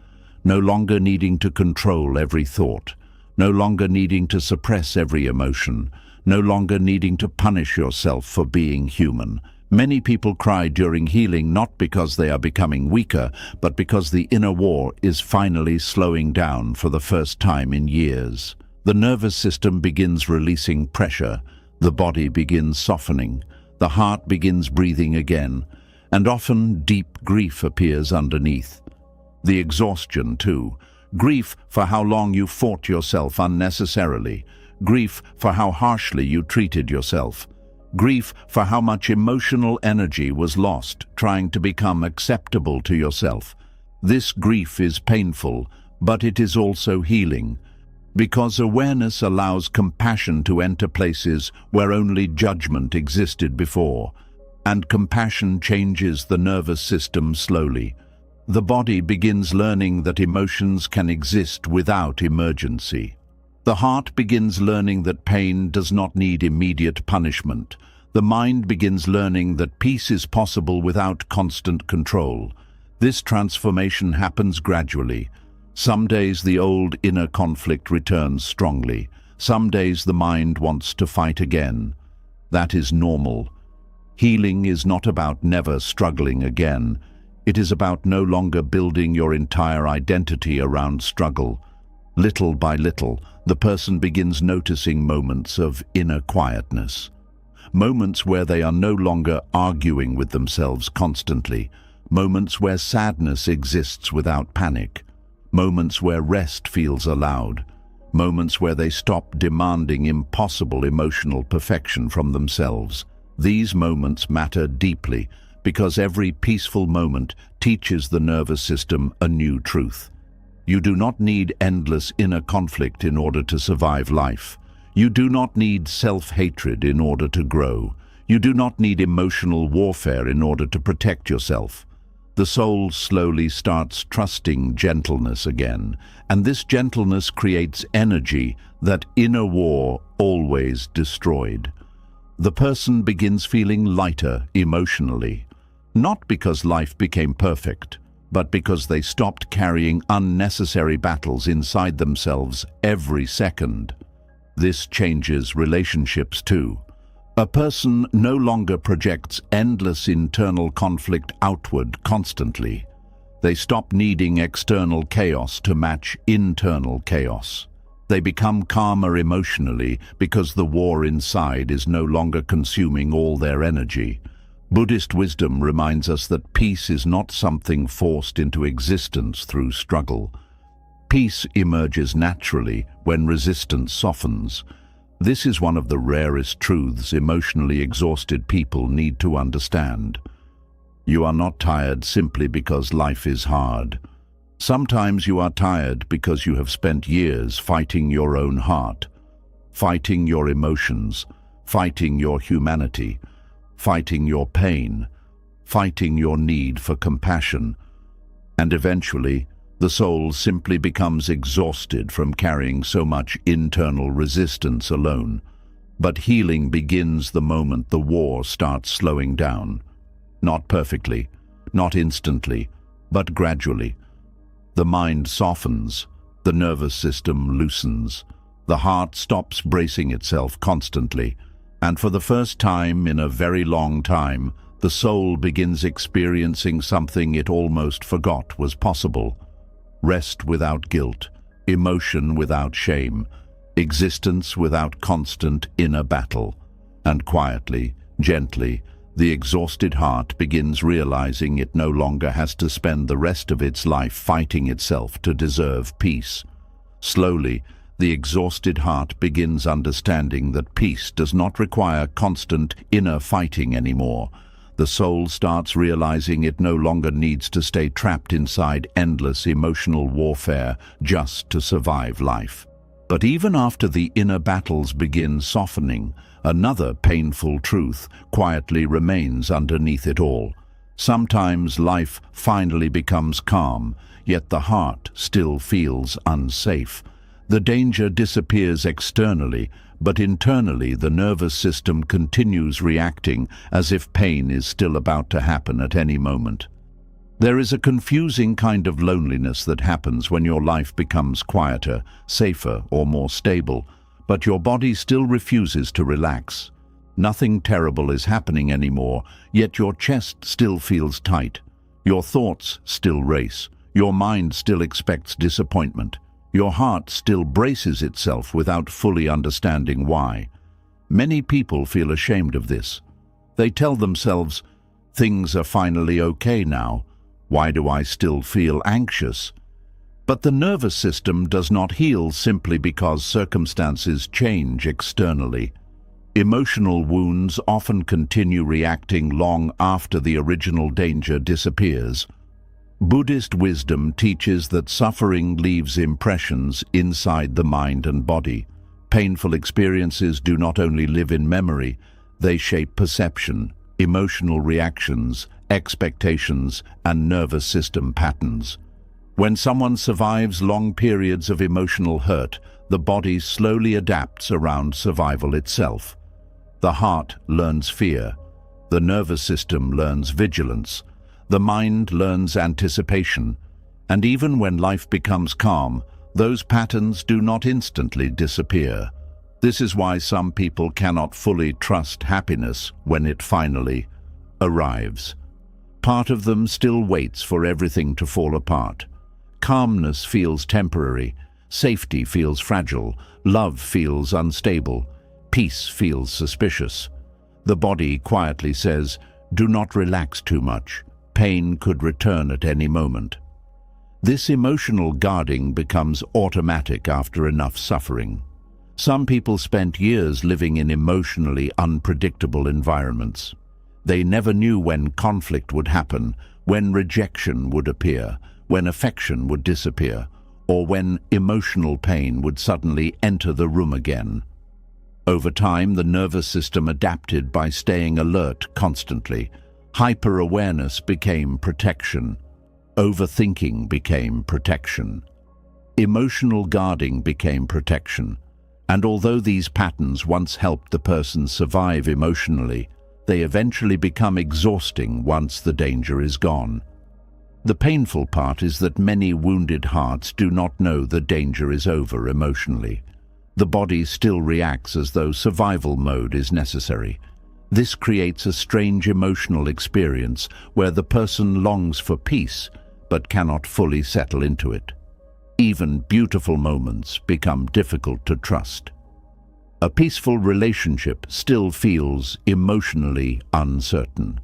no longer needing to control every thought, no longer needing to suppress every emotion, no longer needing to punish yourself for being human. Many people cry during healing not because they are becoming weaker, but because the inner war is finally slowing down for the first time in years. The nervous system begins releasing pressure, the body begins softening, the heart begins breathing again, and often deep grief appears underneath. The exhaustion, too. Grief for how long you fought yourself unnecessarily. Grief for how harshly you treated yourself. Grief for how much emotional energy was lost trying to become acceptable to yourself. This grief is painful, but it is also healing, because awareness allows compassion to enter places where only judgment existed before, and compassion changes the nervous system slowly. The body begins learning that emotions can exist without emergency. The heart begins learning that pain does not need immediate punishment. The mind begins learning that peace is possible without constant control. This transformation happens gradually. Some days the old inner conflict returns strongly. Some days the mind wants to fight again. That is normal. Healing is not about never struggling again. It is about no longer building your entire identity around struggle. Little by little, the person begins noticing moments of inner quietness. Moments where they are no longer arguing with themselves constantly. Moments where sadness exists without panic. Moments where rest feels allowed. Moments where they stop demanding impossible emotional perfection from themselves. These moments matter deeply because every peaceful moment teaches the nervous system a new truth. You do not need endless inner conflict in order to survive life. You do not need self-hatred in order to grow. You do not need emotional warfare in order to protect yourself. The soul slowly starts trusting gentleness again, and this gentleness creates energy that inner war always destroyed. The person begins feeling lighter emotionally, not because life became perfect, but because they stopped carrying unnecessary battles inside themselves every second. This changes relationships too. A person no longer projects endless internal conflict outward constantly. They stop needing external chaos to match internal chaos. They become calmer emotionally because the war inside is no longer consuming all their energy. Buddhist wisdom reminds us that peace is not something forced into existence through struggle. Peace emerges naturally when resistance softens. This is one of the rarest truths emotionally exhausted people need to understand. You are not tired simply because life is hard. Sometimes you are tired because you have spent years fighting your own heart, fighting your emotions, fighting your humanity, fighting your pain, fighting your need for compassion, and eventually, the soul simply becomes exhausted from carrying so much internal resistance alone. But healing begins the moment the war starts slowing down. Not perfectly, not instantly, but gradually. The mind softens, the nervous system loosens, the heart stops bracing itself constantly, and for the first time in a very long time, the soul begins experiencing something it almost forgot was possible. Rest without guilt, emotion without shame, existence without constant inner battle. And quietly, gently, the exhausted heart begins realizing it no longer has to spend the rest of its life fighting itself to deserve peace. Slowly, the exhausted heart begins understanding that peace does not require constant inner fighting anymore. The soul starts realizing it no longer needs to stay trapped inside endless emotional warfare just to survive life. But even after the inner battles begin softening, another painful truth quietly remains underneath it all. Sometimes life finally becomes calm, yet the heart still feels unsafe. The danger disappears externally, but internally the nervous system continues reacting as if pain is still about to happen at any moment. There is a confusing kind of loneliness that happens when your life becomes quieter, safer, or more stable, but your body still refuses to relax. Nothing terrible is happening anymore, yet your chest still feels tight. Your thoughts still race. Your mind still expects disappointment. Your heart still braces itself without fully understanding why. Many people feel ashamed of this. They tell themselves, "Things are finally okay now. Why do I still feel anxious?" But the nervous system does not heal simply because circumstances change externally. Emotional wounds often continue reacting long after the original danger disappears. Buddhist wisdom teaches that suffering leaves impressions inside the mind and body. Painful experiences do not only live in memory, they shape perception, emotional reactions, expectations, and nervous system patterns. When someone survives long periods of emotional hurt, the body slowly adapts around survival itself. The heart learns fear, the nervous system learns vigilance, the mind learns anticipation, and even when life becomes calm, those patterns do not instantly disappear. This is why some people cannot fully trust happiness when it finally arrives. Part of them still waits for everything to fall apart. Calmness feels temporary, safety feels fragile, love feels unstable, peace feels suspicious. The body quietly says, "Do not relax too much. Pain could return at any moment." This emotional guarding becomes automatic after enough suffering. Some people spent years living in emotionally unpredictable environments. They never knew when conflict would happen, when rejection would appear, when affection would disappear, or when emotional pain would suddenly enter the room again. Over time, the nervous system adapted by staying alert constantly. Hyper-awareness became protection. Overthinking became protection. Emotional guarding became protection. And although these patterns once helped the person survive emotionally, they eventually become exhausting once the danger is gone. The painful part is that many wounded hearts do not know the danger is over emotionally. The body still reacts as though survival mode is necessary. This creates a strange emotional experience where the person longs for peace but cannot fully settle into it. Even beautiful moments become difficult to trust. A peaceful relationship still feels emotionally uncertain.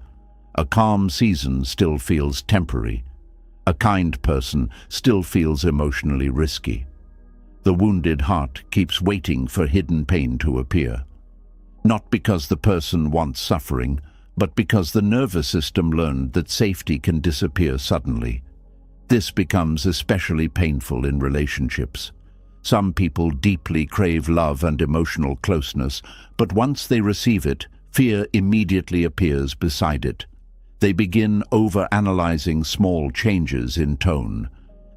A calm season still feels temporary. A kind person still feels emotionally risky. The wounded heart keeps waiting for hidden pain to appear. Not because the person wants suffering, but because the nervous system learned that safety can disappear suddenly. This becomes especially painful in relationships. Some people deeply crave love and emotional closeness, but once they receive it, fear immediately appears beside it. They begin over-analyzing small changes in tone.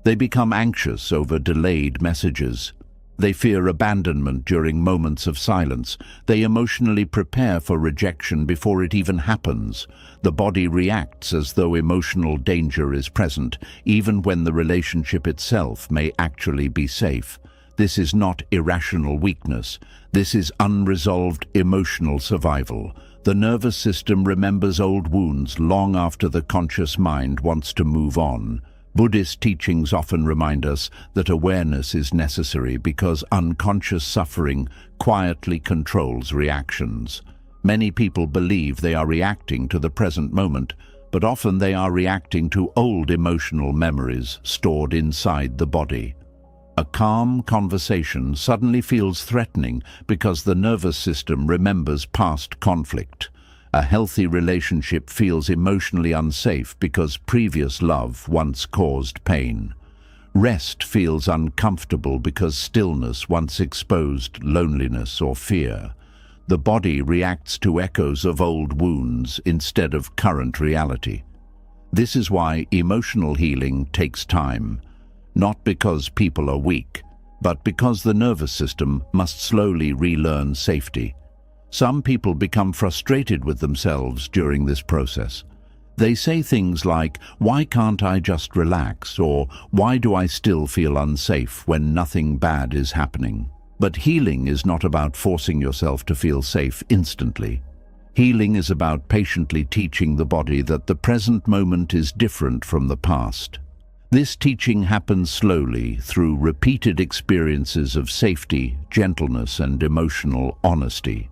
They become anxious over delayed messages. They fear abandonment during moments of silence. They emotionally prepare for rejection before it even happens. The body reacts as though emotional danger is present, even when the relationship itself may actually be safe. This is not irrational weakness. This is unresolved emotional survival. The nervous system remembers old wounds long after the conscious mind wants to move on. Buddhist teachings often remind us that awareness is necessary because unconscious suffering quietly controls reactions. Many people believe they are reacting to the present moment, but often they are reacting to old emotional memories stored inside the body. A calm conversation suddenly feels threatening because the nervous system remembers past conflict. A healthy relationship feels emotionally unsafe because previous love once caused pain. Rest feels uncomfortable because stillness once exposed loneliness or fear. The body reacts to echoes of old wounds instead of current reality. This is why emotional healing takes time. Not because people are weak, but because the nervous system must slowly relearn safety. Some people become frustrated with themselves during this process. They say things like, "Why can't I just relax?" or "Why do I still feel unsafe when nothing bad is happening?" But healing is not about forcing yourself to feel safe instantly. Healing is about patiently teaching the body that the present moment is different from the past. This teaching happens slowly through repeated experiences of safety, gentleness, and emotional honesty.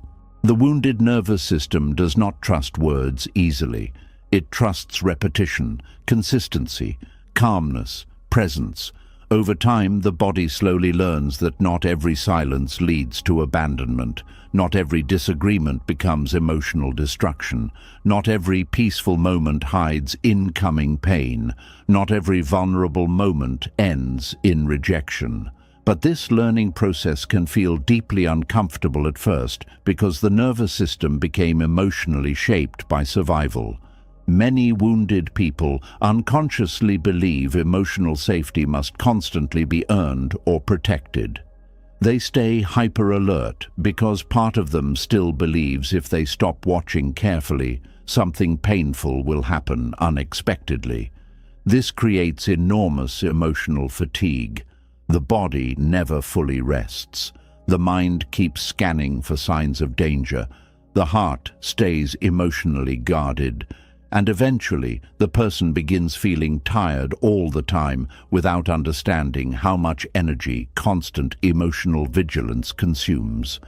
The wounded nervous system does not trust words easily. It trusts repetition, consistency, calmness, presence. Over time, the body slowly learns that not every silence leads to abandonment. Not every disagreement becomes emotional destruction. Not every peaceful moment hides incoming pain. Not every vulnerable moment ends in rejection. But this learning process can feel deeply uncomfortable at first because the nervous system became emotionally shaped by survival. Many wounded people unconsciously believe emotional safety must constantly be earned or protected. They stay hyper-alert because part of them still believes if they stop watching carefully, something painful will happen unexpectedly. This creates enormous emotional fatigue. The body never fully rests. The mind keeps scanning for signs of danger. The heart stays emotionally guarded. And eventually, the person begins feeling tired all the time without understanding how much energy constant emotional vigilance consumes.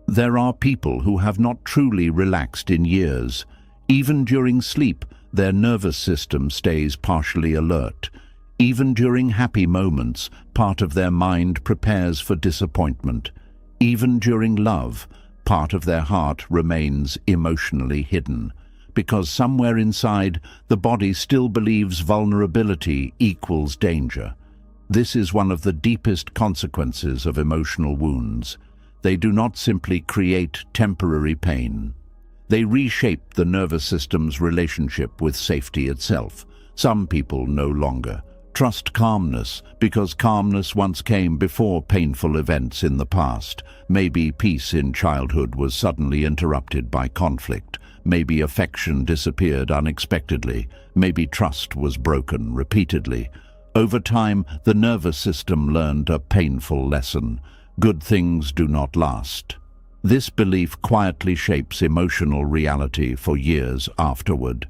There are people who have not truly relaxed in years. Even during sleep, their nervous system stays partially alert. Even during happy moments, part of their mind prepares for disappointment. Even during love, part of their heart remains emotionally hidden. Because somewhere inside, the body still believes vulnerability equals danger. This is one of the deepest consequences of emotional wounds. They do not simply create temporary pain. They reshape the nervous system's relationship with safety itself. Some people no longer trust calmness because calmness once came before painful events in the past. Maybe peace in childhood was suddenly interrupted by conflict. Maybe affection disappeared unexpectedly. Maybe trust was broken repeatedly. Over time, the nervous system learned a painful lesson. Good things do not last. This belief quietly shapes emotional reality for years afterward.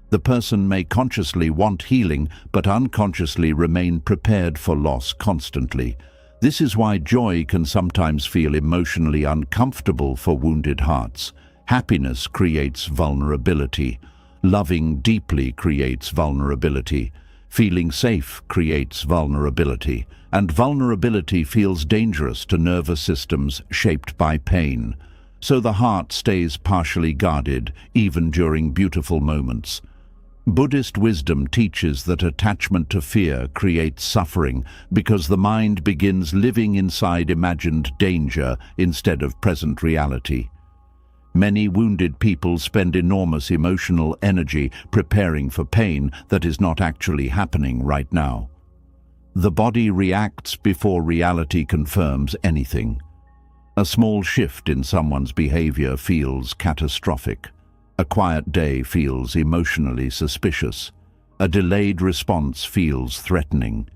The person may consciously want healing, but unconsciously remain prepared for loss constantly. This is why joy can sometimes feel emotionally uncomfortable for wounded hearts. Happiness creates vulnerability. Loving deeply creates vulnerability. Feeling safe creates vulnerability. And vulnerability feels dangerous to nervous systems shaped by pain. So the heart stays partially guarded, even during beautiful moments. Buddhist wisdom teaches that attachment to fear creates suffering because the mind begins living inside imagined danger instead of present reality. Many wounded people spend enormous emotional energy preparing for pain that is not actually happening right now. The body reacts before reality confirms anything. A small shift in someone's behavior feels catastrophic. A quiet day feels emotionally suspicious. A delayed response feels threatening.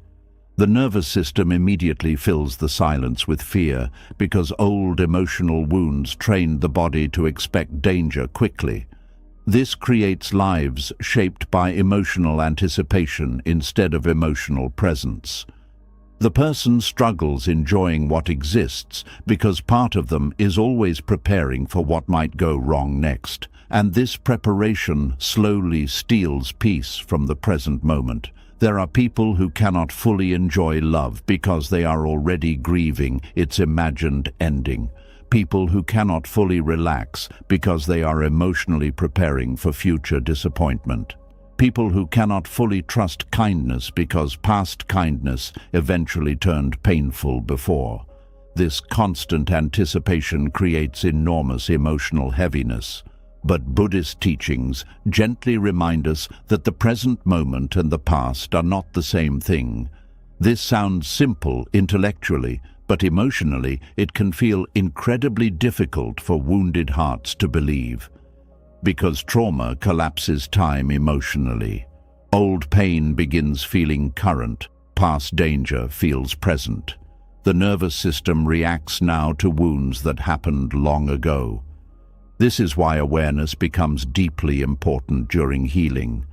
The nervous system immediately fills the silence with fear because old emotional wounds trained the body to expect danger quickly. This creates lives shaped by emotional anticipation instead of emotional presence. The person struggles enjoying what exists because part of them is always preparing for what might go wrong next. And this preparation slowly steals peace from the present moment. There are people who cannot fully enjoy love because they are already grieving its imagined ending. People who cannot fully relax because they are emotionally preparing for future disappointment. People who cannot fully trust kindness because past kindness eventually turned painful before. This constant anticipation creates enormous emotional heaviness. But Buddhist teachings gently remind us that the present moment and the past are not the same thing. This sounds simple intellectually, but emotionally it can feel incredibly difficult for wounded hearts to believe. Because trauma collapses time emotionally. Old pain begins feeling current, past danger feels present. The nervous system reacts now to wounds that happened long ago. This is why awareness becomes deeply important during healing.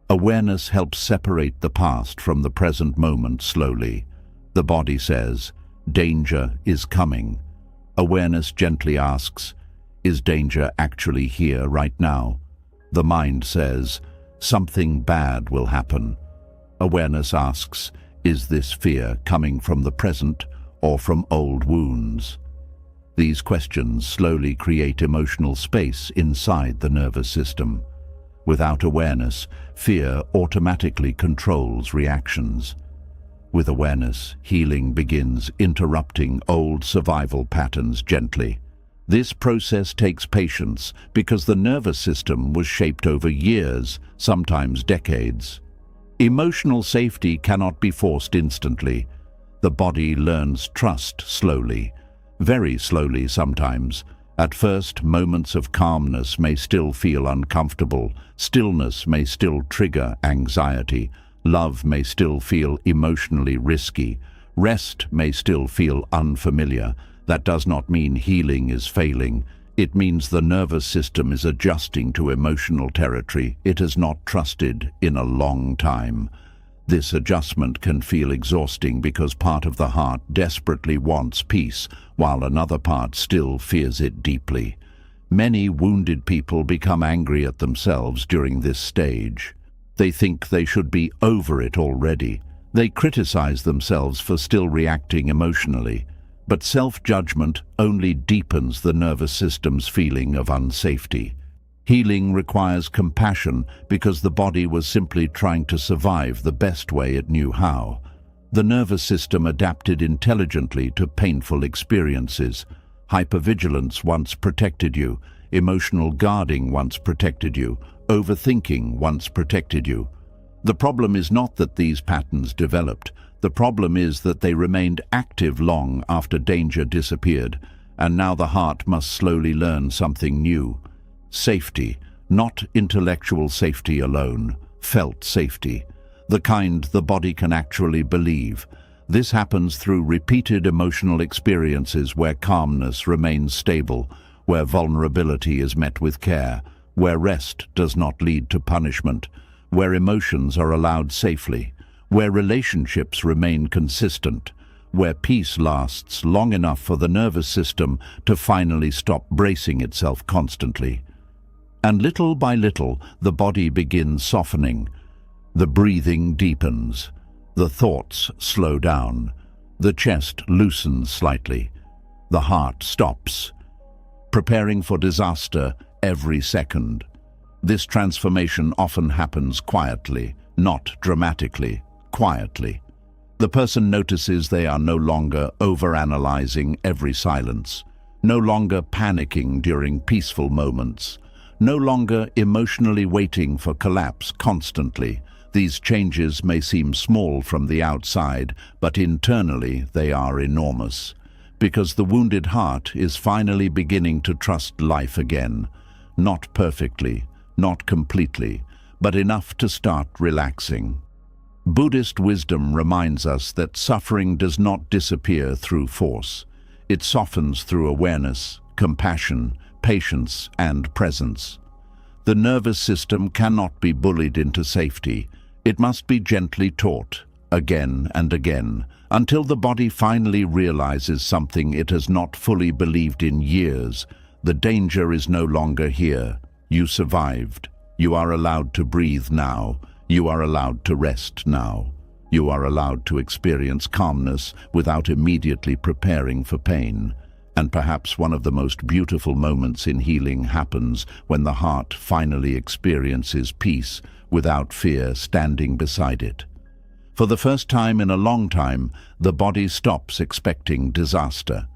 Awareness helps separate the past from the present moment slowly. The body says, danger is coming. Awareness gently asks, is danger actually here right now? The mind says, something bad will happen. Awareness asks, is this fear coming from the present or from old wounds? These questions slowly create emotional space inside the nervous system. Without awareness, fear automatically controls reactions. With awareness, healing begins interrupting old survival patterns gently. This process takes patience because the nervous system was shaped over years, sometimes decades. Emotional safety cannot be forced instantly. The body learns trust slowly. Very slowly sometimes. At first, moments of calmness may still feel uncomfortable. Stillness may still trigger anxiety. Love may still feel emotionally risky. Rest may still feel unfamiliar. That does not mean healing is failing. It means the nervous system is adjusting to emotional territory it has not trusted in a long time. This adjustment can feel exhausting because part of the heart desperately wants peace, while another part still fears it deeply. Many wounded people become angry at themselves during this stage. They think they should be over it already. They criticize themselves for still reacting emotionally. But self-judgment only deepens the nervous system's feeling of unsafety. Healing requires compassion because the body was simply trying to survive the best way it knew how. The nervous system adapted intelligently to painful experiences. Hypervigilance once protected you. Emotional guarding once protected you. Overthinking once protected you. The problem is not that these patterns developed. The problem is that they remained active long after danger disappeared, and now the heart must slowly learn something new. Safety, not intellectual safety alone, felt safety, the kind the body can actually believe. This happens through repeated emotional experiences where calmness remains stable, where vulnerability is met with care, where rest does not lead to punishment, where emotions are allowed safely, where relationships remain consistent, where peace lasts long enough for the nervous system to finally stop bracing itself constantly. And little by little, the body begins softening. The breathing deepens. The thoughts slow down. The chest loosens slightly. The heart stops, preparing for disaster every second. This transformation often happens quietly, not dramatically, quietly. The person notices they are no longer overanalyzing every silence, no longer panicking during peaceful moments, no longer emotionally waiting for collapse constantly. These changes may seem small from the outside, but internally they are enormous, because the wounded heart is finally beginning to trust life again, not perfectly, not completely, but enough to start relaxing. Buddhist wisdom reminds us that suffering does not disappear through force. It softens through awareness, compassion, patience, and presence. The nervous system cannot be bullied into safety. It must be gently taught, again and again, until the body finally realizes something it has not fully believed in years. The danger is no longer here. You survived. You are allowed to breathe now. You are allowed to rest now. You are allowed to experience calmness without immediately preparing for pain. And perhaps one of the most beautiful moments in healing happens when the heart finally experiences peace without fear standing beside it. For the first time in a long time, the body stops expecting disaster.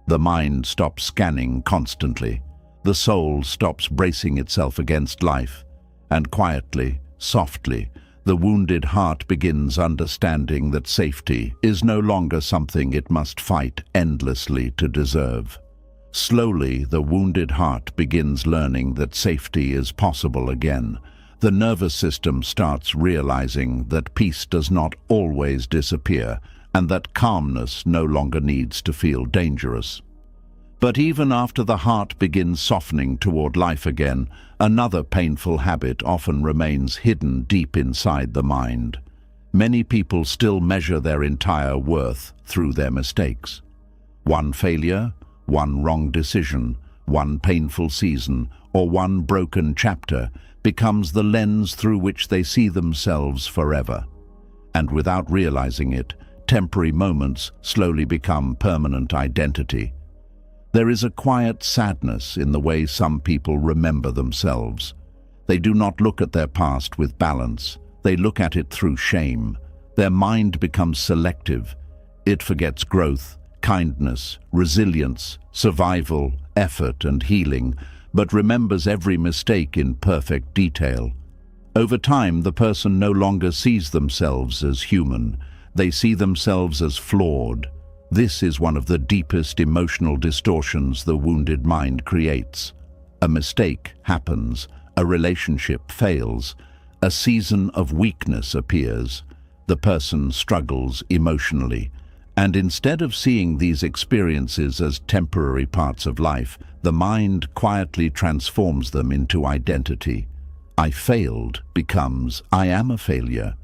The mind stops scanning constantly. The soul stops bracing itself against life. And quietly, softly, the wounded heart begins understanding that safety is no longer something it must fight endlessly to deserve. Slowly, the wounded heart begins learning that safety is possible again. The nervous system starts realizing that peace does not always disappear, and that calmness no longer needs to feel dangerous. But even after the heart begins softening toward life again, another painful habit often remains hidden deep inside the mind. Many people still measure their entire worth through their mistakes. One failure, one wrong decision, one painful season, or one broken chapter becomes the lens through which they see themselves forever. And without realizing it, temporary moments slowly become permanent identity. There is a quiet sadness in the way some people remember themselves. They do not look at their past with balance. They look at it through shame. Their mind becomes selective. It forgets growth, kindness, resilience, survival, effort, and healing, but remembers every mistake in perfect detail. Over time, the person no longer sees themselves as human. They see themselves as flawed. This is one of the deepest emotional distortions the wounded mind creates. A mistake happens, a relationship fails, a season of weakness appears. The person struggles emotionally. And instead of seeing these experiences as temporary parts of life, the mind quietly transforms them into identity. I failed becomes I am a failure.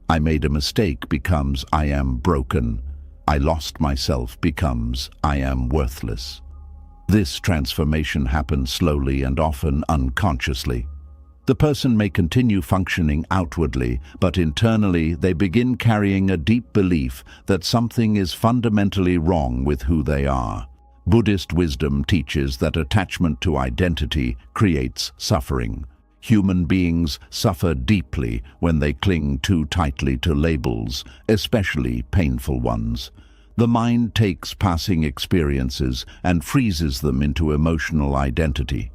I made a mistake becomes I am broken. I lost myself becomes I am worthless. This transformation happens slowly and often unconsciously. The person may continue functioning outwardly, but internally they begin carrying a deep belief that something is fundamentally wrong with who they are. Buddhist wisdom teaches that attachment to identity creates suffering. Human beings suffer deeply when they cling too tightly to labels, especially painful ones. The mind takes passing experiences and freezes them into emotional identity.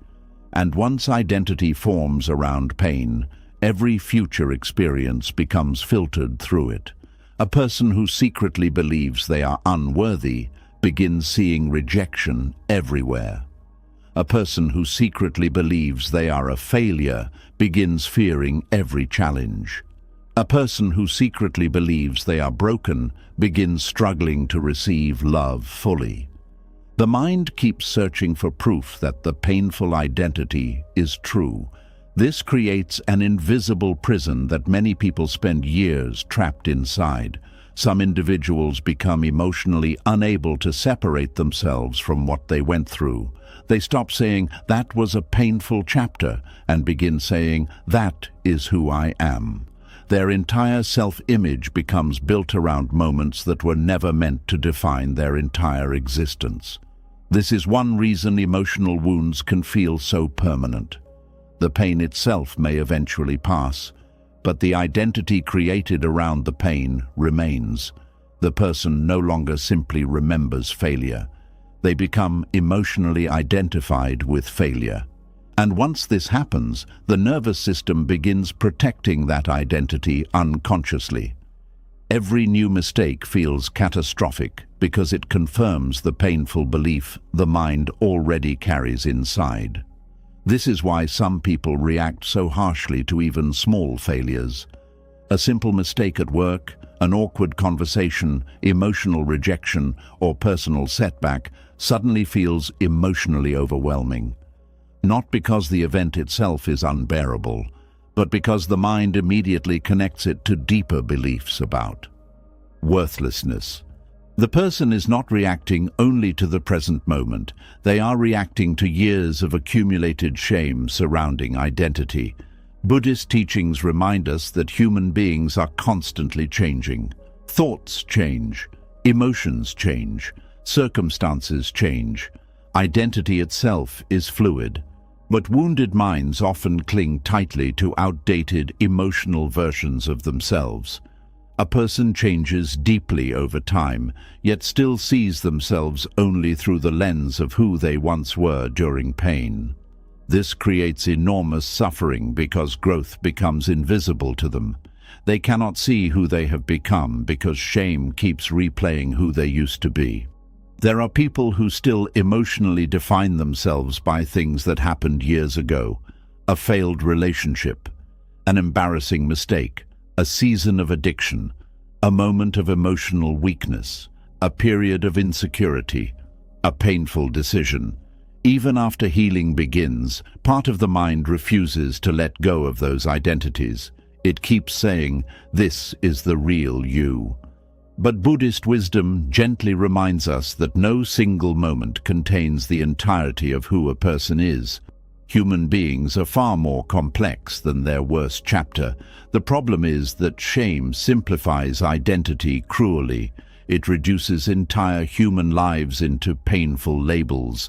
And once identity forms around pain, every future experience becomes filtered through it. A person who secretly believes they are unworthy begins seeing rejection everywhere. A person who secretly believes they are a failure begins fearing every challenge. A person who secretly believes they are broken begins struggling to receive love fully. The mind keeps searching for proof that the painful identity is true. This creates an invisible prison that many people spend years trapped inside. Some individuals become emotionally unable to separate themselves from what they went through. They stop saying, "That was a painful chapter," and begin saying, "That is who I am." Their entire self-image becomes built around moments that were never meant to define their entire existence. This is one reason emotional wounds can feel so permanent. The pain itself may eventually pass, but the identity created around the pain remains. The person no longer simply remembers failure. They become emotionally identified with failure. And once this happens, the nervous system begins protecting that identity unconsciously. Every new mistake feels catastrophic because it confirms the painful belief the mind already carries inside. This is why some people react so harshly to even small failures. A simple mistake at work, an awkward conversation, emotional rejection, or personal setback suddenly feels emotionally overwhelming. Not because the event itself is unbearable, but because the mind immediately connects it to deeper beliefs about worthlessness. The person is not reacting only to the present moment. They are reacting to years of accumulated shame surrounding identity. Buddhist teachings remind us that human beings are constantly changing. Thoughts change, emotions change, circumstances change. Identity itself is fluid. But wounded minds often cling tightly to outdated emotional versions of themselves. A person changes deeply over time, yet still sees themselves only through the lens of who they once were during pain. This creates enormous suffering because growth becomes invisible to them. They cannot see who they have become because shame keeps replaying who they used to be. There are people who still emotionally define themselves by things that happened years ago: a failed relationship, an embarrassing mistake, a season of addiction, a moment of emotional weakness, a period of insecurity, a painful decision. Even after healing begins, part of the mind refuses to let go of those identities. It keeps saying, "This is the real you." But Buddhist wisdom gently reminds us that no single moment contains the entirety of who a person is. Human beings are far more complex than their worst chapter. The problem is that shame simplifies identity cruelly. It reduces entire human lives into painful labels.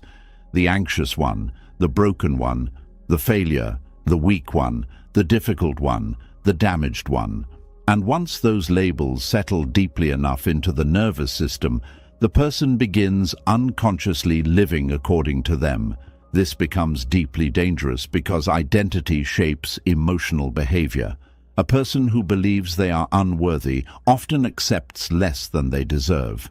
The anxious one, the broken one, the failure, the weak one, the difficult one, the damaged one. And once those labels settle deeply enough into the nervous system, the person begins unconsciously living according to them. This becomes deeply dangerous because identity shapes emotional behavior. A person who believes they are unworthy often accepts less than they deserve.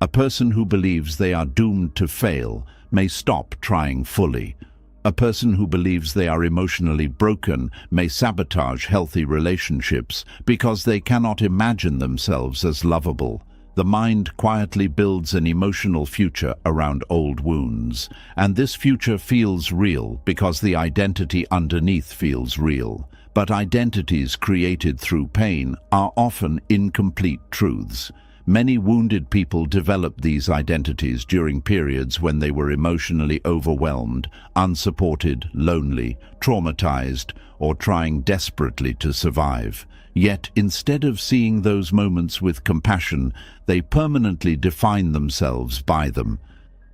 A person who believes they are doomed to fail may stop trying fully. A person who believes they are emotionally broken may sabotage healthy relationships because they cannot imagine themselves as lovable. The mind quietly builds an emotional future around old wounds, and this future feels real because the identity underneath feels real. But identities created through pain are often incomplete truths. Many wounded people develop these identities during periods when they were emotionally overwhelmed, unsupported, lonely, traumatized, or trying desperately to survive. Yet, instead of seeing those moments with compassion, they permanently define themselves by them.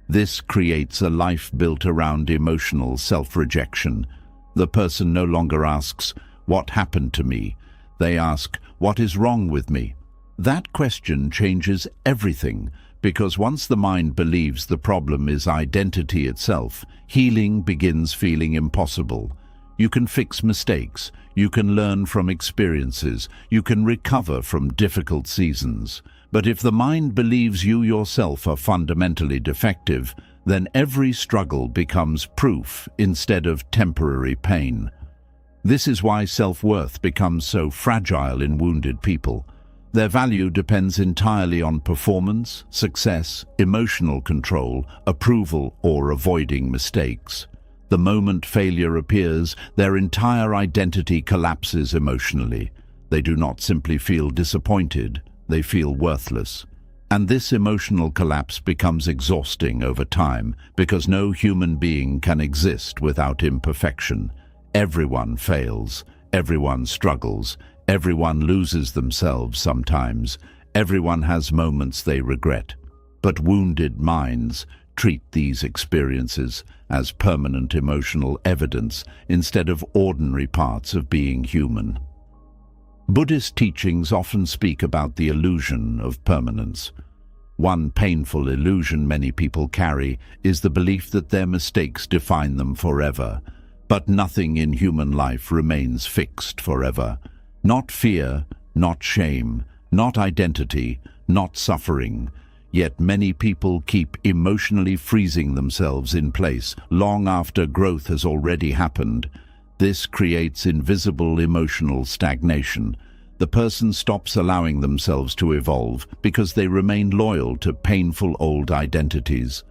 This creates a life built around emotional self-rejection. The person no longer asks, "What happened to me?" They ask, "What is wrong with me?" That question changes everything because once the mind believes the problem is identity itself, healing begins feeling impossible. You can fix mistakes, you can learn from experiences, you can recover from difficult seasons. But if the mind believes you yourself are fundamentally defective, then every struggle becomes proof instead of temporary pain. This is why self-worth becomes so fragile in wounded people. Their value depends entirely on performance, success, emotional control, approval, or avoiding mistakes. The moment failure appears, their entire identity collapses emotionally. They do not simply feel disappointed, they feel worthless. And this emotional collapse becomes exhausting over time because no human being can exist without imperfection. Everyone fails, everyone struggles, everyone loses themselves sometimes, everyone has moments they regret. But wounded minds treat these experiences as permanent emotional evidence instead of ordinary parts of being human. Buddhist teachings often speak about the illusion of permanence. One painful illusion many people carry is the belief that their mistakes define them forever. But nothing in human life remains fixed forever. Not fear, not shame, not identity, not suffering. Yet many people keep emotionally freezing themselves in place long after growth has already happened. This creates invisible emotional stagnation. The person stops allowing themselves to evolve because they remain loyal to painful old identities.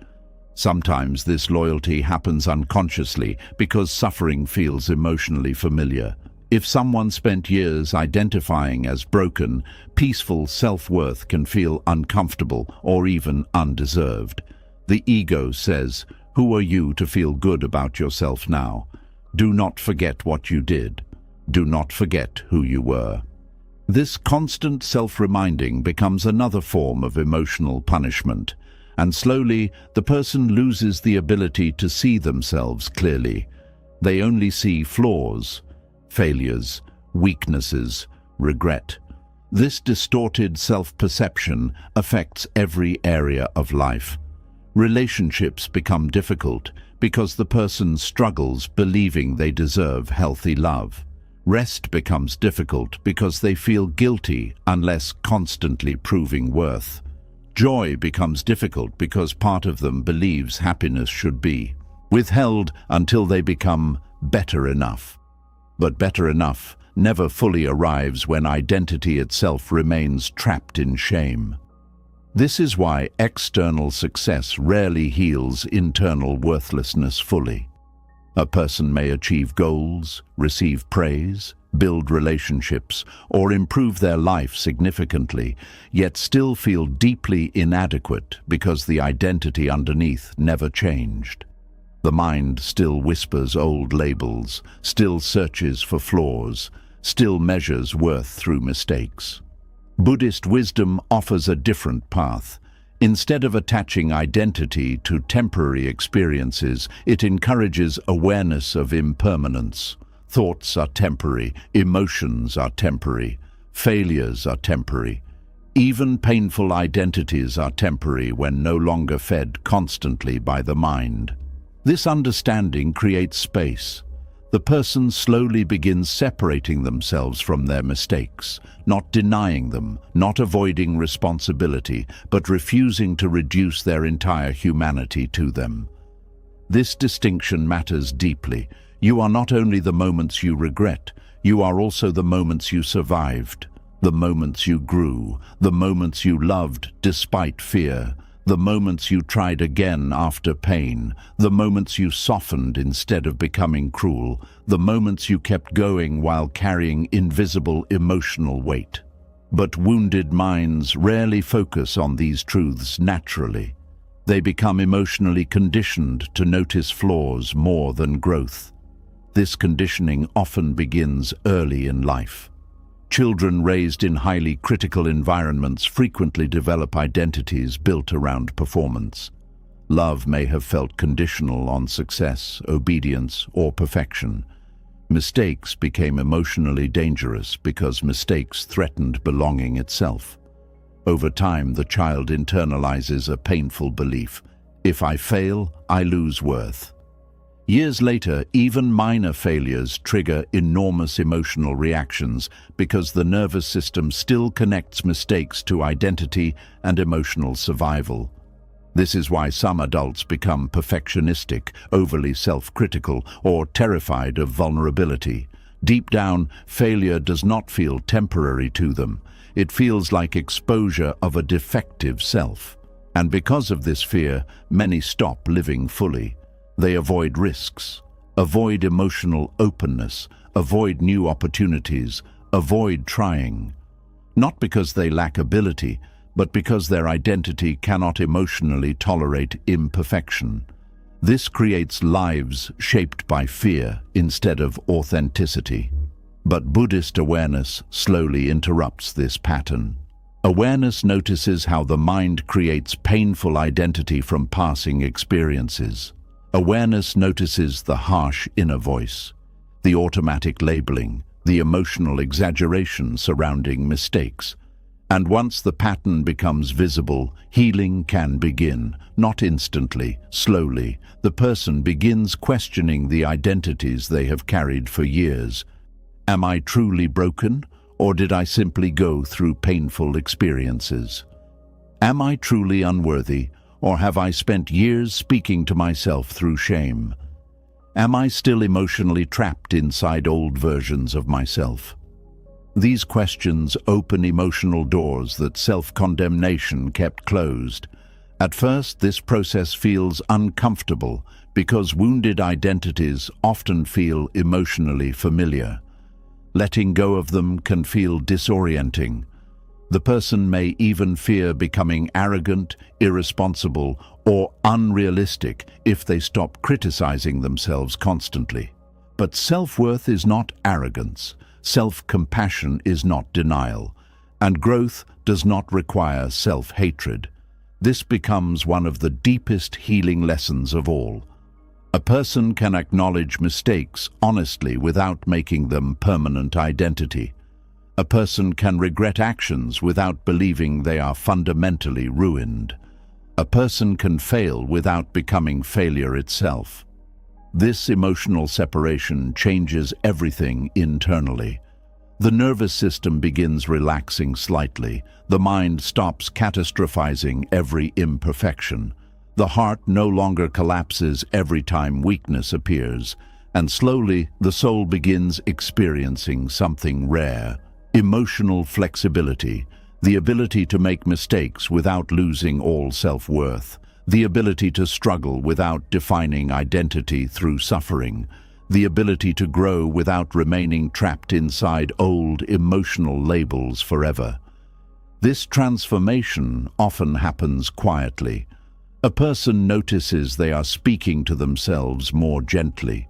Sometimes this loyalty happens unconsciously because suffering feels emotionally familiar. If someone spent years identifying as broken, peaceful self-worth can feel uncomfortable or even undeserved. The ego says, "Who are you to feel good about yourself now? Do not forget what you did. Do not forget who you were." This constant self-reminding becomes another form of emotional punishment, and slowly the person loses the ability to see themselves clearly. They only see flaws, failures, weaknesses, regret. This distorted self-perception affects every area of life. Relationships become difficult because the person struggles believing they deserve healthy love. Rest becomes difficult because they feel guilty unless constantly proving worth. Joy becomes difficult because part of them believes happiness should be withheld until they become better enough. But better enough never fully arrives when identity itself remains trapped in shame. This is why external success rarely heals internal worthlessness fully. A person may achieve goals, receive praise, build relationships, or improve their life significantly, yet still feel deeply inadequate because the identity underneath never changed. The mind still whispers old labels, still searches for flaws, still measures worth through mistakes. Buddhist wisdom offers a different path. Instead of attaching identity to temporary experiences, it encourages awareness of impermanence. Thoughts are temporary, emotions are temporary, failures are temporary. Even painful identities are temporary when no longer fed constantly by the mind. This understanding creates space. The person slowly begins separating themselves from their mistakes, not denying them, not avoiding responsibility, but refusing to reduce their entire humanity to them. This distinction matters deeply. You are not only the moments you regret, you are also the moments you survived, the moments you grew, the moments you loved despite fear, the moments you tried again after pain, the moments you softened instead of becoming cruel, the moments you kept going while carrying invisible emotional weight. But wounded minds rarely focus on these truths naturally. They become emotionally conditioned to notice flaws more than growth. This conditioning often begins early in life. Children raised in highly critical environments frequently develop identities built around performance. Love may have felt conditional on success, obedience, or perfection. Mistakes became emotionally dangerous because mistakes threatened belonging itself. Over time, the child internalizes a painful belief: if I fail, I lose worth. Years later, even minor failures trigger enormous emotional reactions because the nervous system still connects mistakes to identity and emotional survival. This is why some adults become perfectionistic, overly self-critical, or terrified of vulnerability. Deep down, failure does not feel temporary to them. It feels like exposure of a defective self. And because of this fear, many stop living fully. They avoid risks, avoid emotional openness, avoid new opportunities, avoid trying. Not because they lack ability, but because their identity cannot emotionally tolerate imperfection. This creates lives shaped by fear instead of authenticity. But Buddhist awareness slowly interrupts this pattern. Awareness notices how the mind creates painful identity from passing experiences. Awareness notices the harsh inner voice, the automatic labeling, the emotional exaggeration surrounding mistakes. And once the pattern becomes visible, healing can begin. Not instantly, slowly. The person begins questioning the identities they have carried for years. Am I truly broken, or did I simply go through painful experiences? Am I truly unworthy, or have I spent years speaking to myself through shame? Am I still emotionally trapped inside old versions of myself? These questions open emotional doors that self-condemnation kept closed. At first, this process feels uncomfortable because wounded identities often feel emotionally familiar. Letting go of them can feel disorienting. The person may even fear becoming arrogant, irresponsible, or unrealistic if they stop criticizing themselves constantly. But self-worth is not arrogance. Self-compassion is not denial. And growth does not require self-hatred. This becomes one of the deepest healing lessons of all. A person can acknowledge mistakes honestly without making them permanent identity. A person can regret actions without believing they are fundamentally ruined. A person can fail without becoming failure itself. This emotional separation changes everything internally. The nervous system begins relaxing slightly. The mind stops catastrophizing every imperfection. The heart no longer collapses every time weakness appears, and slowly the soul begins experiencing something rare: emotional flexibility, the ability to make mistakes without losing all self-worth, the ability to struggle without defining identity through suffering, the ability to grow without remaining trapped inside old emotional labels forever. This transformation often happens quietly. A person notices they are speaking to themselves more gently.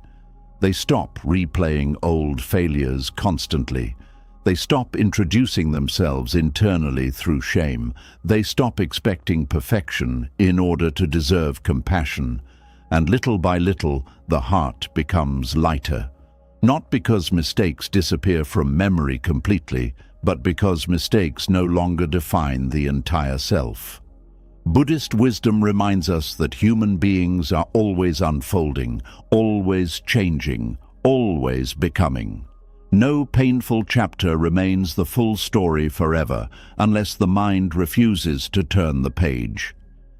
They stop replaying old failures constantly. They stop introducing themselves internally through shame. They stop expecting perfection in order to deserve compassion. And little by little, the heart becomes lighter. Not because mistakes disappear from memory completely, but because mistakes no longer define the entire self. Buddhist wisdom reminds us that human beings are always unfolding, always changing, always becoming. No painful chapter remains the full story forever unless the mind refuses to turn the page.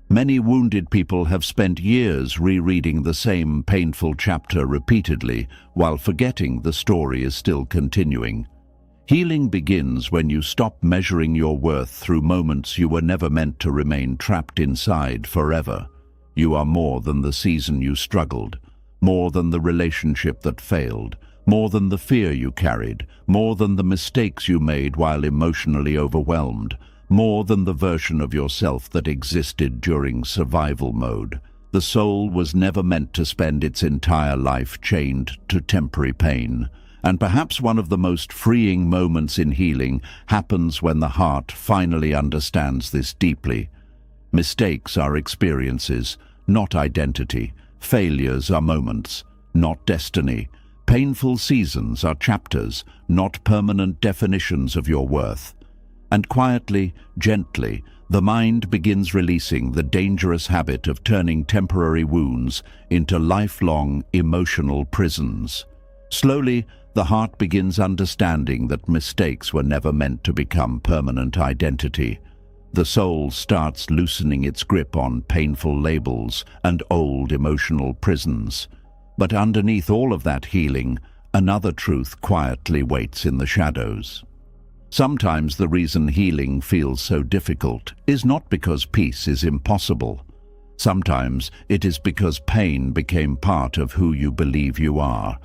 Many wounded people have spent years rereading the same painful chapter repeatedly while forgetting the story is still continuing. Healing begins when you stop measuring your worth through moments you were never meant to remain trapped inside forever. You are more than the season you struggled, more than the relationship that failed, more than the fear you carried, more than the mistakes you made while emotionally overwhelmed, more than the version of yourself that existed during survival mode. The soul was never meant to spend its entire life chained to temporary pain. And perhaps one of the most freeing moments in healing happens when the heart finally understands this deeply. Mistakes are experiences, not identity. Failures are moments, not destiny. Painful seasons are chapters, not permanent definitions of your worth. And quietly, gently, the mind begins releasing the dangerous habit of turning temporary wounds into lifelong emotional prisons. Slowly, the heart begins understanding that mistakes were never meant to become permanent identity. The soul starts loosening its grip on painful labels and old emotional prisons. But underneath all of that healing, another truth quietly waits in the shadows. Sometimes the reason healing feels so difficult is not because peace is impossible. Sometimes it is because pain became part of who you believe you are.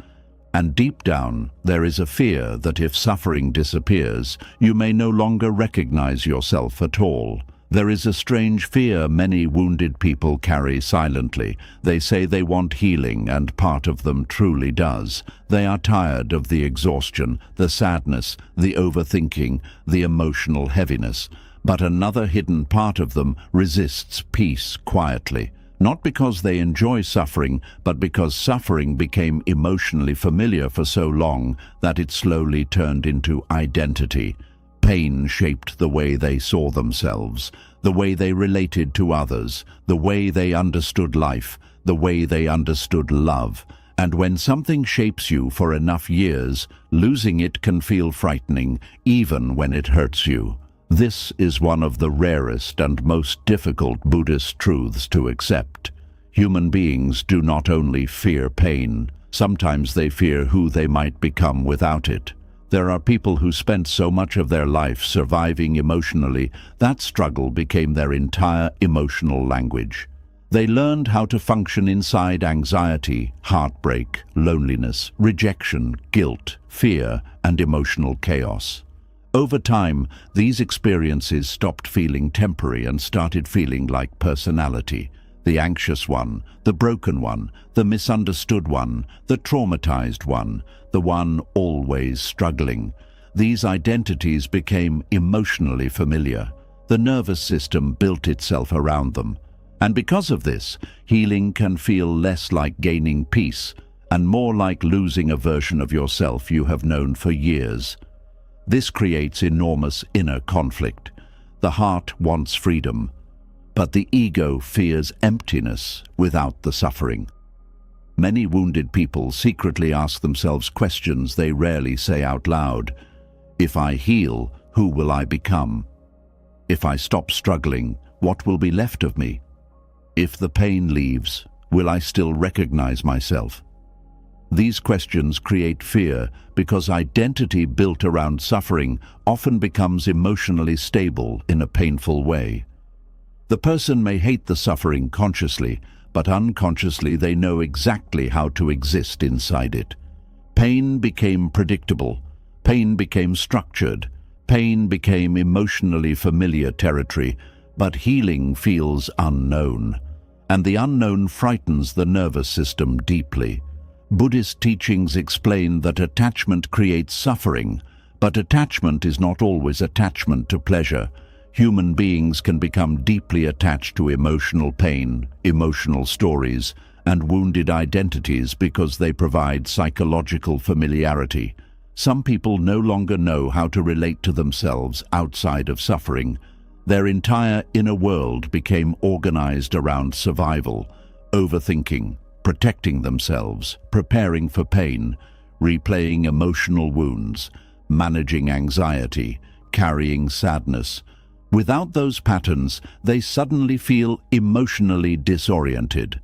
And deep down, there is a fear that if suffering disappears, you may no longer recognize yourself at all. There is a strange fear many wounded people carry silently. They say they want healing, and part of them truly does. They are tired of the exhaustion, the sadness, the overthinking, the emotional heaviness. But another hidden part of them resists peace quietly. Not because they enjoy suffering, but because suffering became emotionally familiar for so long that it slowly turned into identity. Pain shaped the way they saw themselves, the way they related to others, the way they understood life, the way they understood love. And when something shapes you for enough years, losing it can feel frightening, even when it hurts you. This is one of the rarest and most difficult Buddhist truths to accept. Human beings do not only fear pain, sometimes they fear who they might become without it. There are people who spent so much of their life surviving emotionally that struggle became their entire emotional language. They learned how to function inside anxiety, heartbreak, loneliness, rejection, guilt, fear, and emotional chaos. Over time, these experiences stopped feeling temporary and started feeling like personality. The anxious one, the broken one, the misunderstood one, the traumatized one, the one always struggling. These identities became emotionally familiar. The nervous system built itself around them. And because of this, healing can feel less like gaining peace and more like losing a version of yourself you have known for years. This creates enormous inner conflict. The heart wants freedom, but the ego fears emptiness without the suffering. Many wounded people secretly ask themselves questions they rarely say out loud. If I heal, who will I become? If I stop struggling, what will be left of me? If the pain leaves, will I still recognize myself? These questions create fear because identity built around suffering often becomes emotionally stable in a painful way. The person may hate the suffering consciously, but unconsciously they know exactly how to exist inside it. Pain became predictable. Pain became structured. Pain became emotionally familiar territory, but healing feels unknown. And the unknown frightens the nervous system deeply. Buddhist teachings explain that attachment creates suffering, but attachment is not always attachment to pleasure. Human beings can become deeply attached to emotional pain, emotional stories, and wounded identities because they provide psychological familiarity. Some people no longer know how to relate to themselves outside of suffering. Their entire inner world became organized around survival, overthinking, protecting themselves, preparing for pain, replaying emotional wounds, managing anxiety, carrying sadness. Without those patterns, they suddenly feel emotionally disoriented.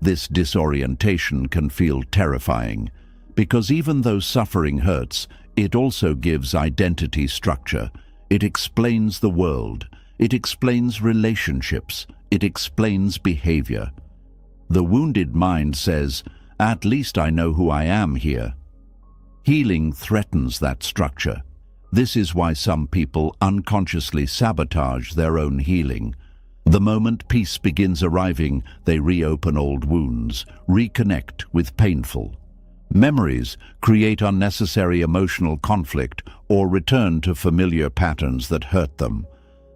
This disorientation can feel terrifying, because even though suffering hurts, it also gives identity structure. It explains the world. It explains relationships. It explains behavior. The wounded mind says, "At least I know who I am here." Healing threatens that structure. This is why some people unconsciously sabotage their own healing. The moment peace begins arriving, they reopen old wounds, reconnect with painful memories, create unnecessary emotional conflict, or return to familiar patterns that hurt them.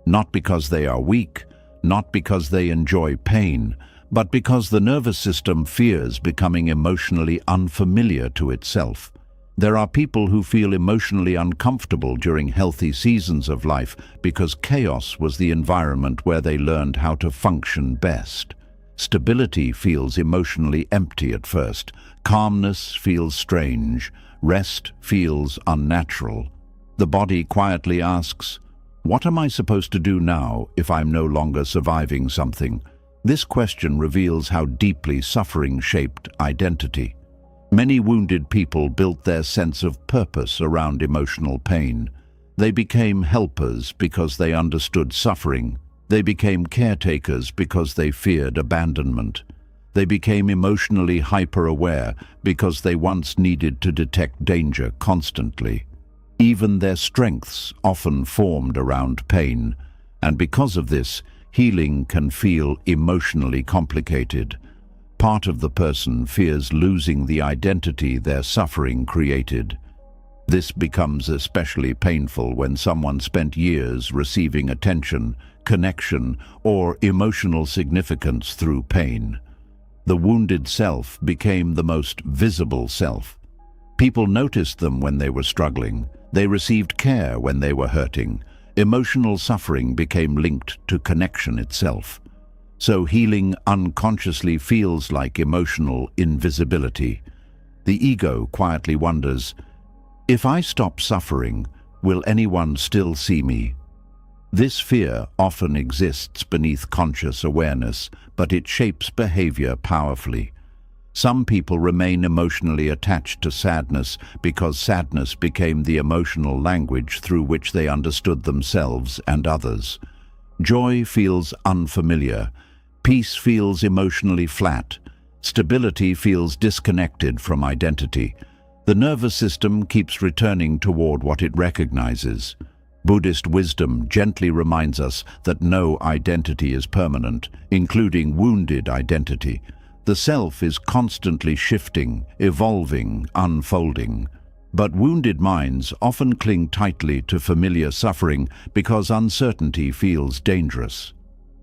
Not because they are weak, not because they enjoy pain, but because the nervous system fears becoming emotionally unfamiliar to itself. There are people who feel emotionally uncomfortable during healthy seasons of life because chaos was the environment where they learned how to function best. Stability feels emotionally empty at first. Calmness feels strange. Rest feels unnatural. The body quietly asks, "What am I supposed to do now if I'm no longer surviving something?" This question reveals how deeply suffering shaped identity. Many wounded people built their sense of purpose around emotional pain. They became helpers because they understood suffering. They became caretakers because they feared abandonment. They became emotionally hyper-aware because they once needed to detect danger constantly. Even their strengths often formed around pain, and because of this, healing can feel emotionally complicated. Part of the person fears losing the identity their suffering created. This becomes especially painful when someone spent years receiving attention, connection, or emotional significance through pain. The wounded self became the most visible self. People noticed them when they were struggling. They received care when they were hurting. Emotional suffering became linked to connection itself. So healing unconsciously feels like emotional invisibility. The ego quietly wonders, "If I stop suffering, will anyone still see me?" This fear often exists beneath conscious awareness, but it shapes behavior powerfully. Some people remain emotionally attached to sadness because sadness became the emotional language through which they understood themselves and others. Joy feels unfamiliar. Peace feels emotionally flat. Stability feels disconnected from identity. The nervous system keeps returning toward what it recognizes. Buddhist wisdom gently reminds us that no identity is permanent, including wounded identity. The self is constantly shifting, evolving, unfolding. But wounded minds often cling tightly to familiar suffering because uncertainty feels dangerous.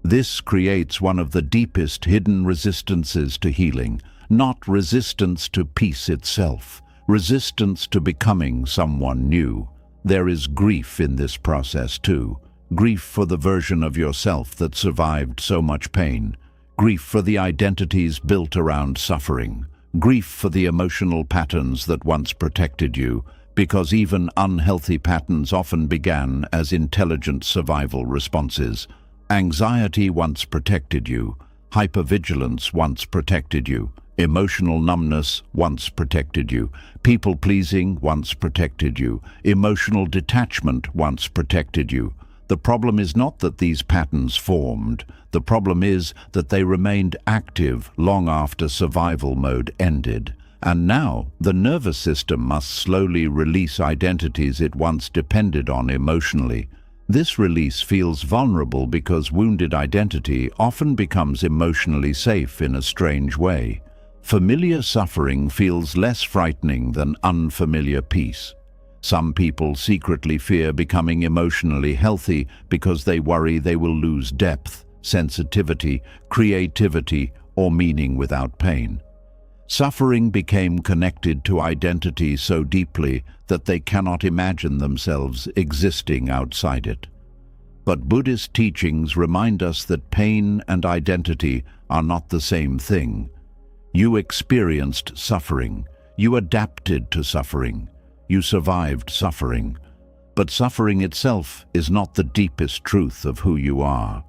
This creates one of the deepest hidden resistances to healing, not resistance to peace itself, resistance to becoming someone new. There is grief in this process too. Grief for the version of yourself that survived so much pain. Grief for the identities built around suffering. Grief for the emotional patterns that once protected you, because even unhealthy patterns often began as intelligent survival responses. Anxiety once protected you. Hypervigilance once protected you. Emotional numbness once protected you. People-pleasing once protected you. Emotional detachment once protected you. The problem is not that these patterns formed. The problem is that they remained active long after survival mode ended. And now, the nervous system must slowly release identities it once depended on emotionally. This release feels vulnerable because wounded identity often becomes emotionally safe in a strange way. Familiar suffering feels less frightening than unfamiliar peace. Some people secretly fear becoming emotionally healthy because they worry they will lose depth, sensitivity, creativity, or meaning without pain. Suffering became connected to identity so deeply that they cannot imagine themselves existing outside it. But Buddhist teachings remind us that pain and identity are not the same thing. You experienced suffering. You adapted to suffering. You survived suffering. But suffering itself is not the deepest truth of who you are.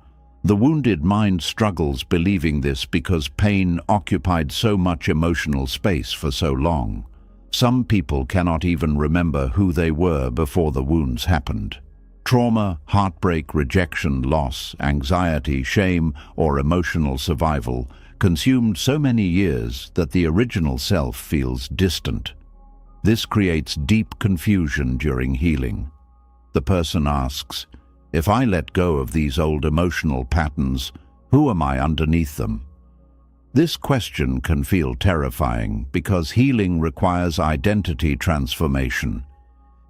The wounded mind struggles believing this because pain occupied so much emotional space for so long. Some people cannot even remember who they were before the wounds happened. Trauma, heartbreak, rejection, loss, anxiety, shame, or emotional survival consumed so many years that the original self feels distant. This creates deep confusion during healing. The person asks, "If I let go of these old emotional patterns, who am I underneath them?" This question can feel terrifying because healing requires identity transformation.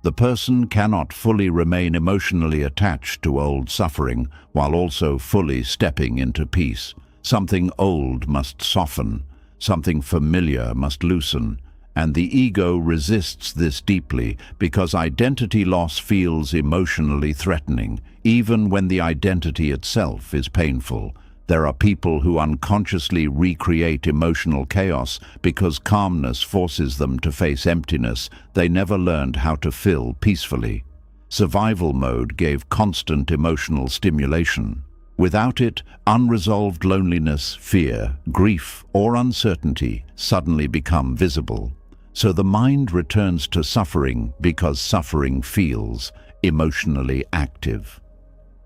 The person cannot fully remain emotionally attached to old suffering while also fully stepping into peace. Something old must soften, something familiar must loosen, And the ego resists this deeply because identity loss feels emotionally threatening, even when the identity itself is painful. There are people who unconsciously recreate emotional chaos because calmness forces them to face emptiness they never learned how to fill peacefully. Survival mode gave constant emotional stimulation. Without it, unresolved loneliness, fear, grief, or uncertainty suddenly become visible. So the mind returns to suffering because suffering feels emotionally active.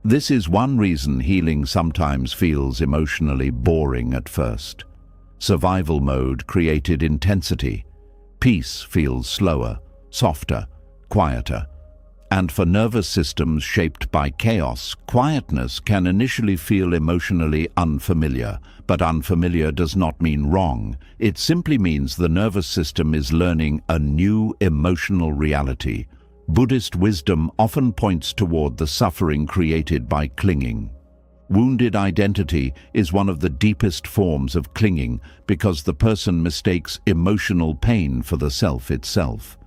This is one reason healing sometimes feels emotionally boring at first. Survival mode created intensity. Peace feels slower, softer, quieter. And for nervous systems shaped by chaos, quietness can initially feel emotionally unfamiliar. But unfamiliar does not mean wrong. It simply means the nervous system is learning a new emotional reality. Buddhist wisdom often points toward the suffering created by clinging. Wounded identity is one of the deepest forms of clinging because the person mistakes emotional pain for the self itself.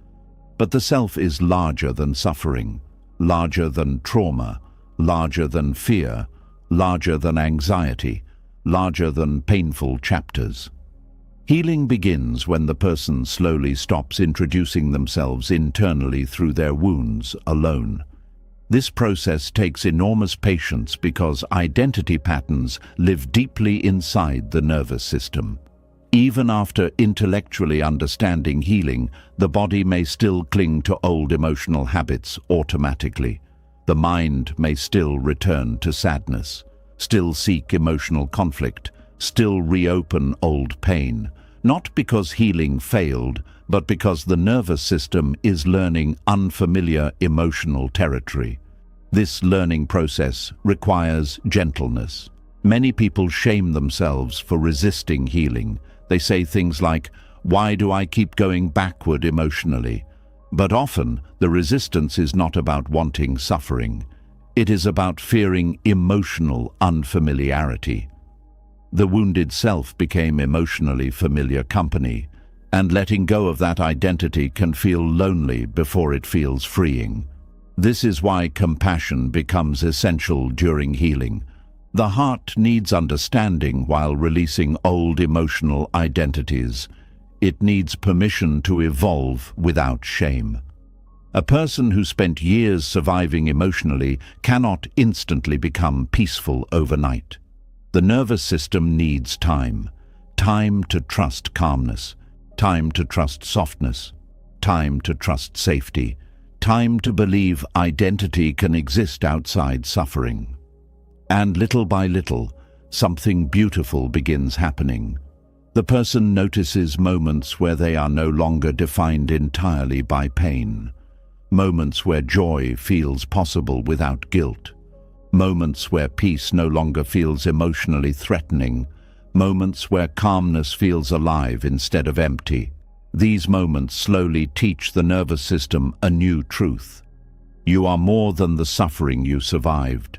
But the self is larger than suffering, larger than trauma, larger than fear, larger than anxiety, larger than painful chapters. Healing begins when the person slowly stops introducing themselves internally through their wounds alone. This process takes enormous patience because identity patterns live deeply inside the nervous system. Even after intellectually understanding healing, the body may still cling to old emotional habits automatically. The mind may still return to sadness, still seek emotional conflict, still reopen old pain. Not because healing failed, but because the nervous system is learning unfamiliar emotional territory. This learning process requires gentleness. Many people shame themselves for resisting healing. They say things like, "Why do I keep going backward emotionally?" But often, the resistance is not about wanting suffering. It is about fearing emotional unfamiliarity. The wounded self became emotionally familiar company, and letting go of that identity can feel lonely before it feels freeing. This is why compassion becomes essential during healing. The heart needs understanding while releasing old emotional identities. It needs permission to evolve without shame. A person who spent years surviving emotionally cannot instantly become peaceful overnight. The nervous system needs time. Time to trust calmness. Time to trust softness. Time to trust safety. Time to believe identity can exist outside suffering. And little by little, something beautiful begins happening. The person notices moments where they are no longer defined entirely by pain. Moments where joy feels possible without guilt. Moments where peace no longer feels emotionally threatening. Moments where calmness feels alive instead of empty. These moments slowly teach the nervous system a new truth. You are more than the suffering you survived.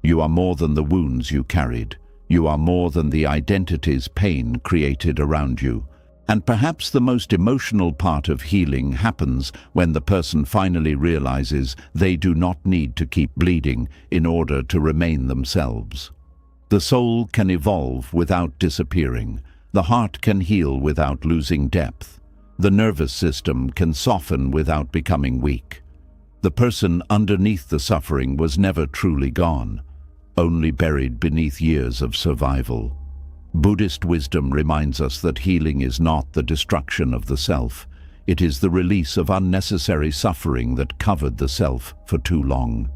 You are more than the wounds you carried. You are more than the identity's pain created around you. And perhaps the most emotional part of healing happens when the person finally realizes they do not need to keep bleeding in order to remain themselves. The soul can evolve without disappearing. The heart can heal without losing depth. The nervous system can soften without becoming weak. The person underneath the suffering was never truly gone, only buried beneath years of survival. Buddhist wisdom reminds us that healing is not the destruction of the self. It is the release of unnecessary suffering that covered the self for too long.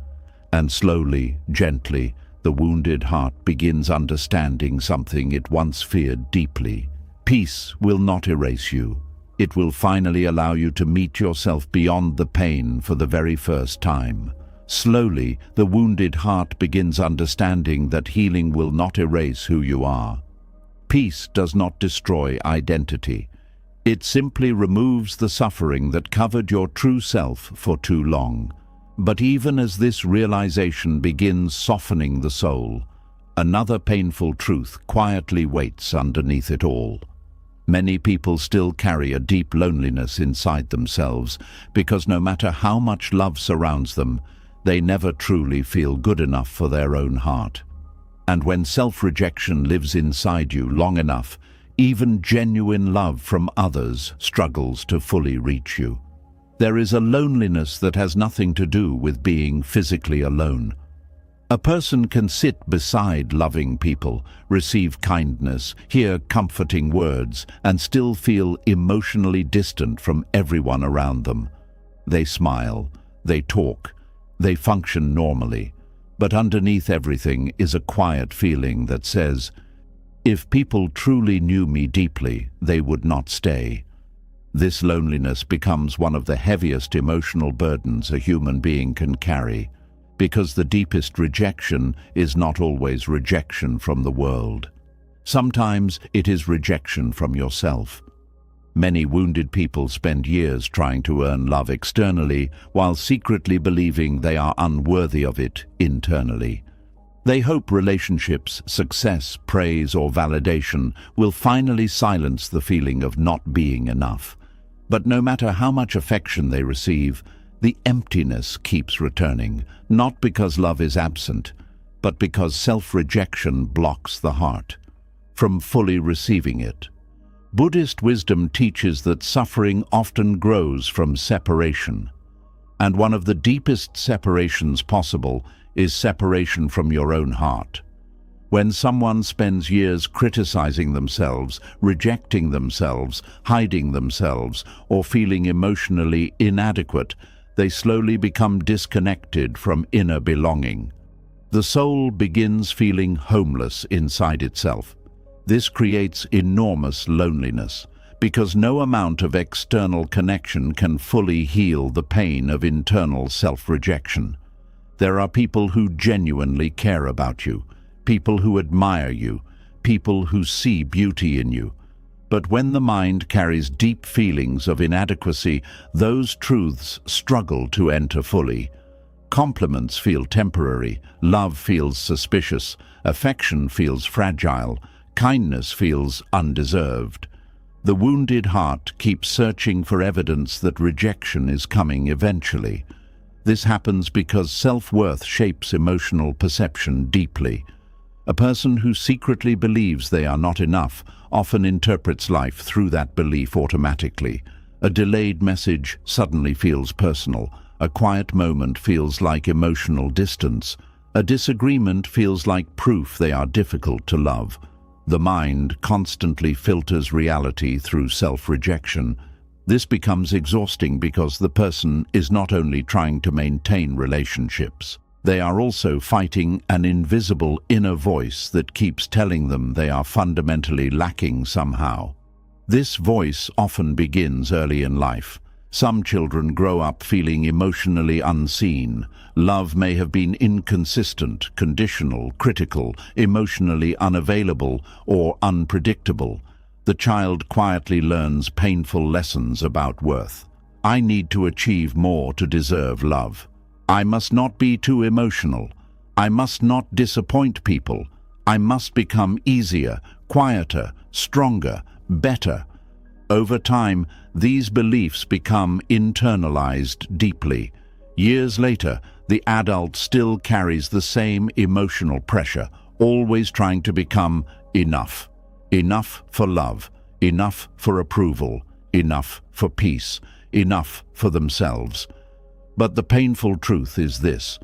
And slowly, gently, the wounded heart begins understanding something it once feared deeply. Peace will not erase you. It will finally allow you to meet yourself beyond the pain for the very first time. Slowly, the wounded heart begins understanding that healing will not erase who you are. Peace does not destroy identity. It simply removes the suffering that covered your true self for too long. But even as this realization begins softening the soul, another painful truth quietly waits underneath it all. Many people still carry a deep loneliness inside themselves because no matter how much love surrounds them, they never truly feel good enough for their own heart. And when self-rejection lives inside you long enough, even genuine love from others struggles to fully reach you. There is a loneliness that has nothing to do with being physically alone. A person can sit beside loving people, receive kindness, hear comforting words, and still feel emotionally distant from everyone around them. They smile, they talk, they function normally, but underneath everything is a quiet feeling that says, "If people truly knew me deeply, they would not stay." This loneliness becomes one of the heaviest emotional burdens a human being can carry, because the deepest rejection is not always rejection from the world. Sometimes it is rejection from yourself. Many wounded people spend years trying to earn love externally while secretly believing they are unworthy of it internally. They hope relationships, success, praise, or validation will finally silence the feeling of not being enough. But no matter how much affection they receive, the emptiness keeps returning, not because love is absent, but because self-rejection blocks the heart from fully receiving it. Buddhist wisdom teaches that suffering often grows from separation, and one of the deepest separations possible is separation from your own heart. When someone spends years criticizing themselves, rejecting themselves, hiding themselves, or feeling emotionally inadequate, they slowly become disconnected from inner belonging. The soul begins feeling homeless inside itself. This creates enormous loneliness, because no amount of external connection can fully heal the pain of internal self-rejection. There are people who genuinely care about you, people who admire you, people who see beauty in you. But when the mind carries deep feelings of inadequacy, those truths struggle to enter fully. Compliments feel temporary, love feels suspicious, affection feels fragile, kindness feels undeserved. The wounded heart keeps searching for evidence that rejection is coming eventually. This happens because self-worth shapes emotional perception deeply. A person who secretly believes they are not enough often interprets life through that belief automatically. A delayed message suddenly feels personal. A quiet moment feels like emotional distance. A disagreement feels like proof they are difficult to love. The mind constantly filters reality through self-rejection. This becomes exhausting because the person is not only trying to maintain relationships, they are also fighting an invisible inner voice that keeps telling them they are fundamentally lacking somehow. This voice often begins early in life. Some children grow up feeling emotionally unseen. Love may have been inconsistent, conditional, critical, emotionally unavailable, or unpredictable. The child quietly learns painful lessons about worth. I need to achieve more to deserve love. I must not be too emotional. I must not disappoint people. I must become easier, quieter, stronger, better. Over time, these beliefs become internalized deeply. Years later, the adult still carries the same emotional pressure, always trying to become enough. Enough for love, enough for approval, enough for peace, enough for themselves. But the painful truth is this: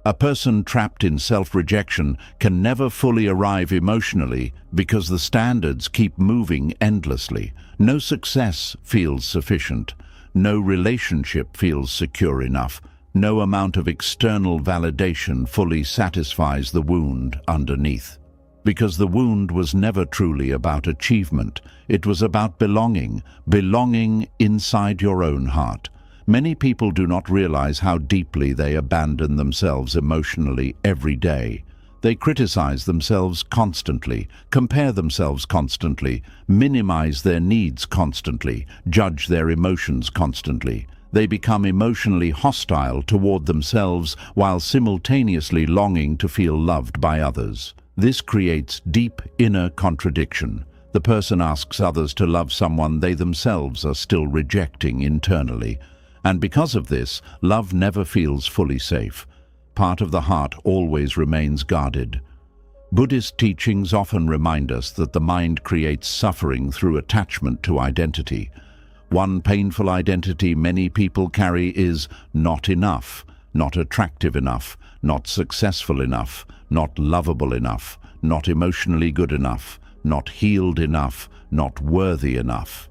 a person trapped in self-rejection can never fully arrive emotionally because the standards keep moving endlessly. No success feels sufficient. No relationship feels secure enough. No amount of external validation fully satisfies the wound underneath. Because the wound was never truly about achievement. It was about belonging, belonging inside your own heart. Many people do not realize how deeply they abandon themselves emotionally every day. They criticize themselves constantly, compare themselves constantly, minimize their needs constantly, judge their emotions constantly. They become emotionally hostile toward themselves while simultaneously longing to feel loved by others. This creates deep inner contradiction. The person asks others to love someone they themselves are still rejecting internally, and because of this, love never feels fully safe. Part of the heart always remains guarded. Buddhist teachings often remind us that the mind creates suffering through attachment to identity. One painful identity many people carry is not enough, not attractive enough, not successful enough, not lovable enough, not emotionally good enough, not healed enough, not worthy enough.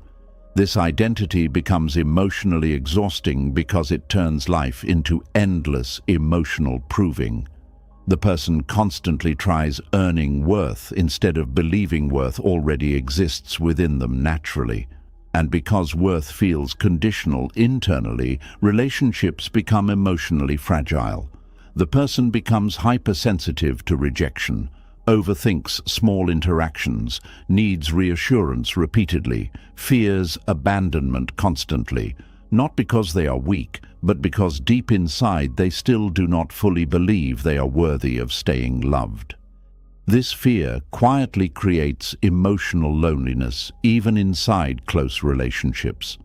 This identity becomes emotionally exhausting because it turns life into endless emotional proving. The person constantly tries earning worth instead of believing worth already exists within them naturally. And because worth feels conditional internally, relationships become emotionally fragile. The person becomes hypersensitive to rejection, overthinks small interactions, needs reassurance repeatedly, fears abandonment constantly, not because they are weak, but because deep inside they still do not fully believe they are worthy of staying loved. This fear quietly creates emotional loneliness, even inside close relationships.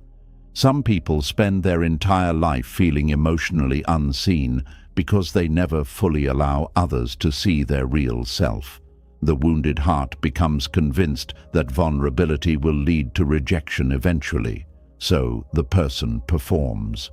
Some people spend their entire life feeling emotionally unseen because they never fully allow others to see their real self. The wounded heart becomes convinced that vulnerability will lead to rejection eventually. So the person performs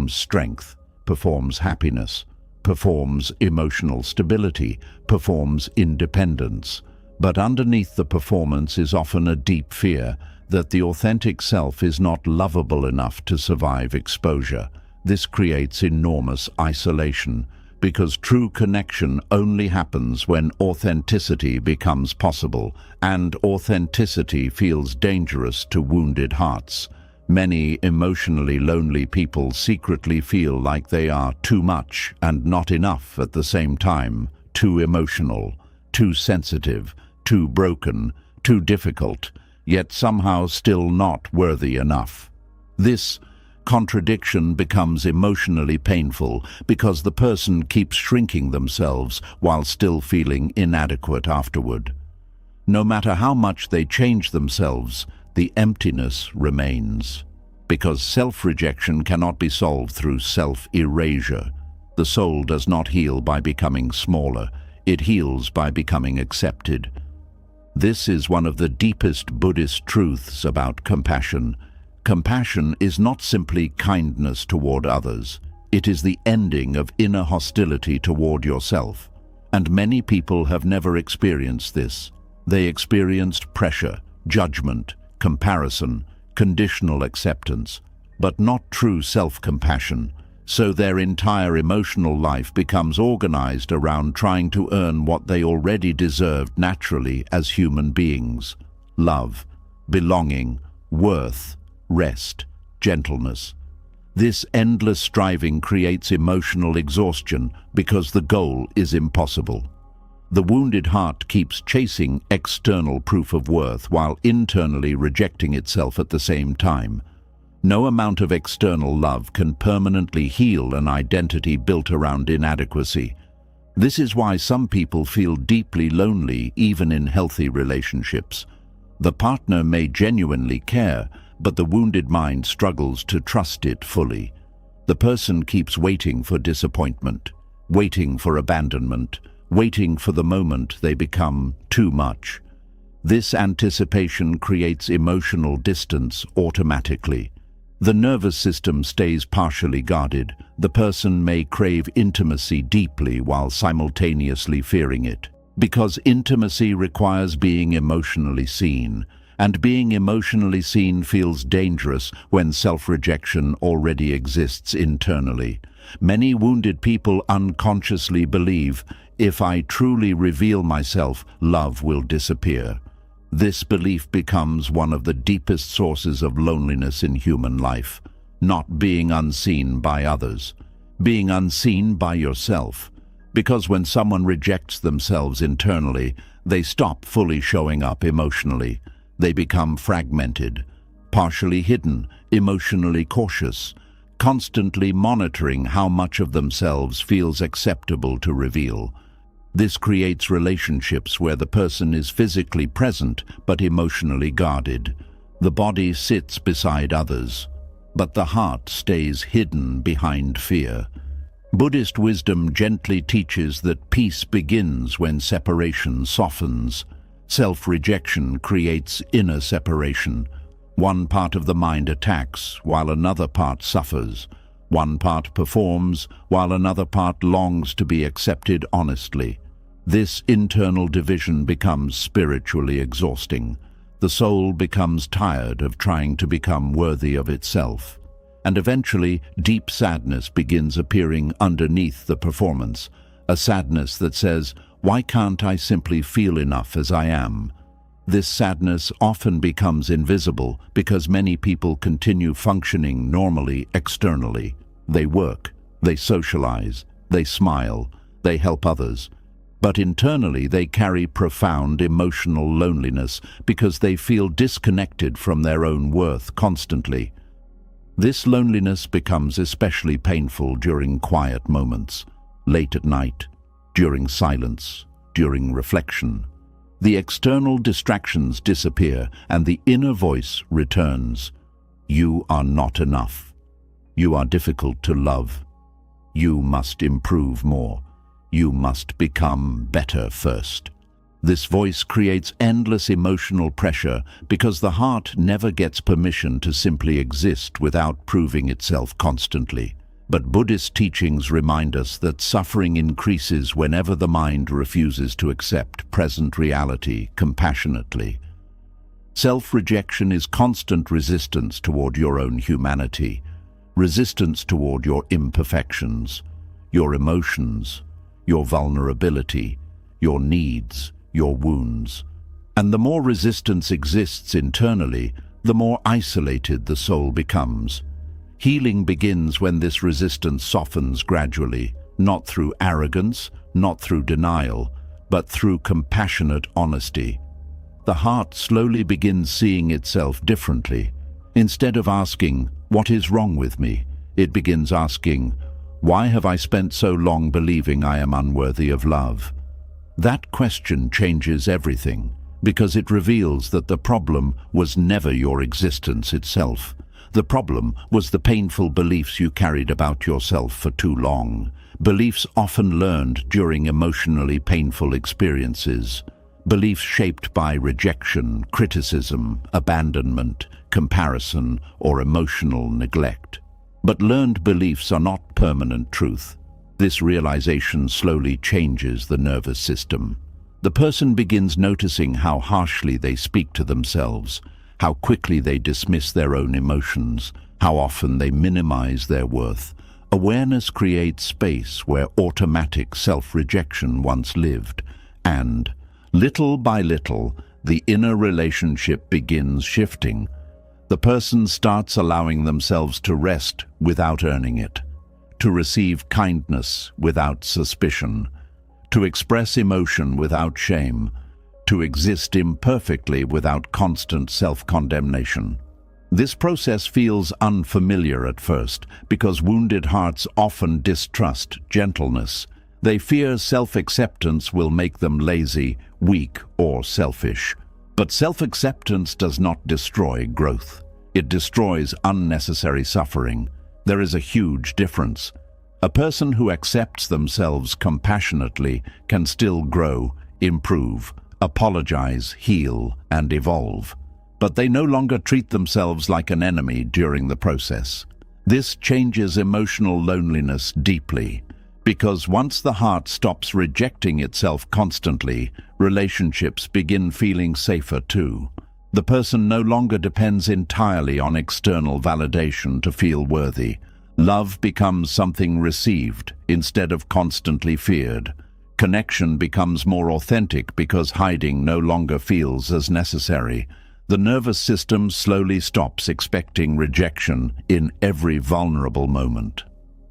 strength, performs happiness, performs emotional stability, performs independence. But underneath the performance is often a deep fear that the authentic self is not lovable enough to survive exposure. This creates enormous isolation, because true connection only happens when authenticity becomes possible, and authenticity feels dangerous to wounded hearts. Many emotionally lonely people secretly feel like they are too much and not enough at the same time, too emotional, too sensitive, too broken, too difficult, yet somehow still not worthy enough. This contradiction becomes emotionally painful because the person keeps shrinking themselves while still feeling inadequate afterward. No matter how much they change themselves, the emptiness remains. Because self-rejection cannot be solved through self-erasure. The soul does not heal by becoming smaller, it heals by becoming accepted. This is one of the deepest Buddhist truths about compassion. Compassion is not simply kindness toward others. It is the ending of inner hostility toward yourself. And many people have never experienced this. They experienced pressure, judgment, comparison, conditional acceptance, but not true self-compassion. So their entire emotional life becomes organized around trying to earn what they already deserved naturally as human beings: love, belonging, worth, rest, gentleness. This endless striving creates emotional exhaustion because the goal is impossible. The wounded heart keeps chasing external proof of worth while internally rejecting itself at the same time. No amount of external love can permanently heal an identity built around inadequacy. This is why some people feel deeply lonely even in healthy relationships. The partner may genuinely care, but the wounded mind struggles to trust it fully. The person keeps waiting for disappointment, waiting for abandonment, waiting for the moment they become too much. This anticipation creates emotional distance automatically. The nervous system stays partially guarded. The person may crave intimacy deeply while simultaneously fearing it. Because intimacy requires being emotionally seen, and being emotionally seen feels dangerous when self-rejection already exists internally. Many wounded people unconsciously believe, if I truly reveal myself, love will disappear. This belief becomes one of the deepest sources of loneliness in human life. Not being unseen by others, being unseen by yourself. Because when someone rejects themselves internally, they stop fully showing up emotionally. They become fragmented, partially hidden, emotionally cautious, constantly monitoring how much of themselves feels acceptable to reveal. This creates relationships where the person is physically present but emotionally guarded. The body sits beside others, but the heart stays hidden behind fear. Buddhist wisdom gently teaches that peace begins when separation softens. Self-rejection creates inner separation. One part of the mind attacks while another part suffers. One part performs while another part longs to be accepted honestly. This internal division becomes spiritually exhausting. The soul becomes tired of trying to become worthy of itself. And eventually, deep sadness begins appearing underneath the performance. A sadness that says, "Why can't I simply feel enough as I am?" This sadness often becomes invisible because many people continue functioning normally externally. They work, they socialize, they smile, they help others. But internally they carry profound emotional loneliness because they feel disconnected from their own worth constantly. This loneliness becomes especially painful during quiet moments, late at night, during silence, during reflection. The external distractions disappear and the inner voice returns. You are not enough. You are difficult to love. You must improve more. You must become better first. This voice creates endless emotional pressure because the heart never gets permission to simply exist without proving itself constantly. But Buddhist teachings remind us that suffering increases whenever the mind refuses to accept present reality compassionately. Self-rejection is constant resistance toward your own humanity, resistance toward your imperfections, your emotions, your vulnerability, your needs, your wounds. And the more resistance exists internally, the more isolated the soul becomes. Healing begins when this resistance softens gradually, not through arrogance, not through denial, but through compassionate honesty. The heart slowly begins seeing itself differently. Instead of asking, "What is wrong with me?" it begins asking, "Why have I spent so long believing I am unworthy of love?" That question changes everything, because it reveals that the problem was never your existence itself. The problem was the painful beliefs you carried about yourself for too long. Beliefs often learned during emotionally painful experiences. Beliefs shaped by rejection, criticism, abandonment, comparison, or emotional neglect. But learned beliefs are not permanent truth. This realization slowly changes the nervous system. The person begins noticing how harshly they speak to themselves, how quickly they dismiss their own emotions, how often they minimize their worth. Awareness creates space where automatic self-rejection once lived, and, little by little, the inner relationship begins shifting. The person starts allowing themselves to rest without earning it, to receive kindness without suspicion, to express emotion without shame, to exist imperfectly without constant self-condemnation. This process feels unfamiliar at first because wounded hearts often distrust gentleness. They fear self-acceptance will make them lazy, weak, or selfish. But self-acceptance does not destroy growth. It destroys unnecessary suffering. There is a huge difference. A person who accepts themselves compassionately can still grow, improve, apologize, heal, and evolve. But they no longer treat themselves like an enemy during the process. This changes emotional loneliness deeply, because once the heart stops rejecting itself constantly, relationships begin feeling safer too. The person no longer depends entirely on external validation to feel worthy. Love becomes something received instead of constantly feared. Connection becomes more authentic because hiding no longer feels as necessary. The nervous system slowly stops expecting rejection in every vulnerable moment.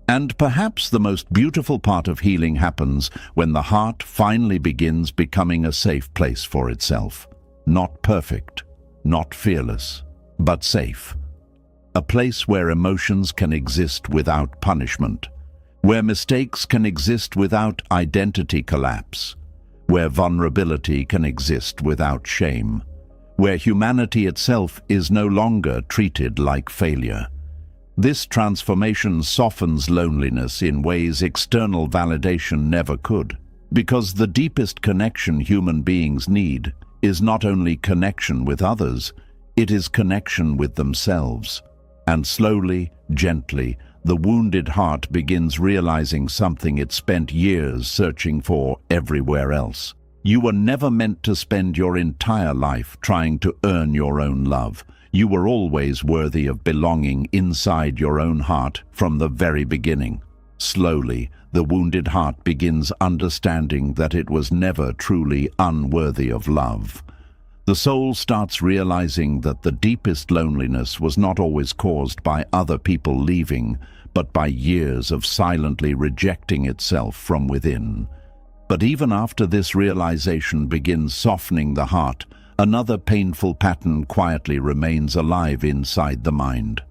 And perhaps the most beautiful part of healing happens when the heart finally begins becoming a safe place for itself. Not perfect, not fearless, but safe. A place where emotions can exist without punishment, where mistakes can exist without identity collapse, where vulnerability can exist without shame, where humanity itself is no longer treated like failure. This transformation softens loneliness in ways external validation never could, because the deepest connection human beings need is not only connection with others, it is connection with themselves. And slowly, gently, the wounded heart begins realizing something it spent years searching for everywhere else. You were never meant to spend your entire life trying to earn your own love. You were always worthy of belonging inside your own heart from the very beginning. Slowly, the wounded heart begins understanding that it was never truly unworthy of love. The soul starts realizing that the deepest loneliness was not always caused by other people leaving, but by years of silently rejecting itself from within. But even after this realization begins softening the heart, another painful pattern quietly remains alive inside the mind.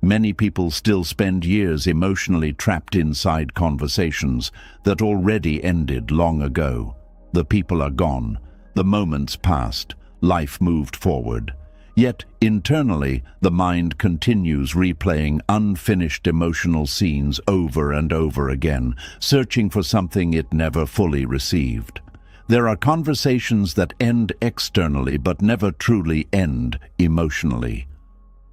Many people still spend years emotionally trapped inside conversations that already ended long ago. The people are gone, the moments passed, life moved forward. Yet, internally, the mind continues replaying unfinished emotional scenes over and over again, searching for something it never fully received. There are conversations that end externally but never truly end emotionally.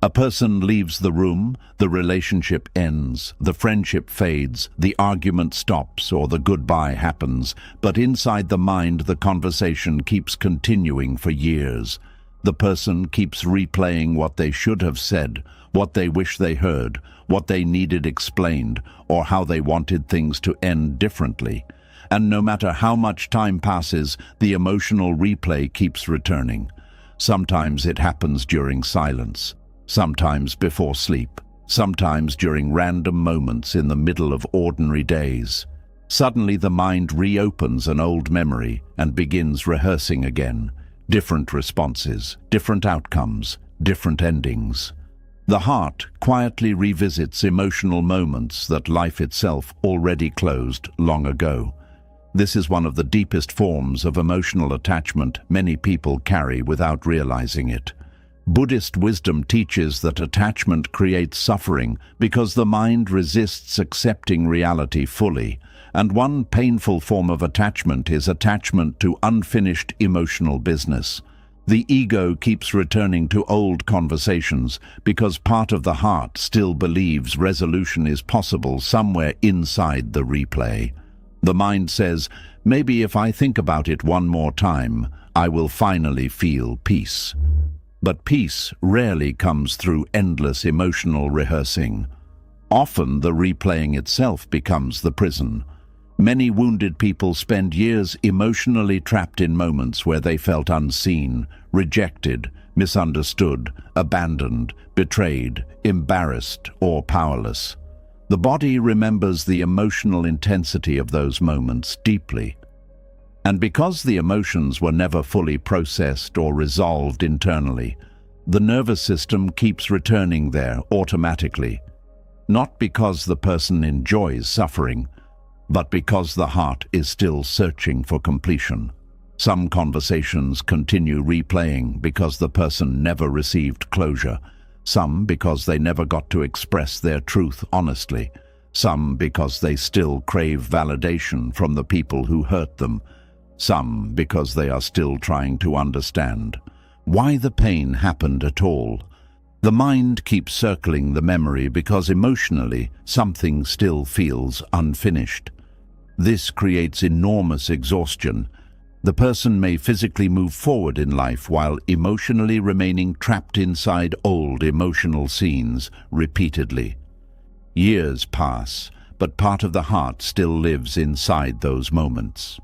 A person leaves the room, the relationship ends, the friendship fades, the argument stops, or the goodbye happens, but inside the mind the conversation keeps continuing for years. The person keeps replaying what they should have said, what they wish they heard, what they needed explained, or how they wanted things to end differently. And no matter how much time passes, the emotional replay keeps returning. Sometimes it happens during silence. Sometimes before sleep, sometimes during random moments in the middle of ordinary days. Suddenly the mind reopens an old memory and begins rehearsing again. Different responses, different outcomes, different endings. The heart quietly revisits emotional moments that life itself already closed long ago. This is one of the deepest forms of emotional attachment many people carry without realizing it. Buddhist wisdom teaches that attachment creates suffering because the mind resists accepting reality fully, and one painful form of attachment is attachment to unfinished emotional business. The ego keeps returning to old conversations because part of the heart still believes resolution is possible somewhere inside the replay. The mind says, maybe if I think about it one more time, I will finally feel peace. But peace rarely comes through endless emotional rehearsing. Often the replaying itself becomes the prison. Many wounded people spend years emotionally trapped in moments where they felt unseen, rejected, misunderstood, abandoned, betrayed, embarrassed, or powerless. The body remembers the emotional intensity of those moments deeply. And because the emotions were never fully processed or resolved internally, the nervous system keeps returning there automatically, not because the person enjoys suffering, but because the heart is still searching for completion. Some conversations continue replaying because the person never received closure, some because they never got to express their truth honestly, some because they still crave validation from the people who hurt them, some because they are still trying to understand why the pain happened at all. The mind keeps circling the memory because emotionally something still feels unfinished. This creates enormous exhaustion. The person may physically move forward in life while emotionally remaining trapped inside old emotional scenes repeatedly. Years pass, but part of the heart still lives inside those moments.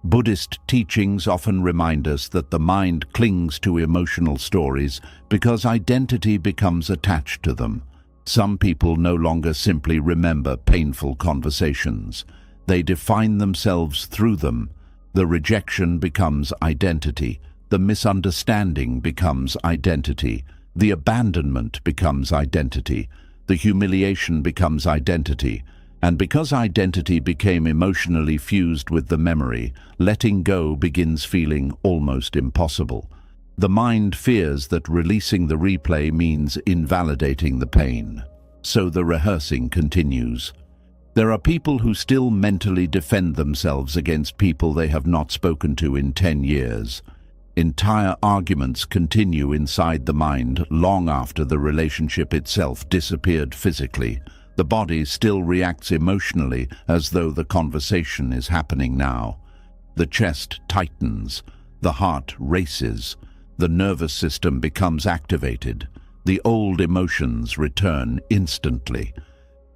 Buddhist teachings often remind us that the mind clings to emotional stories because identity becomes attached to them. Some people no longer simply remember painful conversations. They define themselves through them. The rejection becomes identity. The misunderstanding becomes identity. The abandonment becomes identity. The humiliation becomes identity. And because identity became emotionally fused with the memory, letting go begins feeling almost impossible. The mind fears that releasing the replay means invalidating the pain. So the rehearsing continues. There are people who still mentally defend themselves against people they have not spoken to in 10 years. Entire arguments continue inside the mind long after the relationship itself disappeared physically. The body still reacts emotionally as though the conversation is happening now. The chest tightens, the heart races, the nervous system becomes activated. The old emotions return instantly.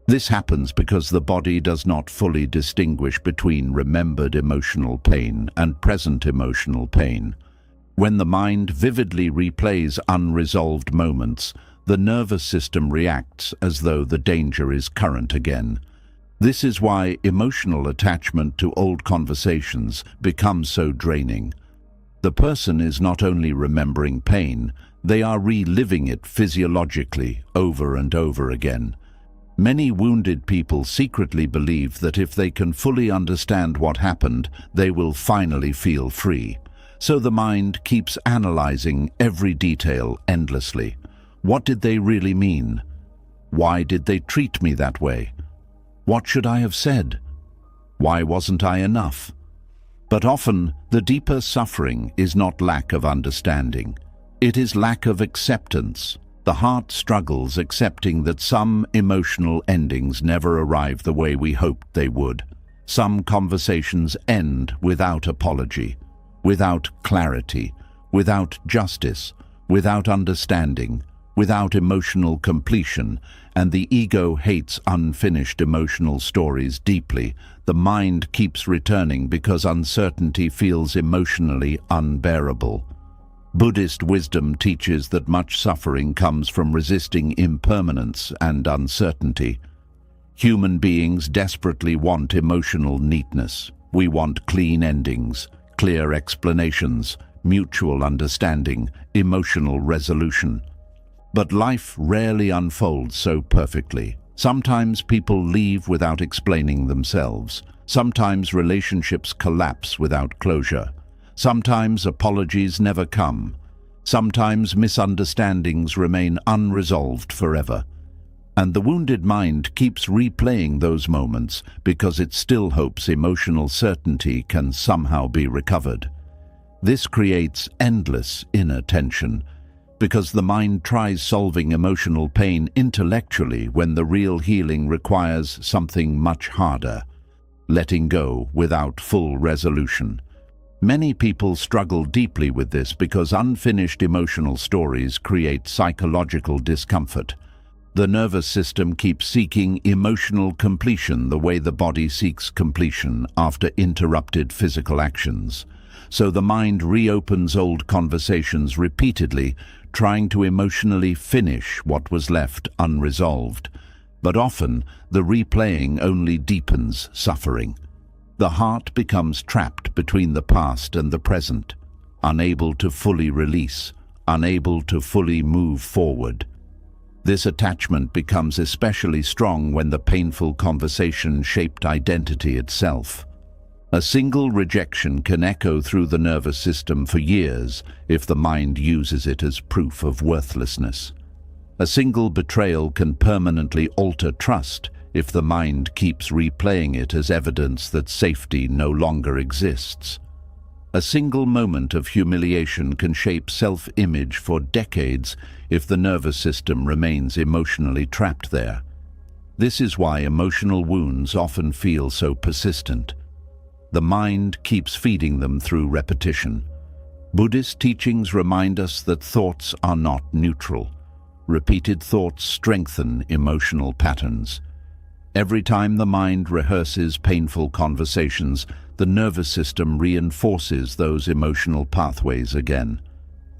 This happens because the body does not fully distinguish between remembered emotional pain and present emotional pain. When the mind vividly replays unresolved moments, the nervous system reacts as though the danger is current again. This is why emotional attachment to old conversations becomes so draining. The person is not only remembering pain, they are reliving it physiologically over and over again. Many wounded people secretly believe that if they can fully understand what happened, they will finally feel free. So the mind keeps analyzing every detail endlessly. What did they really mean? Why did they treat me that way? What should I have said? Why wasn't I enough? But often, the deeper suffering is not lack of understanding. It is lack of acceptance. The heart struggles accepting that some emotional endings never arrive the way we hoped they would. Some conversations end without apology, without clarity, without justice, without understanding, without emotional completion, and the ego hates unfinished emotional stories deeply. The mind keeps returning because uncertainty feels emotionally unbearable. Buddhist wisdom teaches that much suffering comes from resisting impermanence and uncertainty. Human beings desperately want emotional neatness. We want clean endings, clear explanations, mutual understanding, emotional resolution. But life rarely unfolds so perfectly. Sometimes people leave without explaining themselves. Sometimes relationships collapse without closure. Sometimes apologies never come. Sometimes misunderstandings remain unresolved forever. And the wounded mind keeps replaying those moments because it still hopes emotional certainty can somehow be recovered. This creates endless inner tension, because the mind tries solving emotional pain intellectually when the real healing requires something much harder: letting go without full resolution. Many people struggle deeply with this because unfinished emotional stories create psychological discomfort. The nervous system keeps seeking emotional completion the way the body seeks completion after interrupted physical actions. So the mind reopens old conversations repeatedly, trying to emotionally finish what was left unresolved. But often, the replaying only deepens suffering. The heart becomes trapped between the past and the present, unable to fully release, unable to fully move forward. This attachment becomes especially strong when the painful conversation shaped identity itself. A single rejection can echo through the nervous system for years if the mind uses it as proof of worthlessness. A single betrayal can permanently alter trust if the mind keeps replaying it as evidence that safety no longer exists. A single moment of humiliation can shape self-image for decades if the nervous system remains emotionally trapped there. This is why emotional wounds often feel so persistent. The mind keeps feeding them through repetition. Buddhist teachings remind us that thoughts are not neutral. Repeated thoughts strengthen emotional patterns. Every time the mind rehearses painful conversations, the nervous system reinforces those emotional pathways again.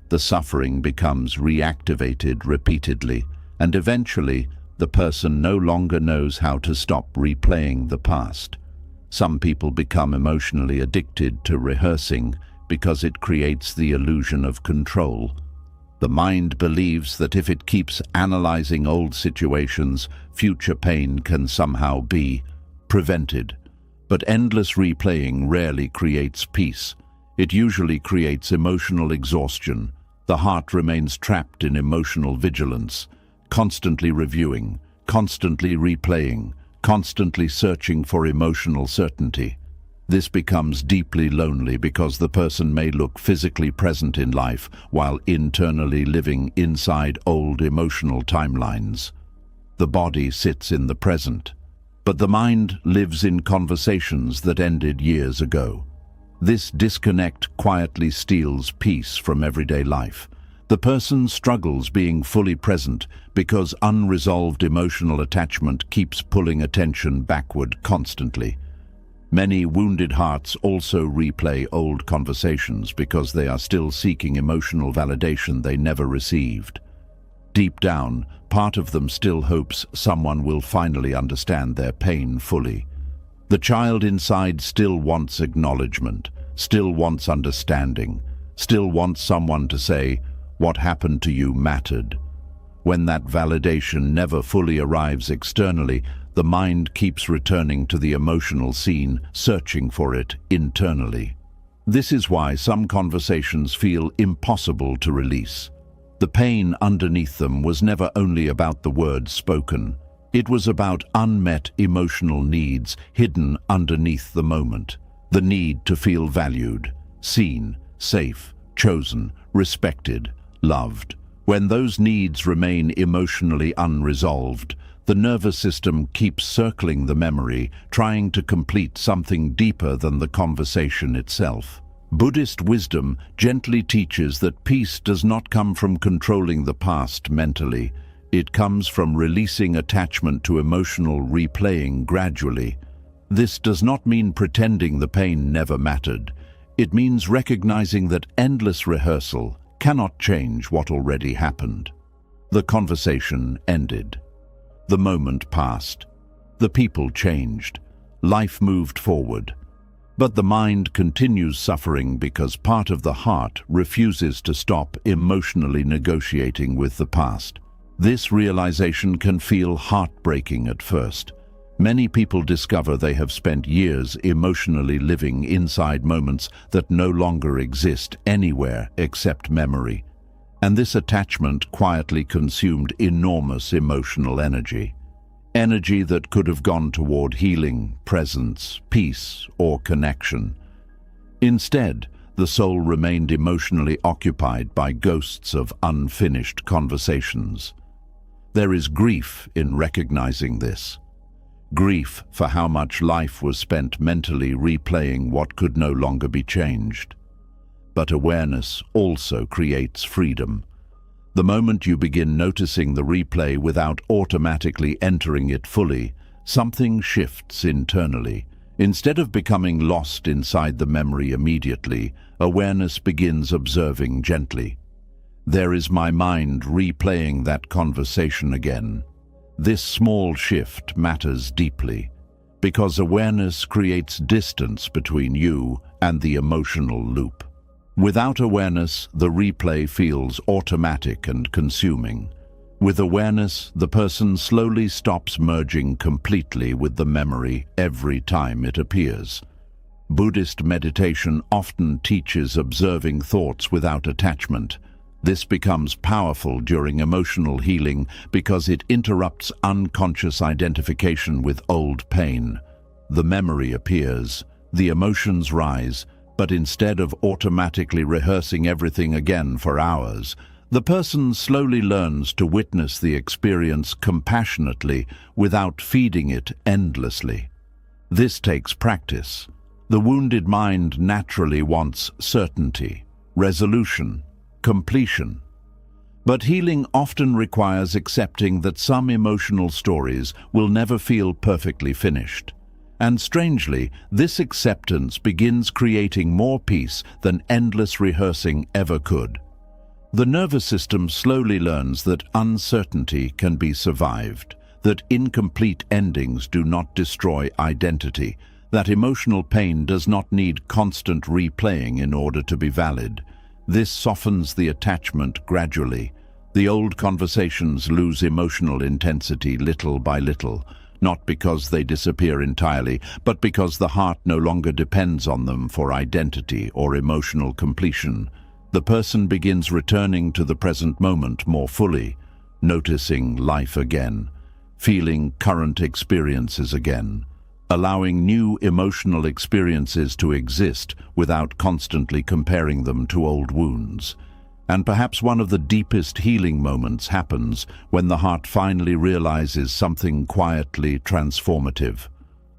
The suffering becomes reactivated repeatedly, and eventually, the person no longer knows how to stop replaying the past. Some people become emotionally addicted to rehearsing because it creates the illusion of control. The mind believes that if it keeps analyzing old situations, future pain can somehow be prevented. But endless replaying rarely creates peace. It usually creates emotional exhaustion. The heart remains trapped in emotional vigilance, constantly reviewing, constantly replaying, constantly searching for emotional certainty. This becomes deeply lonely because the person may look physically present in life while internally living inside old emotional timelines. The body sits in the present, but the mind lives in conversations that ended years ago. This disconnect quietly steals peace from everyday life. The person struggles being fully present because unresolved emotional attachment keeps pulling attention backward constantly. Many wounded hearts also replay old conversations because they are still seeking emotional validation they never received. Deep down, part of them still hopes someone will finally understand their pain fully. The child inside still wants acknowledgement, still wants understanding, still wants someone to say, "What happened to you mattered." When that validation never fully arrives externally, the mind keeps returning to the emotional scene, searching for it internally. This is why some conversations feel impossible to release. The pain underneath them was never only about the words spoken. It was about unmet emotional needs hidden underneath the moment. The need to feel valued, seen, safe, chosen, respected, loved. When those needs remain emotionally unresolved, the nervous system keeps circling the memory, trying to complete something deeper than the conversation itself. Buddhist wisdom gently teaches that peace does not come from controlling the past mentally. It comes from releasing attachment to emotional replaying gradually. This does not mean pretending the pain never mattered. It means recognizing that endless rehearsal cannot change what already happened. The conversation ended. The moment passed. The people changed. Life moved forward. But the mind continues suffering because part of the heart refuses to stop emotionally negotiating with the past. This realization can feel heartbreaking at first. Many people discover they have spent years emotionally living inside moments that no longer exist anywhere except memory. And this attachment quietly consumed enormous emotional energy. Energy that could have gone toward healing, presence, peace, or connection. Instead, the soul remained emotionally occupied by ghosts of unfinished conversations. There is grief in recognizing this. Grief for how much life was spent mentally replaying what could no longer be changed. But awareness also creates freedom. The moment you begin noticing the replay without automatically entering it fully, something shifts internally. Instead of becoming lost inside the memory immediately, awareness begins observing gently. There is my mind replaying that conversation again. This small shift matters deeply, because awareness creates distance between you and the emotional loop. Without awareness, the replay feels automatic and consuming. With awareness, the person slowly stops merging completely with the memory every time it appears. Buddhist meditation often teaches observing thoughts without attachment. This becomes powerful during emotional healing because it interrupts unconscious identification with old pain. The memory appears, the emotions rise, but instead of automatically rehearsing everything again for hours, the person slowly learns to witness the experience compassionately without feeding it endlessly. This takes practice. The wounded mind naturally wants certainty, resolution, completion. But healing often requires accepting that some emotional stories will never feel perfectly finished. And strangely, this acceptance begins creating more peace than endless rehearsing ever could. The nervous system slowly learns that uncertainty can be survived, that incomplete endings do not destroy identity, that emotional pain does not need constant replaying in order to be valid. This softens the attachment gradually. The old conversations lose emotional intensity little by little, not because they disappear entirely, but because the heart no longer depends on them for identity or emotional completion. The person begins returning to the present moment more fully, noticing life again, feeling current experiences again, allowing new emotional experiences to exist without constantly comparing them to old wounds. And perhaps one of the deepest healing moments happens when the heart finally realizes something quietly transformative.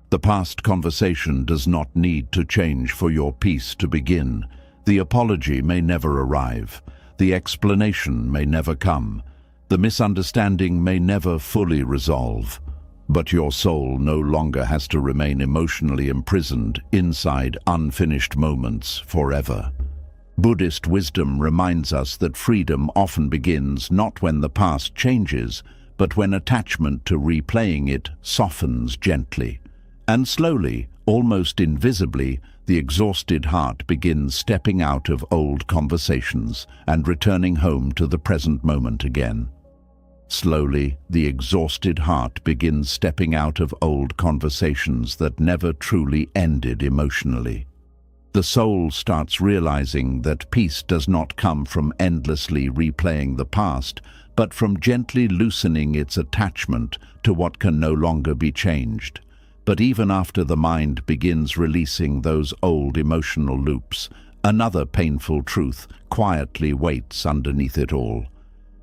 The past conversation does not need to change for your peace to begin. The apology may never arrive. The explanation may never come. The misunderstanding may never fully resolve. But your soul no longer has to remain emotionally imprisoned inside unfinished moments forever. Buddhist wisdom reminds us that freedom often begins not when the past changes, but when attachment to replaying it softens gently. And slowly, almost invisibly, the exhausted heart begins stepping out of old conversations and returning home to the present moment again. Slowly, the exhausted heart begins stepping out of old conversations that never truly ended emotionally. The soul starts realizing that peace does not come from endlessly replaying the past, but from gently loosening its attachment to what can no longer be changed. But even after the mind begins releasing those old emotional loops, another painful truth quietly waits underneath it all.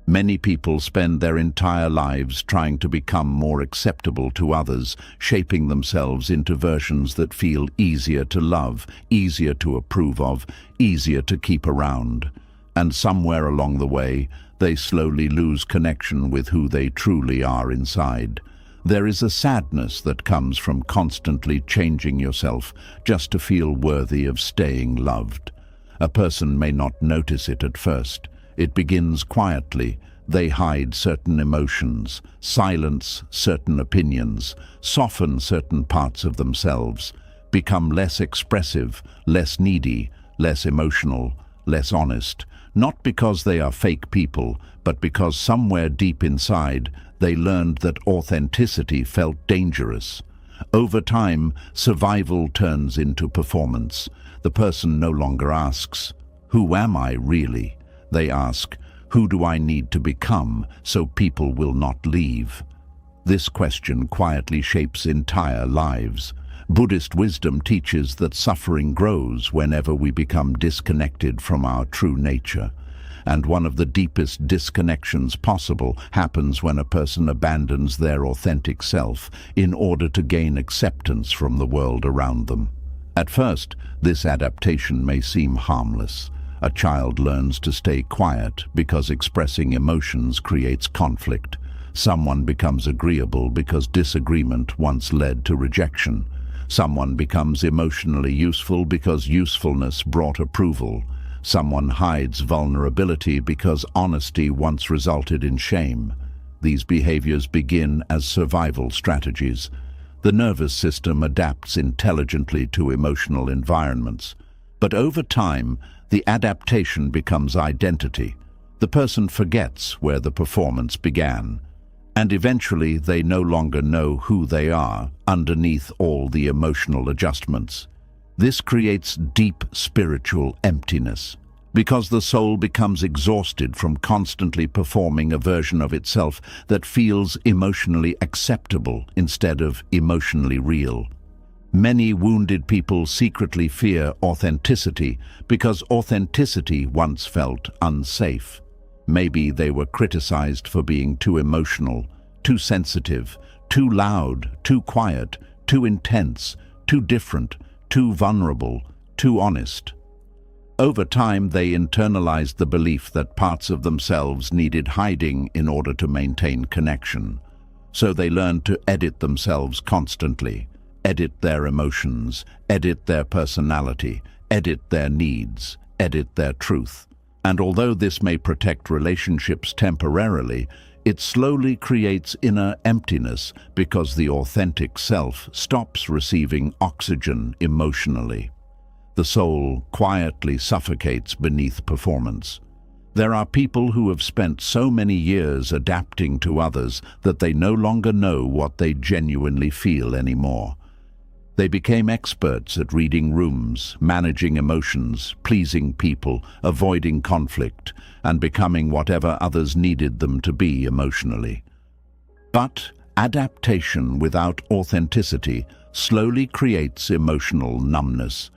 Many people spend their entire lives trying to become more acceptable to others, shaping themselves into versions that feel easier to love, easier to approve of, easier to keep around. And somewhere along the way, they slowly lose connection with who they truly are inside. There is a sadness that comes from constantly changing yourself just to feel worthy of staying loved. A person may not notice it at first. It begins quietly. They hide certain emotions, silence certain opinions, soften certain parts of themselves, become less expressive, less needy, less emotional, less honest, not because they are fake people, but because somewhere deep inside they learned that authenticity felt dangerous. Over time, survival turns into performance. The person no longer asks, "Who am I really?" They ask, "Who do I need to become so people will not leave?" This question quietly shapes entire lives. Buddhist wisdom teaches that suffering grows whenever we become disconnected from our true nature. And one of the deepest disconnections possible happens when a person abandons their authentic self in order to gain acceptance from the world around them. At first, this adaptation may seem harmless. A child learns to stay quiet because expressing emotions creates conflict. Someone becomes agreeable because disagreement once led to rejection. Someone becomes emotionally useful because usefulness brought approval. Someone hides vulnerability because honesty once resulted in shame. These behaviors begin as survival strategies. The nervous system adapts intelligently to emotional environments. But over time, the adaptation becomes identity. The person forgets where the performance began, and eventually they no longer know who they are underneath all the emotional adjustments. This creates deep spiritual emptiness, because the soul becomes exhausted from constantly performing a version of itself that feels emotionally acceptable instead of emotionally real. Many wounded people secretly fear authenticity because authenticity once felt unsafe. Maybe they were criticized for being too emotional, too sensitive, too loud, too quiet, too intense, too different, too vulnerable, too honest. Over time, they internalized the belief that parts of themselves needed hiding in order to maintain connection. So they learned to edit themselves constantly. Edit their emotions, edit their personality, edit their needs, edit their truth. And although this may protect relationships temporarily, it slowly creates inner emptiness because the authentic self stops receiving oxygen emotionally. the soul quietly suffocates beneath performance. There are people who have spent so many years adapting to others that they no longer know what they genuinely feel anymore. They became experts at reading rooms, managing emotions, pleasing people, avoiding conflict, and becoming whatever others needed them to be emotionally. But adaptation without authenticity slowly creates emotional numbness,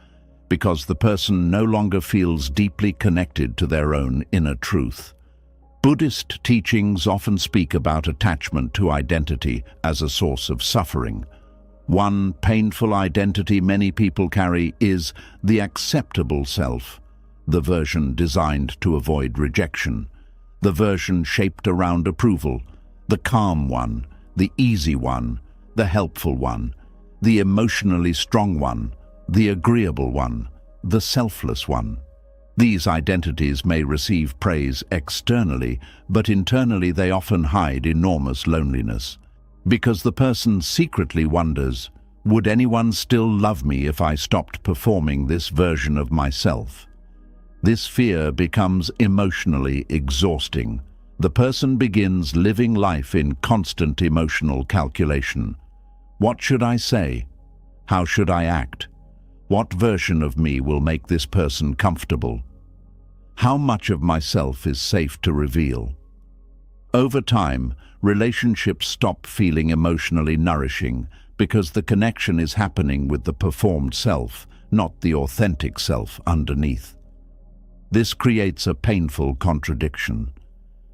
because the person no longer feels deeply connected to their own inner truth. Buddhist teachings often speak about attachment to identity as a source of suffering. One painful identity many people carry is the acceptable self, the version designed to avoid rejection, the version shaped around approval, the calm one, the easy one, the helpful one, the emotionally strong one, the agreeable one, the selfless one. These identities may receive praise externally, but internally they often hide enormous loneliness. Because the person secretly wonders, would anyone still love me if I stopped performing this version of myself? This fear becomes emotionally exhausting. The person begins living life in constant emotional calculation. What should I say? How should I act? What version of me will make this person comfortable? How much of myself is safe to reveal? Over time, relationships stop feeling emotionally nourishing because the connection is happening with the performed self, not the authentic self underneath. This creates a painful contradiction.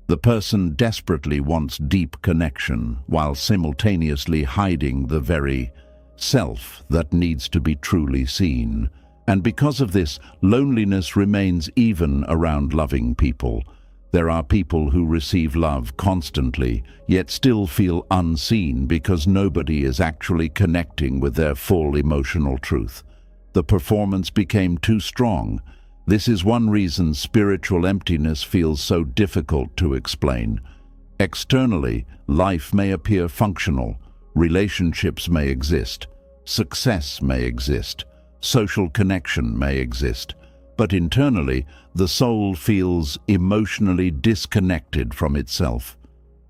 The person desperately wants deep connection while simultaneously hiding the very self that needs to be truly seen. And because of this, loneliness remains even around loving people. There are people who receive love constantly, yet still feel unseen because nobody is actually connecting with their full emotional truth. The performance became too strong. This is one reason spiritual emptiness feels so difficult to explain. Externally, life may appear functional, relationships may exist, success may exist, social connection may exist, but internally, the soul feels emotionally disconnected from itself.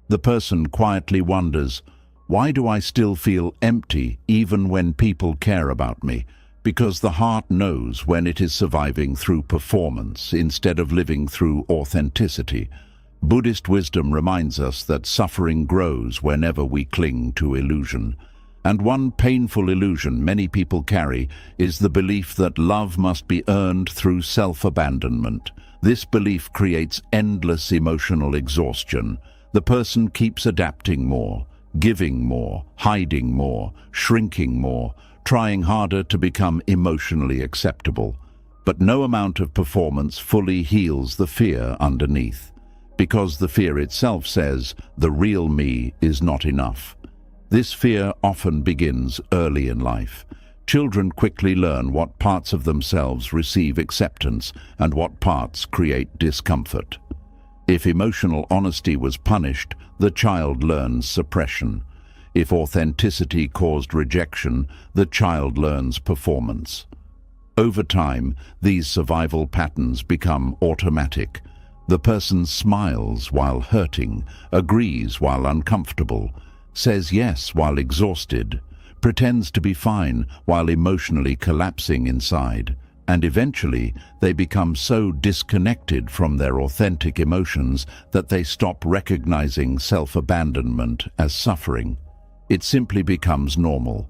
The person quietly wonders, why do I still feel empty even when people care about me? Because the heart knows when it is surviving through performance instead of living through authenticity. Buddhist wisdom reminds us that suffering grows whenever we cling to illusion. And one painful illusion many people carry is the belief that love must be earned through self-abandonment. This belief creates endless emotional exhaustion. The person keeps adapting more, giving more, hiding more, shrinking more, trying harder to become emotionally acceptable. But no amount of performance fully heals the fear underneath, because the fear itself says, the real me is not enough. This fear often begins early in life. Children quickly learn what parts of themselves receive acceptance and what parts create discomfort. If emotional honesty was punished, the child learns suppression. If authenticity caused rejection, the child learns performance. Over time, these survival patterns become automatic. The person smiles while hurting, agrees while uncomfortable, says yes while exhausted, pretends to be fine while emotionally collapsing inside, and eventually they become so disconnected from their authentic emotions that they stop recognizing self-abandonment as suffering. It simply becomes normal,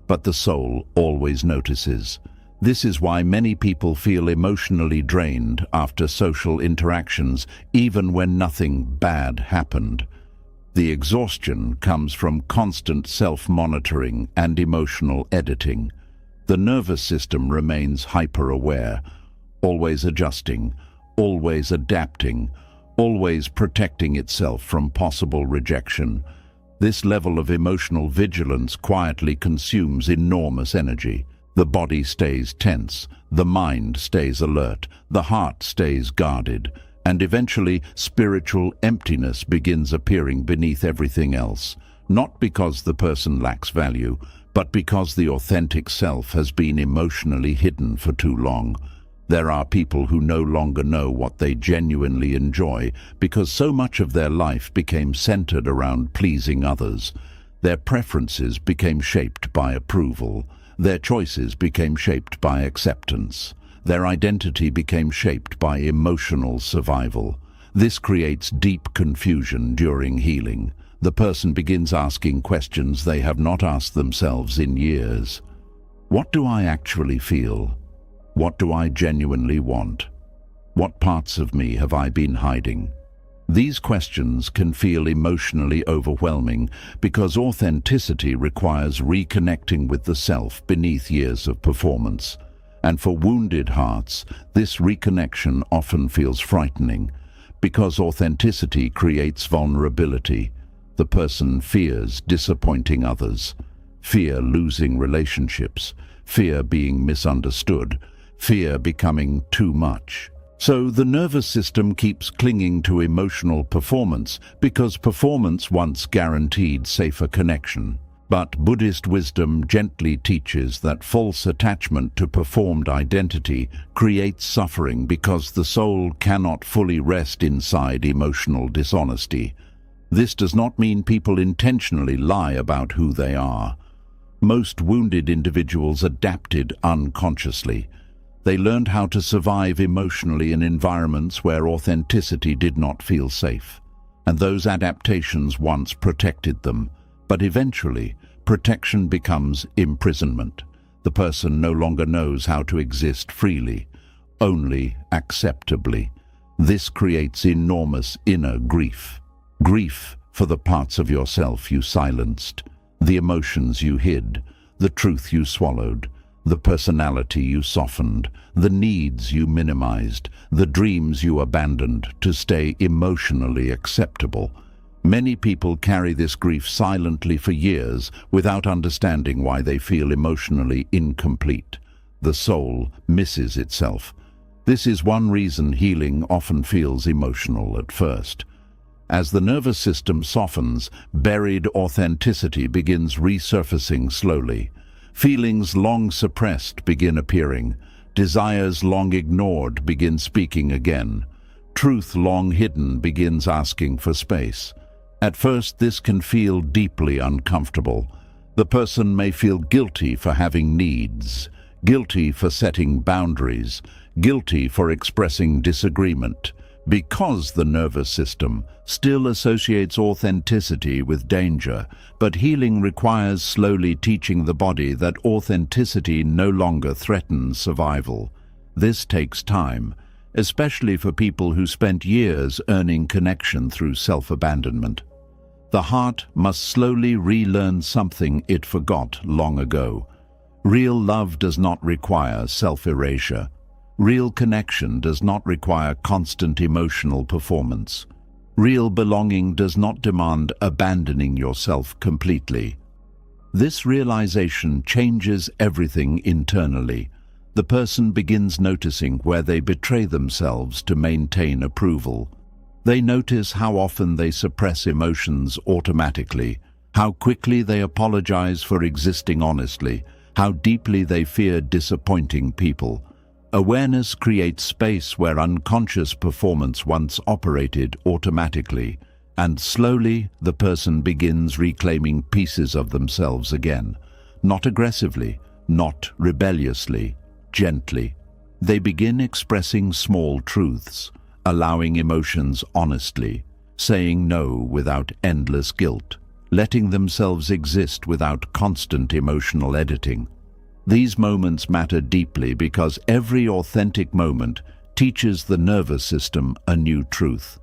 but the soul always notices. This is why many people feel emotionally drained after social interactions, even when nothing bad happened. The exhaustion comes from constant self-monitoring and emotional editing. The nervous system remains hyper-aware, always adjusting, always adapting, always protecting itself from possible rejection. This level of emotional vigilance quietly consumes enormous energy. The body stays tense, the mind stays alert, the heart stays guarded, and eventually spiritual emptiness begins appearing beneath everything else, not because the person lacks value, but because the authentic self has been emotionally hidden for too long. There are people who no longer know what they genuinely enjoy because so much of their life became centered around pleasing others. Their preferences became shaped by approval. Their choices became shaped by acceptance. Their identity became shaped by emotional survival. This creates deep confusion during healing. The person begins asking questions they have not asked themselves in years. What do I actually feel? What do I genuinely want? What parts of me have I been hiding? These questions can feel emotionally overwhelming because authenticity requires reconnecting with the self beneath years of performance. And for wounded hearts, this reconnection often feels frightening because authenticity creates vulnerability. The person fears disappointing others, fear losing relationships, fear being misunderstood, fear becoming too much. So the nervous system keeps clinging to emotional performance because performance once guaranteed safer connection. But Buddhist wisdom gently teaches that false attachment to performed identity creates suffering because the soul cannot fully rest inside emotional dishonesty. This does not mean people intentionally lie about who they are. Most wounded individuals adapted unconsciously. They learned how to survive emotionally in environments where authenticity did not feel safe. And those adaptations once protected them. But eventually, protection becomes imprisonment. The person no longer knows how to exist freely, only acceptably. This creates enormous inner grief. Grief for the parts of yourself you silenced, the emotions you hid, the truth you swallowed, the personality you softened, the needs you minimized, the dreams you abandoned to stay emotionally acceptable. Many people carry this grief silently for years without understanding why they feel emotionally incomplete. The soul misses itself. This is one reason healing often feels emotional at first. As the nervous system softens, buried authenticity begins resurfacing slowly. Feelings long suppressed begin appearing. Desires long ignored begin speaking again. Truth long hidden begins asking for space. At first, this can feel deeply uncomfortable. The person may feel guilty for having needs, guilty for setting boundaries, guilty for expressing disagreement, because the nervous system still associates authenticity with danger. But healing requires slowly teaching the body that authenticity no longer threatens survival. This takes time, especially for people who spent years earning connection through self-abandonment. The heart must slowly relearn something it forgot long ago. Real love does not require self-erasure. Real connection does not require constant emotional performance. Real belonging does not demand abandoning yourself completely. This realization changes everything internally. The person begins noticing where they betray themselves to maintain approval. They notice how often they suppress emotions automatically, how quickly they apologize for existing honestly, how deeply they fear disappointing people. Awareness creates space where unconscious performance once operated automatically, and slowly the person begins reclaiming pieces of themselves again. Not aggressively, not rebelliously, gently. They begin expressing small truths, allowing emotions honestly, saying no without endless guilt, letting themselves exist without constant emotional editing. These moments matter deeply because every authentic moment teaches the nervous system a new truth.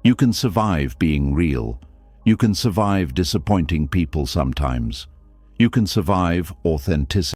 You can survive being real. You can survive disappointing people sometimes. You can survive authenticity.